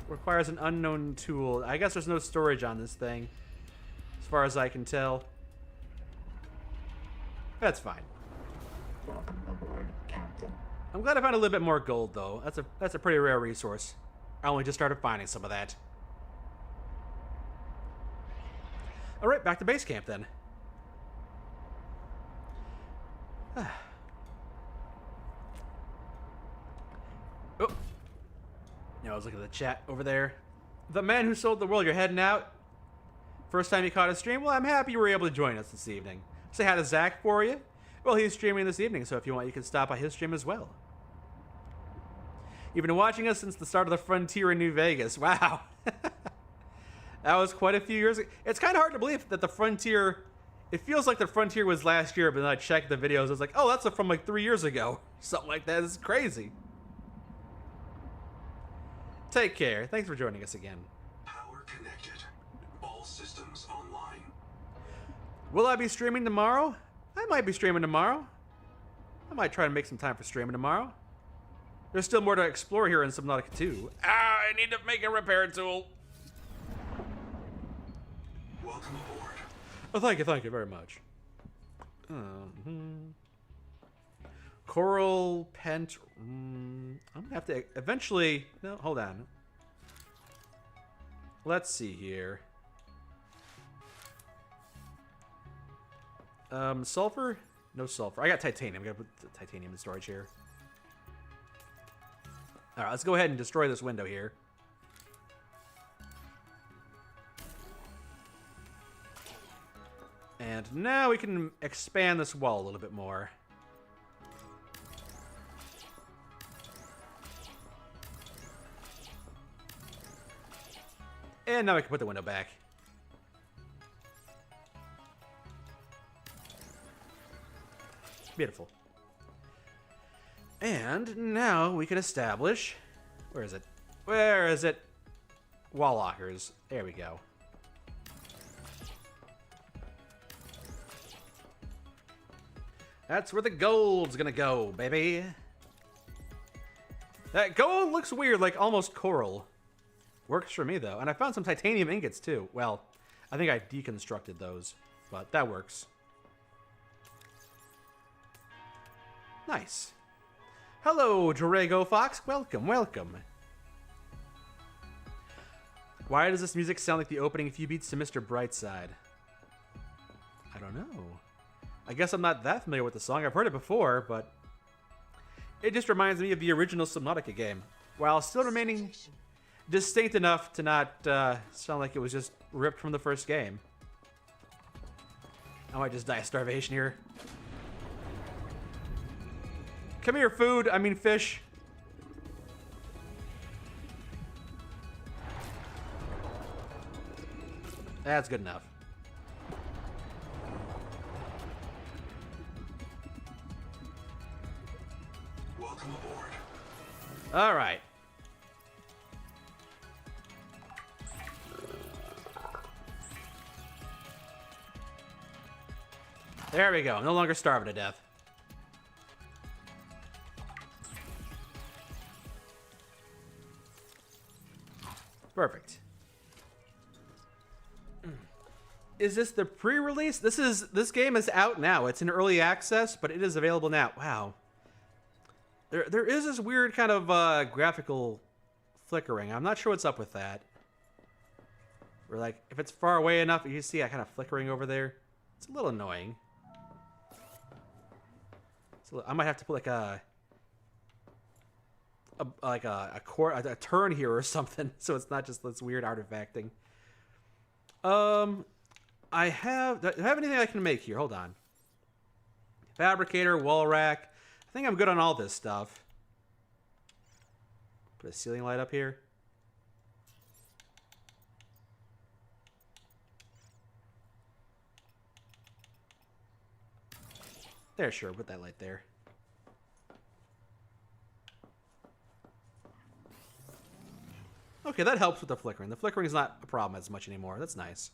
Requires an unknown tool. I guess there's no storage on this thing, as far as I can tell. That's fine. I'm glad I found a little bit more gold, though. That's a pretty rare resource. I only just started finding some of that. All right, back to base camp then. Oh. I was looking at the chat over there. The man who sold the world, you're heading out? First time you caught a stream? Well, I'm happy you were able to join us this evening. Say hi to Zach for you. Well, he's streaming this evening, so if you want, you can stop by his stream as well. You've been watching us since the start of the Frontier in New Vegas. Wow. That was quite a few years ago. It's kind of hard to believe that the Frontier... It feels like the Frontier was last year, but then I checked the videos. I was like, oh, that's from like 3 years ago. Something like that. It's crazy. Take care. Thanks for joining us again. Power connected. All systems online. Will I be streaming tomorrow? I might be streaming tomorrow. I might try to make some time for streaming tomorrow. There's still more to explore here in Subnautica 2. I need to make a repair tool. Welcome aboard. Oh, thank you very much. Coral Pent. I'm gonna have to eventually. No, hold on. Let's see here. Sulfur? No sulfur. I got titanium. I'm gonna put the titanium in storage here. All right, let's go ahead and destroy this window here. And now we can expand this wall a little bit more. And now we can put the window back. Beautiful. And now we can establish... Where is it? Where is it? Wall lockers. There we go. That's where the gold's gonna go, baby. That gold looks weird, like almost coral. Works for me, though. And I found some titanium ingots, too. Well, I think I deconstructed those, but that works. Nice. Hello, Drago Fox. Welcome, welcome. Why does this music sound like the opening few beats to Mr. Brightside? I don't know. I guess I'm not that familiar with the song. I've heard it before, but... It just reminds me of the original Subnautica game, while still remaining distinct enough to not sound like it was just ripped from the first game. I might just die of starvation here. Come here, food. I mean, fish. That's good enough. Welcome aboard. All right. There we go. No longer starving to death. Perfect. Is this the pre-release? This game is out now. It's in early access, but it is available now. Wow. There is this weird kind of graphical flickering. I'm not sure what's up with that. Where like if it's far away enough, you see that kind of flickering over there. It's a little annoying. So I might have to put like a turn here or something, so it's not just this weird artifacting. Do I have anything I can make here? Hold on. Fabricator, wall rack. I think I'm good on all this stuff. Put a ceiling light up here. There, sure. Put that light there. Okay, that helps with the flickering. The flickering is not a problem as much anymore. That's nice.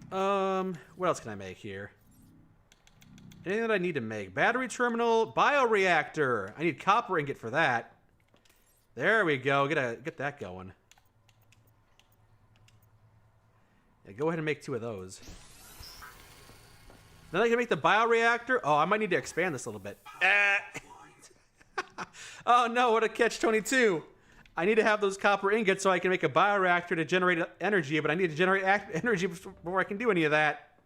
What else can I make here? Anything that I need to make? Battery terminal, bioreactor. I need copper ingot for that. There we go. Get that going. Yeah, go ahead and make 2 of those. Then I can make the bioreactor. Oh, I might need to expand this a little bit. Oh no, what a catch-22. I need to have those copper ingots so I can make a bioreactor to generate energy, but I need to generate energy before I can do any of that.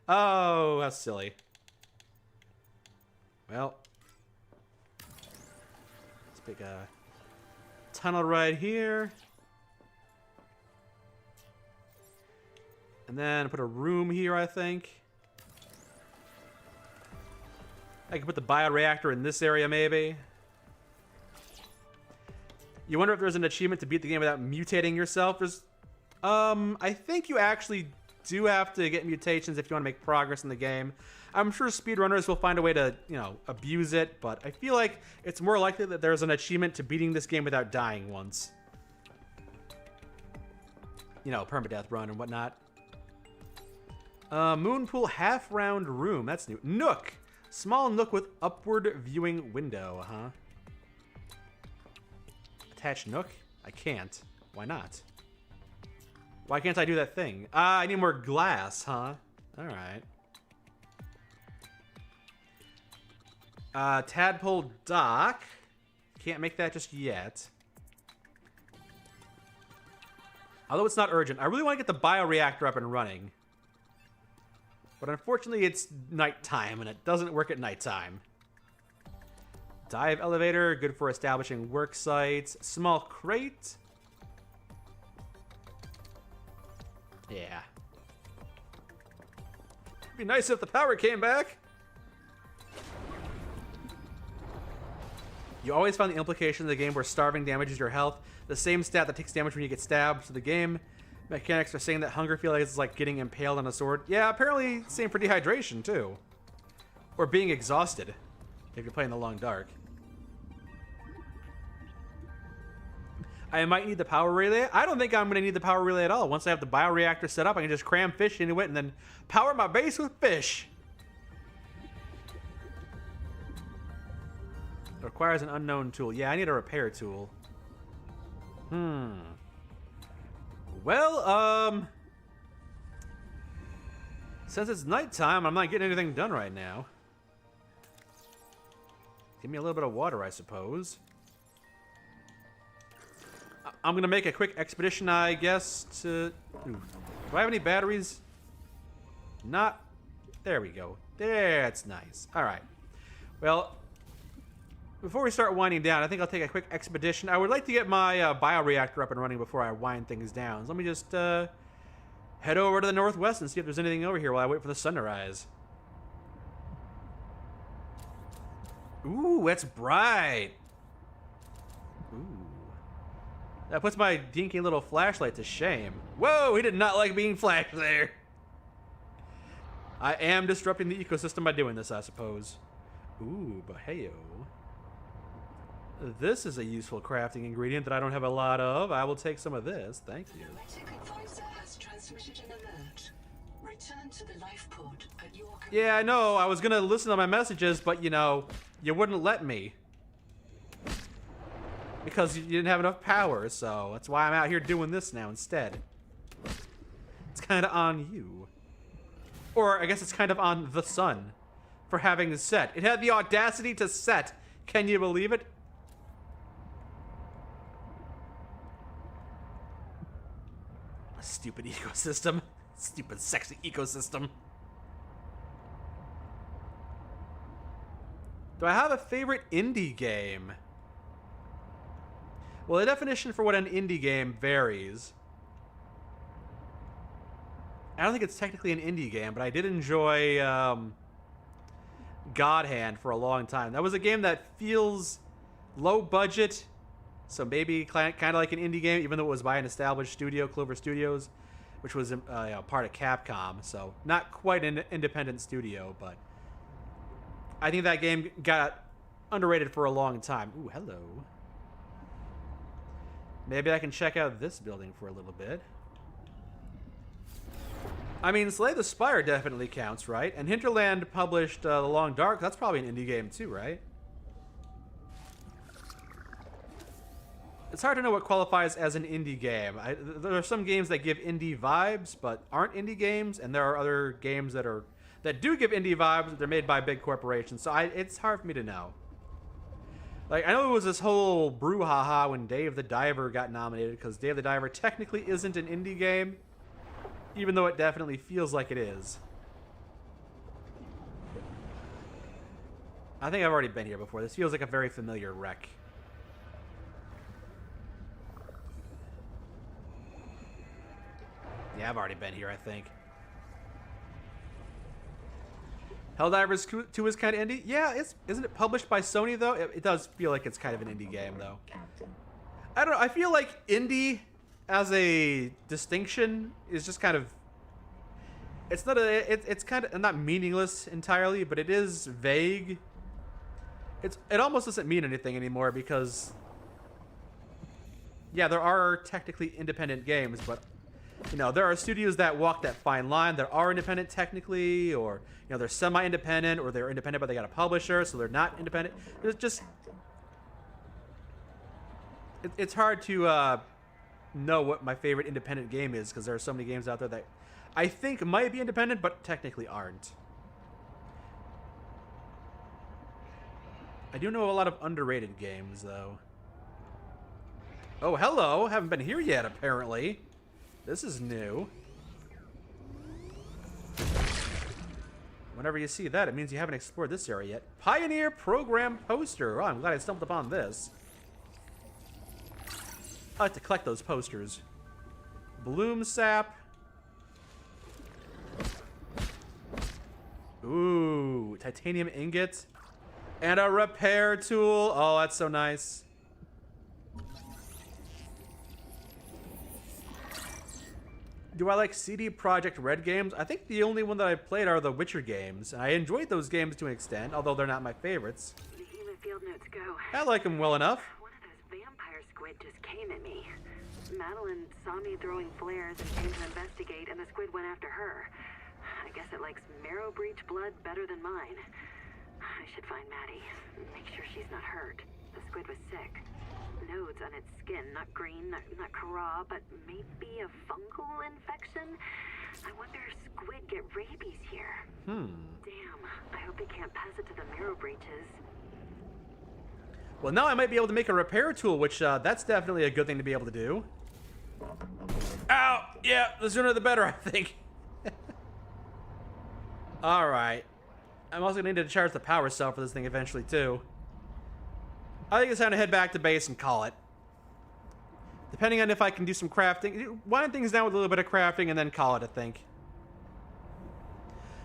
Oh, that's silly. Well, let's make a tunnel right here. And then put a room here, I think. I can put the bioreactor in this area, maybe. You wonder if there's an achievement to beat the game without mutating yourself. There's, I think you actually do have to get mutations if you want to make progress in the game. I'm sure speedrunners will find a way to, you know, abuse it, but I feel like it's more likely that there's an achievement to beating this game without dying once. You know, permadeath run and whatnot. Moonpool half-round room. That's new. Nook. Small nook with upward viewing window, huh? Attach nook? I can't. Why not? Why can't I do that thing? I need more glass, huh? Alright. Tadpole dock. Can't make that just yet. Although it's not urgent. I really want to get the bioreactor up and running. But unfortunately, it's nighttime, and it doesn't work at nighttime. Dive elevator, good for establishing work sites. Small crate. Yeah. It'd be nice if the power came back. You always find the implication of the game where starving damages your health. The same stat that takes damage when you get stabbed. So the game mechanics are saying that hunger feels is like getting impaled on a sword. Yeah, apparently same for dehydration too. Or being exhausted if you're playing the long dark. I might need the power relay. I don't think I'm going to need the power relay at all. Once I have the bioreactor set up, I can just cram fish into it and then power my base with fish. It requires an unknown tool. Yeah, I need a repair tool. Well, since it's nighttime, I'm not getting anything done right now. Give me a little bit of water, I suppose. I'm going to make a quick expedition, I guess, to... Ooh. Do I have any batteries? Not... There we go. That's nice. All right. Well, Before we start winding down, I think I'll take a quick expedition. I would like to get my bioreactor up and running before I wind things down. So let me just head over to the northwest and see if there's anything over here while I wait for the sun to rise. Ooh, that's bright. Ooh. That puts my dinky little flashlight to shame. Whoa, he did not like being flashed there. I am disrupting the ecosystem by doing this, I suppose. Ooh, but heyo. This is a useful crafting ingredient that I don't have a lot of. I will take some of this. Thank you. Nomadic advisor has transmitted an alert. Return to the life pod at your command. Yeah, I know. I was going to listen to my messages, but, you know, you wouldn't let me. Because you didn't have enough power, so that's why I'm out here doing this now instead. It's kind of on you. Or I guess it's kind of on the sun for having set. It had the audacity to set. Can you believe it? Stupid ecosystem. Stupid sexy ecosystem. Do I have a favorite indie game? Well, the definition for what an indie game varies. I don't think it's technically an indie game, but I did enjoy God Hand for a long time. That was a game that feels low budget, so maybe kind of like an indie game, even though it was by an established studio, Clover Studios, which was part of Capcom. So not quite an independent studio, but I think that game got underrated for a long time. Ooh, hello. Maybe I can check out this building for a little bit. I mean, Slay the Spire definitely counts, right? And Hinterland published The Long Dark. That's probably an indie game too, right? It's hard to know what qualifies as an indie game. There are some games that give indie vibes, but aren't indie games, and there are other games that do give indie vibes, but they're made by big corporations. So it's hard for me to know. Like, I know it was this whole brouhaha when Dave the Diver got nominated, because Dave the Diver technically isn't an indie game, even though it definitely feels like it is. I think I've already been here before. This feels like a very familiar wreck. Yeah, I've already been here, I think. Helldivers 2 is kind of indie? Yeah, isn't it published by Sony, though? It does feel like it's kind of an indie game, though. I don't know. I feel like indie as a distinction is just kind of... It's not it's kind of not meaningless entirely, but it is vague. It almost doesn't mean anything anymore because... Yeah, there are technically independent games, but... You know, there are studios that walk that fine line. That are independent technically, or, you know, they're semi-independent, or they're independent but they got a publisher, so they're not independent. There's just... It's hard to know what my favorite independent game is, because there are so many games out there that I think might be independent, but technically aren't. I do know a lot of underrated games, though. Oh, hello! Haven't been here yet, apparently. This is new. Whenever you see that, it means you haven't explored this area yet. Pioneer Program Poster. Oh, I'm glad I stumbled upon this. I like to collect those posters. Bloom Sap. Ooh, titanium ingot. And a repair tool. Oh, that's so nice. Do I like CD Projekt Red games? I think the only one that I played are the Witcher games. I enjoyed those games to an extent, although they're not my favorites. The human field notes go. I like them well enough. One of those vampire squid just came at me. Madeline saw me throwing flares and came to investigate, and the squid went after her. I guess it likes marrow breach blood better than mine. I should find Maddie. Make sure she's not hurt. The squid was sick. Nodes on its skin, not green, not Kara, but maybe a fungal infection? I wonder if squid get rabies here. Damn, I hope they can't pass it to the marrow breaches. Well, now I might be able to make a repair tool, which that's definitely a good thing to be able to do. Ow! Yeah, the sooner the better, I think. Alright. I'm also going to need to charge the power cell for this thing eventually, too. I think it's time to head back to base and call it. Depending on if I can do some crafting. Wind things down with a little bit of crafting and then call it, I think.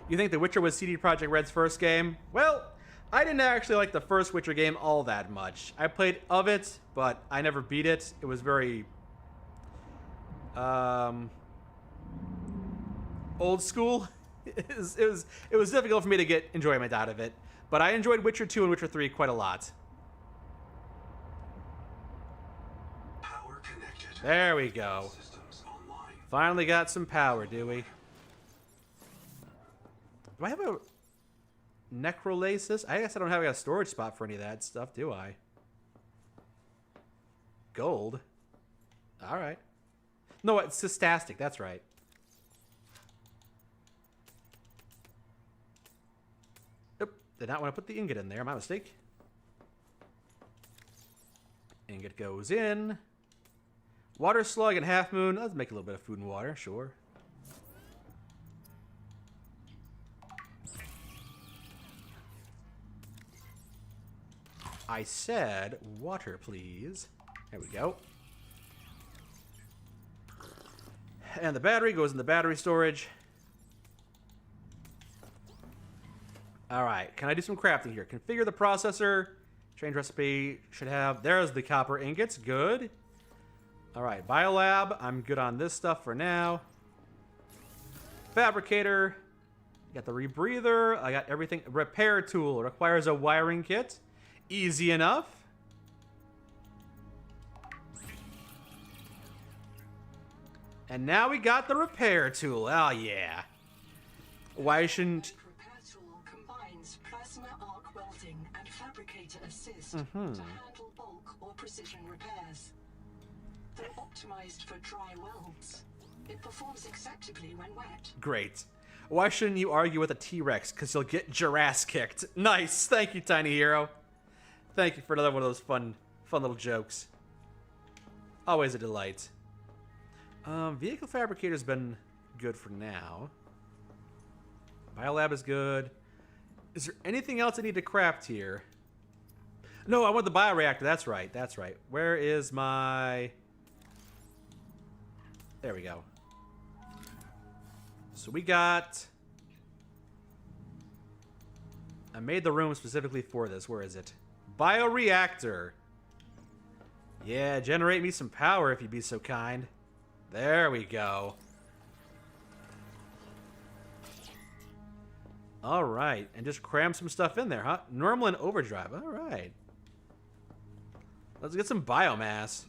You think The Witcher was CD Projekt Red's first game? Well, I didn't actually like the first Witcher game all that much. I played of it, but I never beat it. It was very... old school. It was difficult for me to get enjoyment out of it. But I enjoyed Witcher 2 and Witcher 3 quite a lot. Power connected. There we go. Systems online. Finally got some power, do we? Do I have a necrolasis? I guess I don't have a storage spot for any of that stuff, do I? Gold? Alright. No, it's cystastic, that's right. Oop, did not want to put the ingot in there, my mistake. Ingot goes in. Water slug and half moon. Let's make a little bit of food and water, sure. I said water, please. There we go. And the battery goes in the battery storage. Alright, can I do some crafting here? Configure the processor. Change recipe. Should have... There's the copper ingots. Good. Alright, biolab. I'm good on this stuff for now. Fabricator. Got the rebreather. I got everything. Repair tool. Requires a wiring kit. Easy enough. And now we got the repair tool. Oh, yeah. Why shouldn't... Repair tool combines plasma arc welding and fabricator assist to handle bulk or precision repairs. Though optimized for dry welds, it performs acceptably when wet. Great. Why shouldn't you argue with a T-Rex? Because you'll get your ass kicked. Nice. Thank you, Tiny Hero. Thank you for another one of those fun little jokes. Always a delight. Vehicle fabricator's been good for now. Biolab is good. Is there anything else I need to craft here? No, I want the bioreactor. That's right. That's right. Where is my... There we go. So we got... I made the room specifically for this. Where is it? Bioreactor. Yeah, generate me some power if you'd be so kind. There we go. Alright, and just cram some stuff in there, huh? Normal and overdrive. Alright. Let's get some biomass.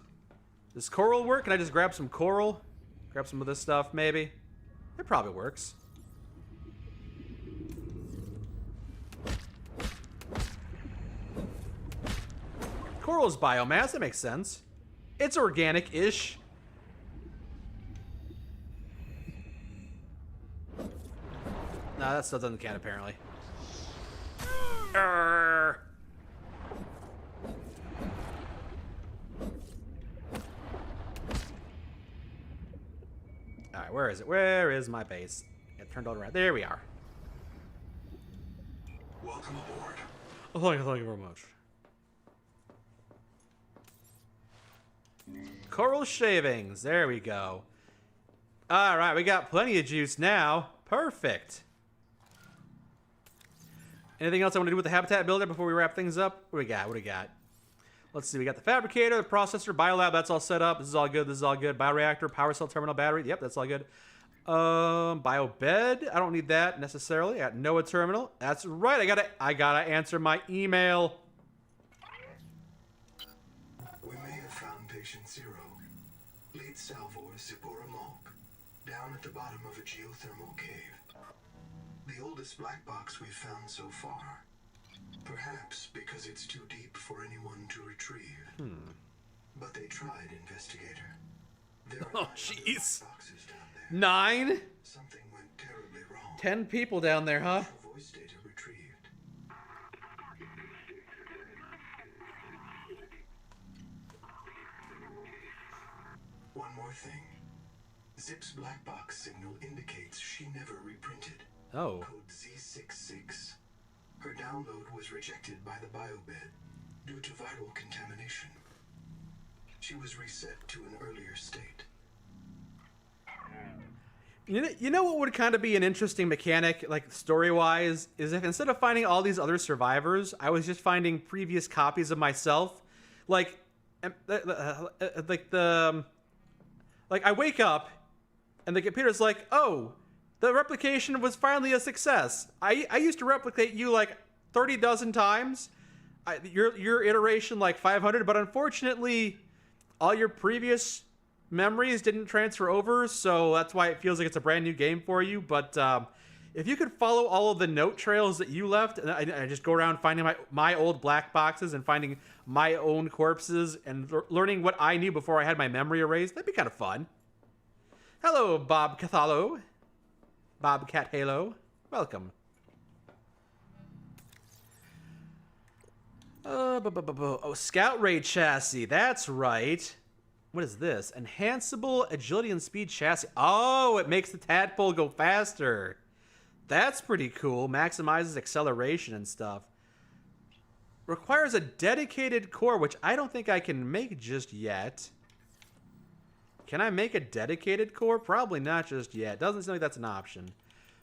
Does coral work? Can I just grab some coral? Grab some of this stuff, maybe? It probably works. Coral's biomass, that makes sense. It's organic-ish. No, that stuff doesn't count, apparently. Alright, where is it? Where is my base? It turned all around. There we are. Welcome aboard. Oh, thank you very much. Coral shavings. There we go. Alright, we got plenty of juice now. Perfect. Anything else I want to do with the habitat builder before we wrap things up? What do we got? What do we got? Let's see. We got the fabricator, the processor, biolab. That's all set up. This is all good. This is all good. Bioreactor, power cell terminal, battery. Yep, that's all good. Biobed. I don't need that necessarily. I got NOAA terminal. That's right. I gotta answer my email. We may have found patient zero. Lead salvo is Zipporah Malk, down at the bottom of a geothermal cave. The oldest black box we've found so far. Perhaps because it's too deep for anyone to retrieve. But they tried, investigator. There are 9 other jeez. black boxes down there. 9? Something went terribly wrong. 10 people down there, huh? Voice data retrieved. One more thing. Zip's black box signal indicates she never reprinted. Oh. Code Z66. Her download was rejected by the biobed. due to viral contamination. She was reset to an earlier state. You know what would kind of be an interesting mechanic, like story-wise, is if instead of finding all these other survivors, I was just finding previous copies of myself. Like I wake up, and the computer's like, oh, the replication was finally a success. I used to replicate you like 30 dozen times. Your iteration like 500, but unfortunately, all your previous memories didn't transfer over, so that's why it feels like it's a brand new game for you. But if you could follow all of the note trails that you left, and I just go around finding my old black boxes and finding my own corpses and learning what I knew before I had my memory erased, that'd be kind of fun. Hello, Bob Cathalo. Bobcat Halo. Welcome. Oh, Scout Raid Chassis. That's right. What is this? Enhanceable agility and speed chassis. Oh, it makes the tadpole go faster. That's pretty cool. Maximizes acceleration and stuff. Requires a dedicated core, which I don't think I can make just yet. Can I make a dedicated core? Probably not just yet. Doesn't seem like that's an option.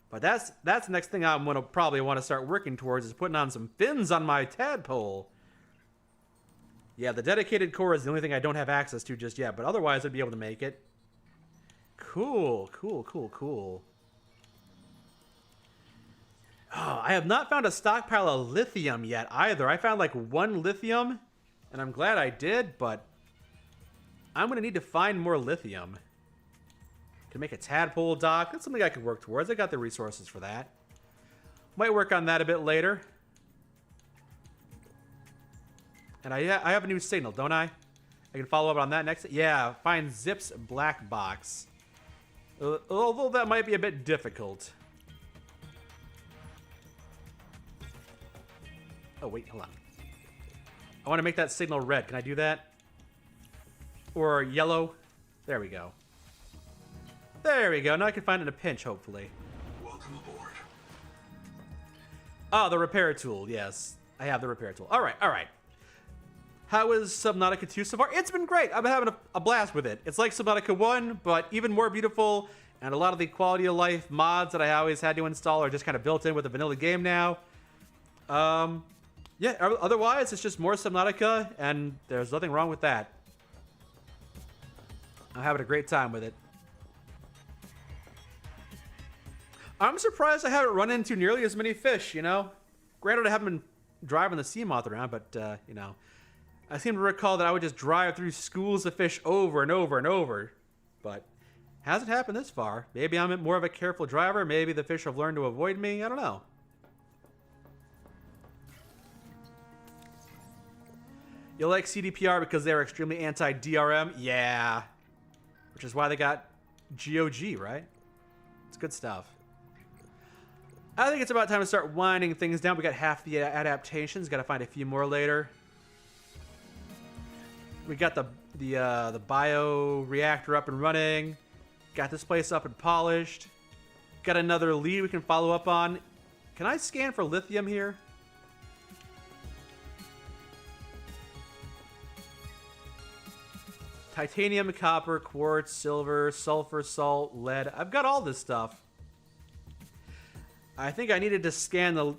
But that's the next thing I'm going to probably want to start working towards, is putting on some fins on my tadpole. Yeah, the dedicated core is the only thing I don't have access to just yet, but otherwise I'd be able to make it. Cool, cool, cool, cool. Oh, I have not found a stockpile of lithium yet either. I found like 1 lithium, and I'm glad I did, but I'm going to need to find more lithium. To make a tadpole dock, that's something I could work towards. I got the resources for that. Might work on that a bit later. And I have a new signal, don't I? I can follow up on that next. Yeah, find Zip's black box. Although that might be a bit difficult. Oh, wait, hold on. I want to make that signal red. Can I do that? Or yellow? There we go. There we go. Now I can find it in a pinch, hopefully. Welcome aboard. Oh, the repair tool. Yes, I have the repair tool. All right, all right. How is Subnautica 2 so far? It's been great. I've been having a blast with it. It's like Subnautica 1, but even more beautiful, and a lot of the quality of life mods that I always had to install are just kind of built in with the vanilla game now. Yeah, otherwise, it's just more Subnautica, and there's nothing wrong with that. I'm having a great time with it. I'm surprised I haven't run into nearly as many fish, you know? Granted, I haven't been driving the sea moth around, but, you know, I seem to recall that I would just drive through schools of fish over and over and over, but hasn't happened this far. Maybe I'm more of a careful driver. Maybe the fish have learned to avoid me. I don't know. You like CDPR because they're extremely anti-DRM? Yeah. Which is why they got GOG, right? It's good stuff. I think it's about time to start winding things down. We got half the adaptations. Got to find a few more later. We got the bio reactor up and running. Got this place up and polished. Got another lead we can follow up on. Can I scan for lithium here? Titanium, copper, quartz, silver, sulfur, salt, lead. I've got all this stuff. I think I needed to scan the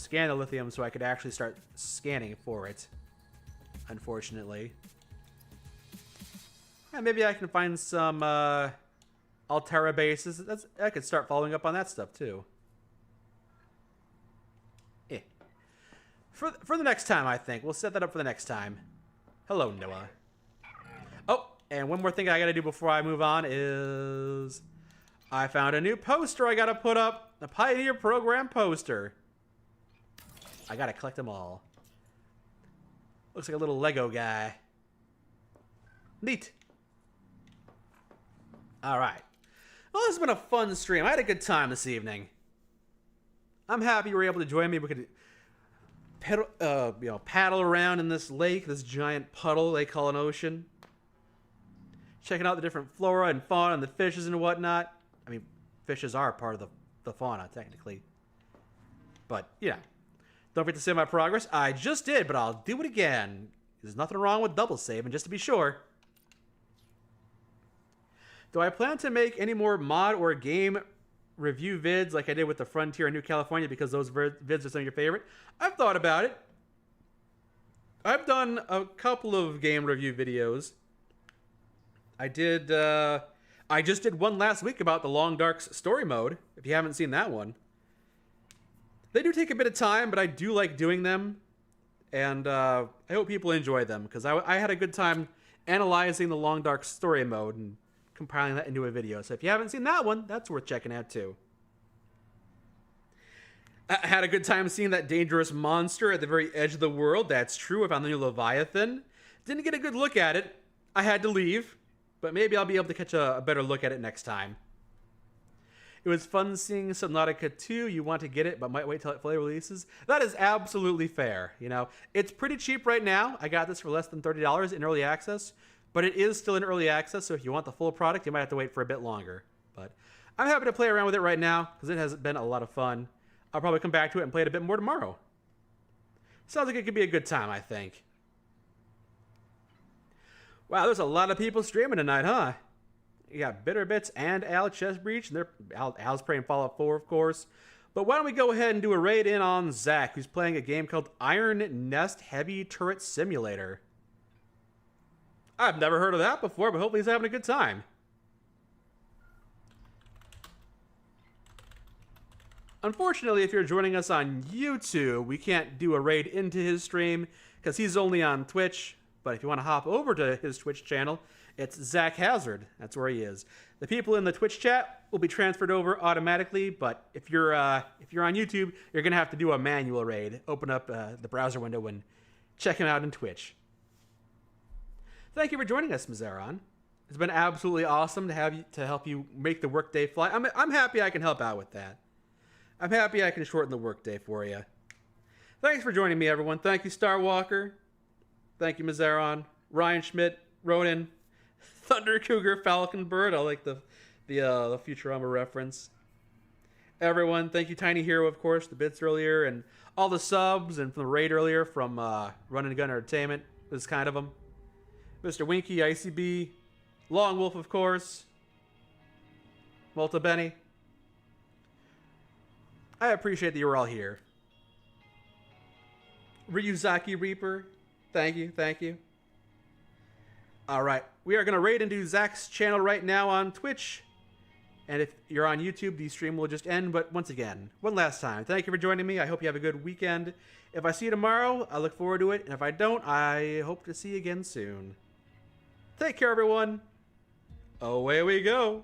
lithium so I could actually start scanning for it. Unfortunately. Yeah, maybe I can find some Altera bases. I could start following up on that stuff too. Eh. For the next time, I think. We'll set that up for the next time. Hello, Noah. Oh, and one more thing I gotta do before I move on is I found a new poster I gotta put up. A Pioneer Program poster. I gotta collect them all. Looks like a little Lego guy. Neat. Alright. Well, this has been a fun stream. I had a good time this evening. I'm happy you were able to join me. We could paddle around in this lake, this giant puddle they call an ocean. Checking out the different flora and fauna and the fishes and whatnot. I mean, fishes are part of the fauna, technically. But, yeah. Don't forget to save my progress. I just did, but I'll do it again. There's nothing wrong with double saving, just to be sure. Do I plan to make any more mod or game review vids like I did with the Frontier in New California because those vids are some of your favorite? I've thought about it. I've done a couple of game review videos. I just did one last week about the Long Dark's story mode, if you haven't seen that one. They do take a bit of time, but I do like doing them. And I hope people enjoy them, because I had a good time analyzing the Long Dark story mode and compiling that into a video. So if you haven't seen that one, that's worth checking out too. I had a good time seeing that dangerous monster at the very edge of the world. That's true. I found the new Leviathan. Didn't get a good look at it. I had to leave, but maybe I'll be able to catch a better look at it next time. It was fun seeing Subnautica 2. You want to get it, but might wait till it fully releases. That is absolutely fair. You know, it's pretty cheap right now. I got this for less than $30 in early access, but it is still in early access, so if you want the full product, you might have to wait for a bit longer. But I'm happy to play around with it right now, because it has been a lot of fun. I'll probably come back to it and play it a bit more tomorrow. Sounds like it could be a good time, I think. Wow, there's a lot of people streaming tonight, huh? You got Bitterbits and Al Chestbreach, and Al's playing Fallout 4, of course. But why don't we go ahead and do a raid in on Zach, who's playing a game called Iron Nest Heavy Turret Simulator. I've never heard of that before, but hopefully he's having a good time. Unfortunately, if you're joining us on YouTube, we can't do a raid into his stream because he's only on Twitch. But if you want to hop over to his Twitch channel, it's Zach Hazard. That's where he is. The people in the Twitch chat will be transferred over automatically, but if you're on YouTube, you're gonna have to do a manual raid. Open up the browser window and check him out in Twitch. Thank you for joining us, Mazaron. It's been absolutely awesome to have you help you make the workday fly. I'm happy I can help out with that. I'm happy I can shorten the workday for you. Thanks for joining me, everyone. Thank you, Starwalker. Thank you, Mazaron, Ryan Schmidt, Ronan, Thunder Cougar, Falcon Bird. I like the Futurama reference. Everyone, thank you, Tiny Hero, of course, the bits earlier, and all the subs, and from the raid earlier from Run and Gun Entertainment. There's kind of them. Mr. Winky, ICB, Long Wolf, of course, Malta Benny. I appreciate that you were all here. Ryuzaki Reaper, thank you, thank you. All right, we are going to raid into Zach's channel right now on Twitch. And if you're on YouTube, the stream will just end. But once again, one last time, thank you for joining me. I hope you have a good weekend. If I see you tomorrow, I look forward to it. And if I don't, I hope to see you again soon. Take care, everyone. Away we go.